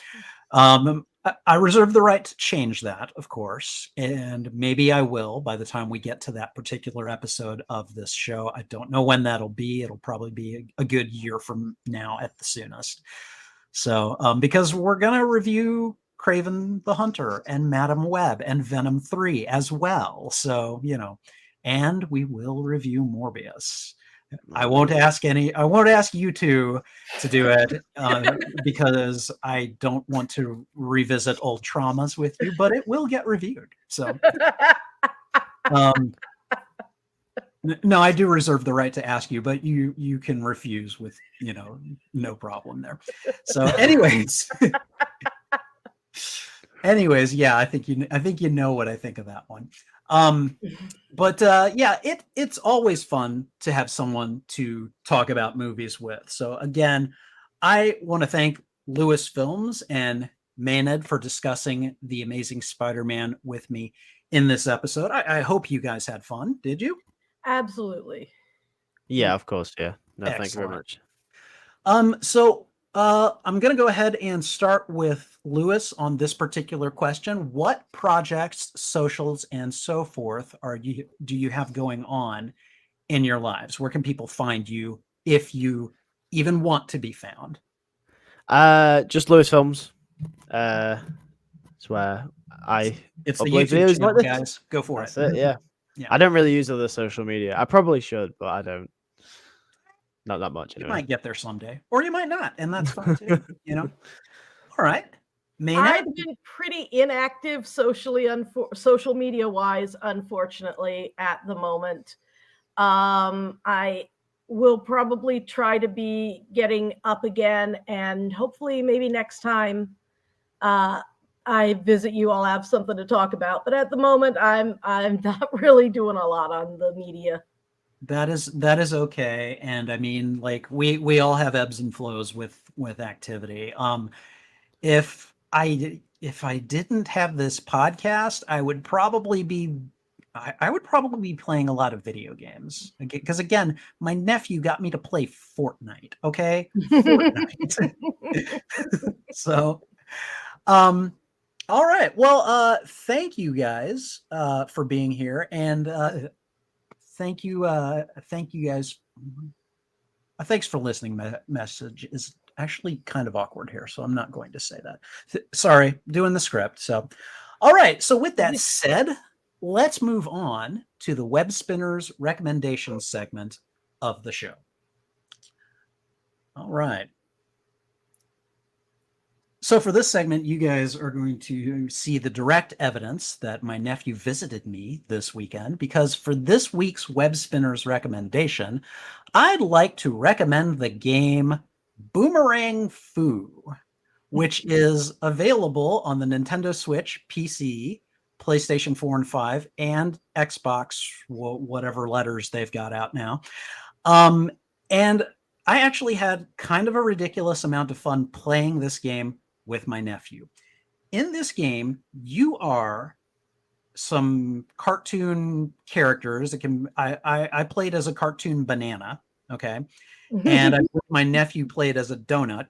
Speaker 1: I reserve the right to change that, of course, and maybe I will by the time we get to that particular episode of this show. I don't know when that'll be. It'll probably be a good year from now at the soonest. So, because we're gonna review Craven the Hunter and Madam Web and Venom 3 as well. So, and we will review Morbius. I won't ask you two to do it because I don't want to revisit old traumas with you, but it will get reviewed. So, no, I do reserve the right to ask you, but you can refuse with no problem there. So, anyways, yeah, I think you know what I think of that one. But yeah, it's always fun to have someone to talk about movies with. So again, I want to thank Lewis Films and Maenad for discussing The Amazing Spider-Man with me in this episode. I hope you guys had fun. Did you?
Speaker 2: Absolutely.
Speaker 3: Yeah, of course. Yeah. No, thank you
Speaker 1: Excellent.
Speaker 3: very much.
Speaker 1: So I'm going to go ahead and start with Lewis on this particular question. What projects, socials, and so forth do you have going on in your lives? Where can people find you if you even want to be found?
Speaker 3: Just Lewis Films. It's where I
Speaker 1: It's the
Speaker 3: upload
Speaker 1: YouTube
Speaker 3: videos
Speaker 1: channel,
Speaker 3: like this.
Speaker 1: guys. Go for
Speaker 3: That's
Speaker 1: it.
Speaker 3: it. Yeah.
Speaker 1: Yeah.
Speaker 3: I don't really use other social media. I probably should, but I don't. Not that much
Speaker 1: You
Speaker 3: anyway.
Speaker 1: might get there someday, or you might not, and that's fine too. All right. Maenad?
Speaker 2: I've been pretty inactive social media wise, unfortunately, at the moment. I will probably try to be getting up again, and hopefully, maybe next time I visit you, I'll have something to talk about. But at the moment, I'm not really doing a lot on the media.
Speaker 1: That is okay, and I mean, like we all have ebbs and flows with activity. If I didn't have this podcast, I would probably be playing a lot of video games because again, my nephew got me to play Fortnite. Okay, Fortnite. So, all right. Well, thank you guys for being here, and thank you guys. Thanks for listening. Message is actually kind of awkward here, so I'm not going to say that. Sorry, doing the script. So, all right. So with that said, let's move on to the Web Spinners recommendation segment of the show. All right. So for this segment, you guys are going to see the direct evidence that my nephew visited me this weekend, because for this week's Web Spinners recommendation, I'd like to recommend the game Boomerang Foo, which is available on the Nintendo Switch, PC, PlayStation 4 and 5, and Xbox, whatever letters they've got out now. And I actually had kind of a ridiculous amount of fun playing this game with my nephew. In this game, you are some cartoon characters. I played as a cartoon banana, okay? And my nephew played as a donut.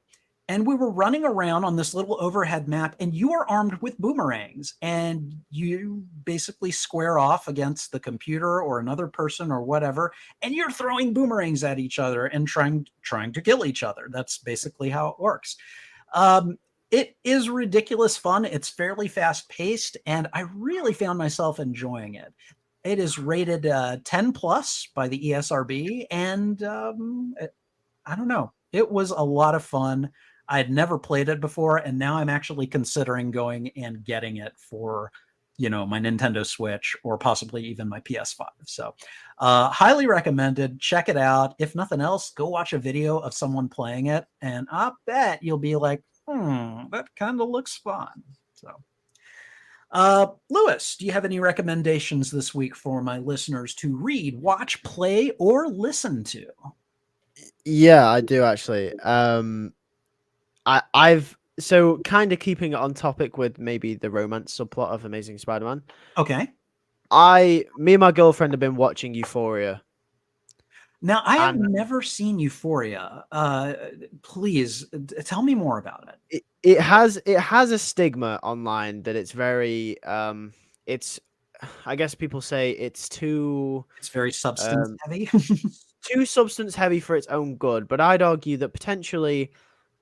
Speaker 1: And we were running around on this little overhead map, and you are armed with boomerangs, and you basically square off against the computer or another person or whatever, and you're throwing boomerangs at each other and trying to kill each other. That's basically how it works. It is ridiculous fun. It's fairly fast paced, and I really found myself enjoying it. It is rated 10 plus by the ESRB, and I don't know. It was a lot of fun. I had never played it before, and now I'm actually considering going and getting it for, my Nintendo Switch or possibly even my PS5. So highly recommended. Check it out. If nothing else, go watch a video of someone playing it, and I bet you'll be like, that kind of looks fun. So Lewis, do you have any recommendations this week for my listeners to read, watch, play, or listen to?
Speaker 3: Yeah, I do actually. I've so kind of keeping it on topic with maybe the romance subplot of Amazing Spider-Man.
Speaker 1: Okay.
Speaker 3: Me and my girlfriend have been watching Euphoria.
Speaker 1: Now, I have never seen Euphoria. Please tell me more about it.
Speaker 3: It has a stigma online that it's very it's, I guess people say it's
Speaker 1: very substance heavy.
Speaker 3: Too substance heavy for its own good, but I'd argue that potentially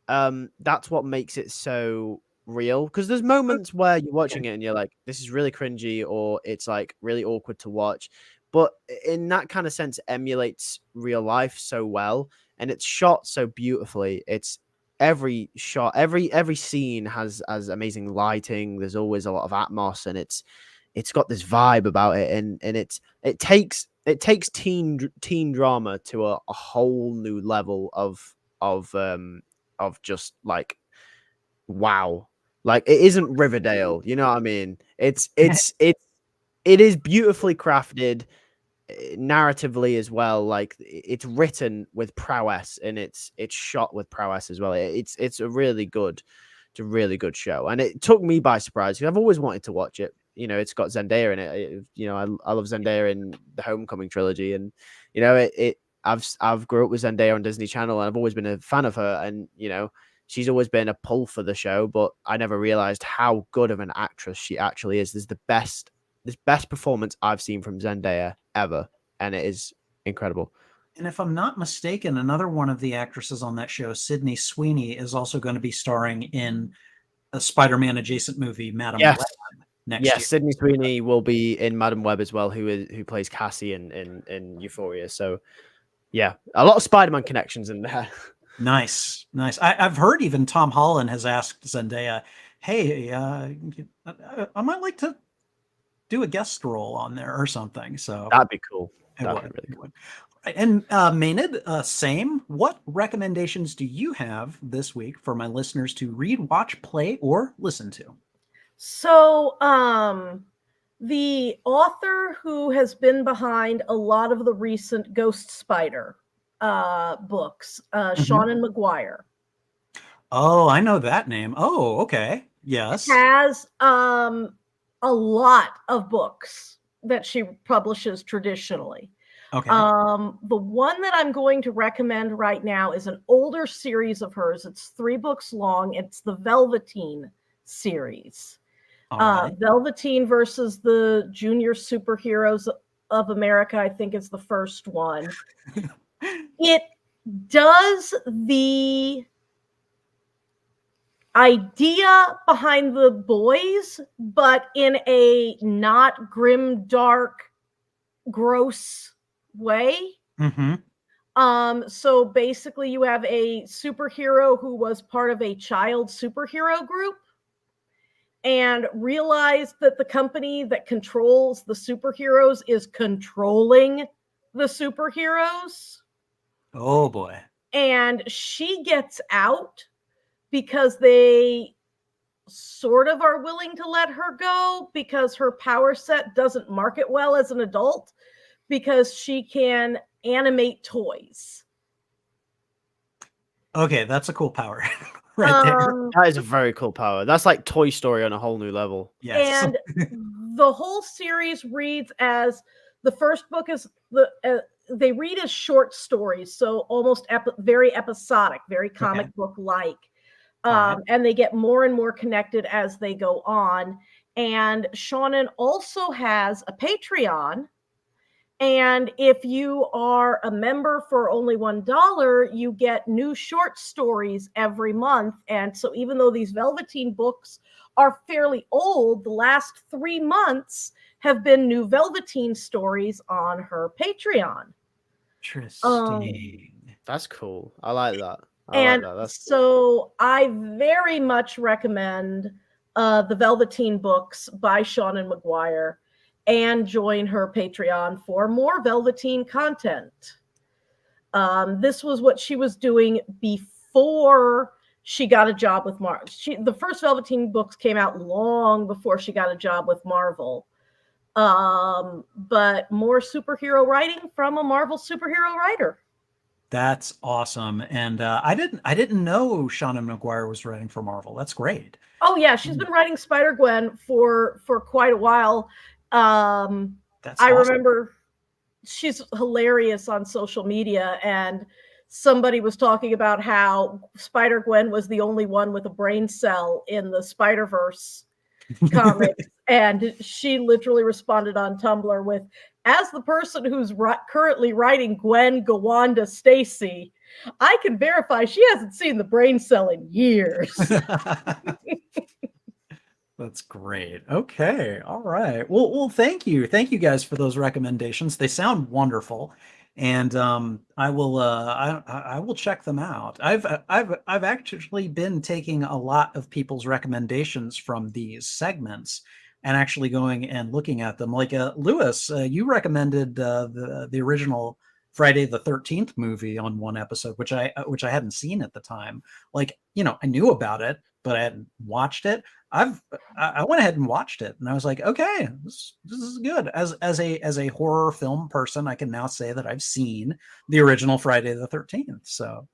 Speaker 3: that's what makes it so real, because there's moments where you're watching it and you're like, this is really cringy, or it's like really awkward to watch, but in that kind of sense, it emulates real life so well, and it's shot so beautifully. It's every shot, every scene has amazing lighting. There's always a lot of atmos, and it's got this vibe about it, and it takes teen drama to a whole new level of just like, wow. Like, it isn't Riverdale, you know what I mean? It is beautifully crafted narratively as well. Like, it's written with prowess, and it's shot with prowess as well. It's a really good show, and it took me by surprise, because I've always wanted to watch it. It's got Zendaya in it. I love Zendaya in the Homecoming trilogy, and I've grew up with Zendaya on Disney Channel, and I've always been a fan of her, and she's always been a pull for the show, but I never realized how good of an actress she actually is. This best performance I've seen from Zendaya ever, and it is incredible.
Speaker 1: And if I'm not mistaken, another one of the actresses on that show, Sydney Sweeney, is also going to be starring in a Spider-Man adjacent movie, Madam Web, next year.
Speaker 3: Sydney Sweeney will be in Madam Web as well, who plays Cassie in Euphoria. So yeah, a lot of Spider-Man connections in there.
Speaker 1: Nice. I've heard even Tom Holland has asked Zendaya, hey, I might like to do a guest role on there or something. So
Speaker 3: that'd be cool.
Speaker 1: That'd be really cool. And Maenad, same. What recommendations do you have this week for my listeners to read, watch, play, or listen to?
Speaker 2: So, the author who has been behind a lot of the recent Ghost Spider books, Seanan McGuire.
Speaker 1: Oh, I know that name. Oh, okay. Yes.
Speaker 2: Has a lot of books that she publishes traditionally.
Speaker 1: Okay.
Speaker 2: The one that I'm going to recommend right now is an older series of hers. It's 3 books long. It's the Velveteen series.
Speaker 1: Right.
Speaker 2: Velveteen versus the Junior Superheroes of America, I think, is the first one. It does the idea behind the boys, but in a not grim, dark, gross way. So basically you have a superhero who was part of a child superhero group and realized that the company that controls the superheroes is controlling the superheroes.
Speaker 1: Oh boy.
Speaker 2: And she gets out because they sort of are willing to let her go because her power set doesn't market well as an adult because she can animate toys.
Speaker 1: Okay, that's a cool power right there.
Speaker 3: That is a very cool power. That's like Toy Story on a whole new level.
Speaker 1: Yes.
Speaker 2: And the whole series reads as the first book is they read as short stories, so almost very episodic, very comic book like. And they get more and more connected as they go on. And Shonen also has a Patreon. And if you are a member for only $1, you get new short stories every month. And so even though these Velveteen books are fairly old, the last 3 months have been new Velveteen stories on her Patreon.
Speaker 1: Interesting.
Speaker 3: That's cool. I like that.
Speaker 2: So I very much recommend the Velveteen books by Shonen Maguire and join her Patreon for more Velveteen content. This was what she was doing before she got a job with Marvel. The first Velveteen books came out long before she got a job with Marvel. But more superhero writing from a Marvel superhero writer.
Speaker 1: That's awesome. And I didn't know Shonen Maguire was writing for Marvel. That's great.
Speaker 2: Oh yeah, she's been writing Spider-Gwen for quite a while.
Speaker 1: That's
Speaker 2: I
Speaker 1: awesome.
Speaker 2: remember she's hilarious on social media, and somebody was talking about how Spider-Gwen was the only one with a brain cell in the Spider-Verse comics, and she literally responded on Tumblr with, as the person who's currently writing Gwen Gawanda Stacy, I can verify she hasn't seen the brain cell in years.
Speaker 1: That's great. Okay. All right. Well, thank you. Thank you guys for those recommendations. They sound wonderful. And I will check them out. I've actually been taking a lot of people's recommendations from these segments and actually going and looking at them. Like Lewis, you recommended the original Friday the 13th movie on one episode, which I hadn't seen at the time. Like, I knew about it, but I hadn't watched it. I went ahead and watched it, and I was like, okay, this is good. As a horror film person, I can now say that I've seen the original Friday the 13th. So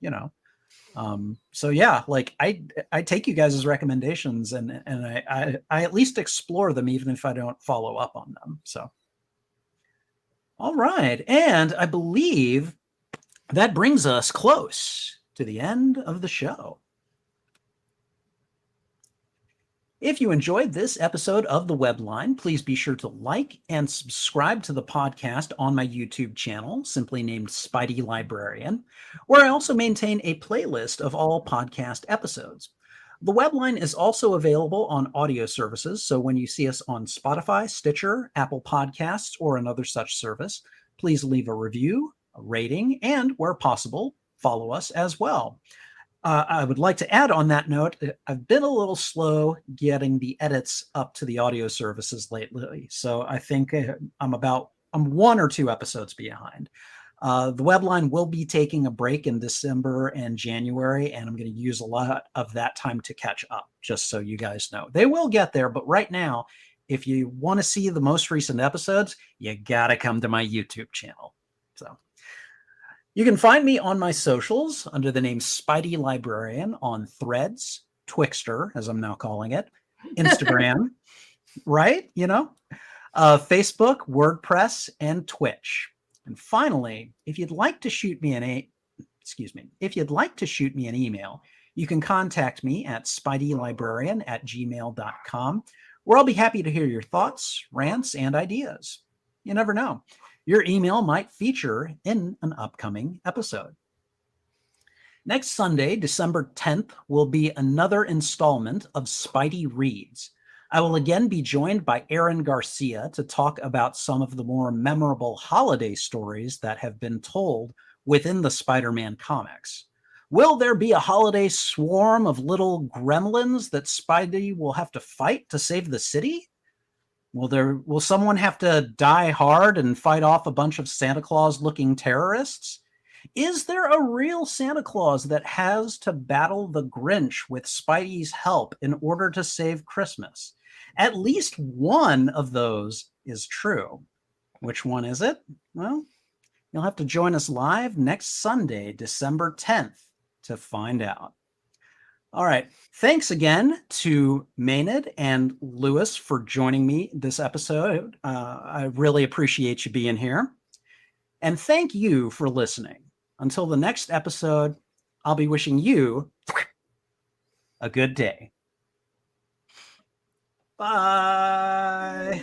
Speaker 1: so yeah, like I take you guys' recommendations, and I at least explore them, even if I don't follow up on them. So all right, and I believe that brings us close to the end of the show. If you enjoyed this episode of The Webline, please be sure to like and subscribe to the podcast on my YouTube channel, simply named Spidey Librarian, where I also maintain a playlist of all podcast episodes. The Webline is also available on audio services, so when you see us on Spotify, Stitcher, Apple Podcasts, or another such service, please leave a review, a rating, and, where possible, follow us as well. I would like to add on that note, I've been a little slow getting the edits up to the audio services lately. So I think I'm 1 or 2 episodes behind. The Webline will be taking a break in December and January, and I'm going to use a lot of that time to catch up, just so you guys know. They will get there, but right now, if you want to see the most recent episodes, you got to come to my YouTube channel. So you can find me on my socials under the name Spidey Librarian on Threads, Twixter, as I'm now calling it, Instagram, right? Facebook, WordPress, and Twitch. And finally, if you'd like to shoot me an email, you can contact me at spideylibrarian@gmail.com, where I'll be happy to hear your thoughts, rants, and ideas. You never know. Your email might feature in an upcoming episode. Next Sunday, December 10th, will be another installment of Spidey Reads. I will again be joined by Aaron Garcia to talk about some of the more memorable holiday stories that have been told within the Spider-Man comics? Will there be a holiday swarm of little gremlins that Spidey will have to fight to save the city? Will someone have to die hard and fight off a bunch of Santa Claus-looking terrorists? Is there a real Santa Claus that has to battle the Grinch with Spidey's help in order to save Christmas? At least one of those is true. Which one is it? Well, you'll have to join us live next Sunday, December 10th, to find out. All right. Thanks again to Maenad and Lewis for joining me this episode. I really appreciate you being here. And thank you for listening. Until the next episode, I'll be wishing you a good day. Bye.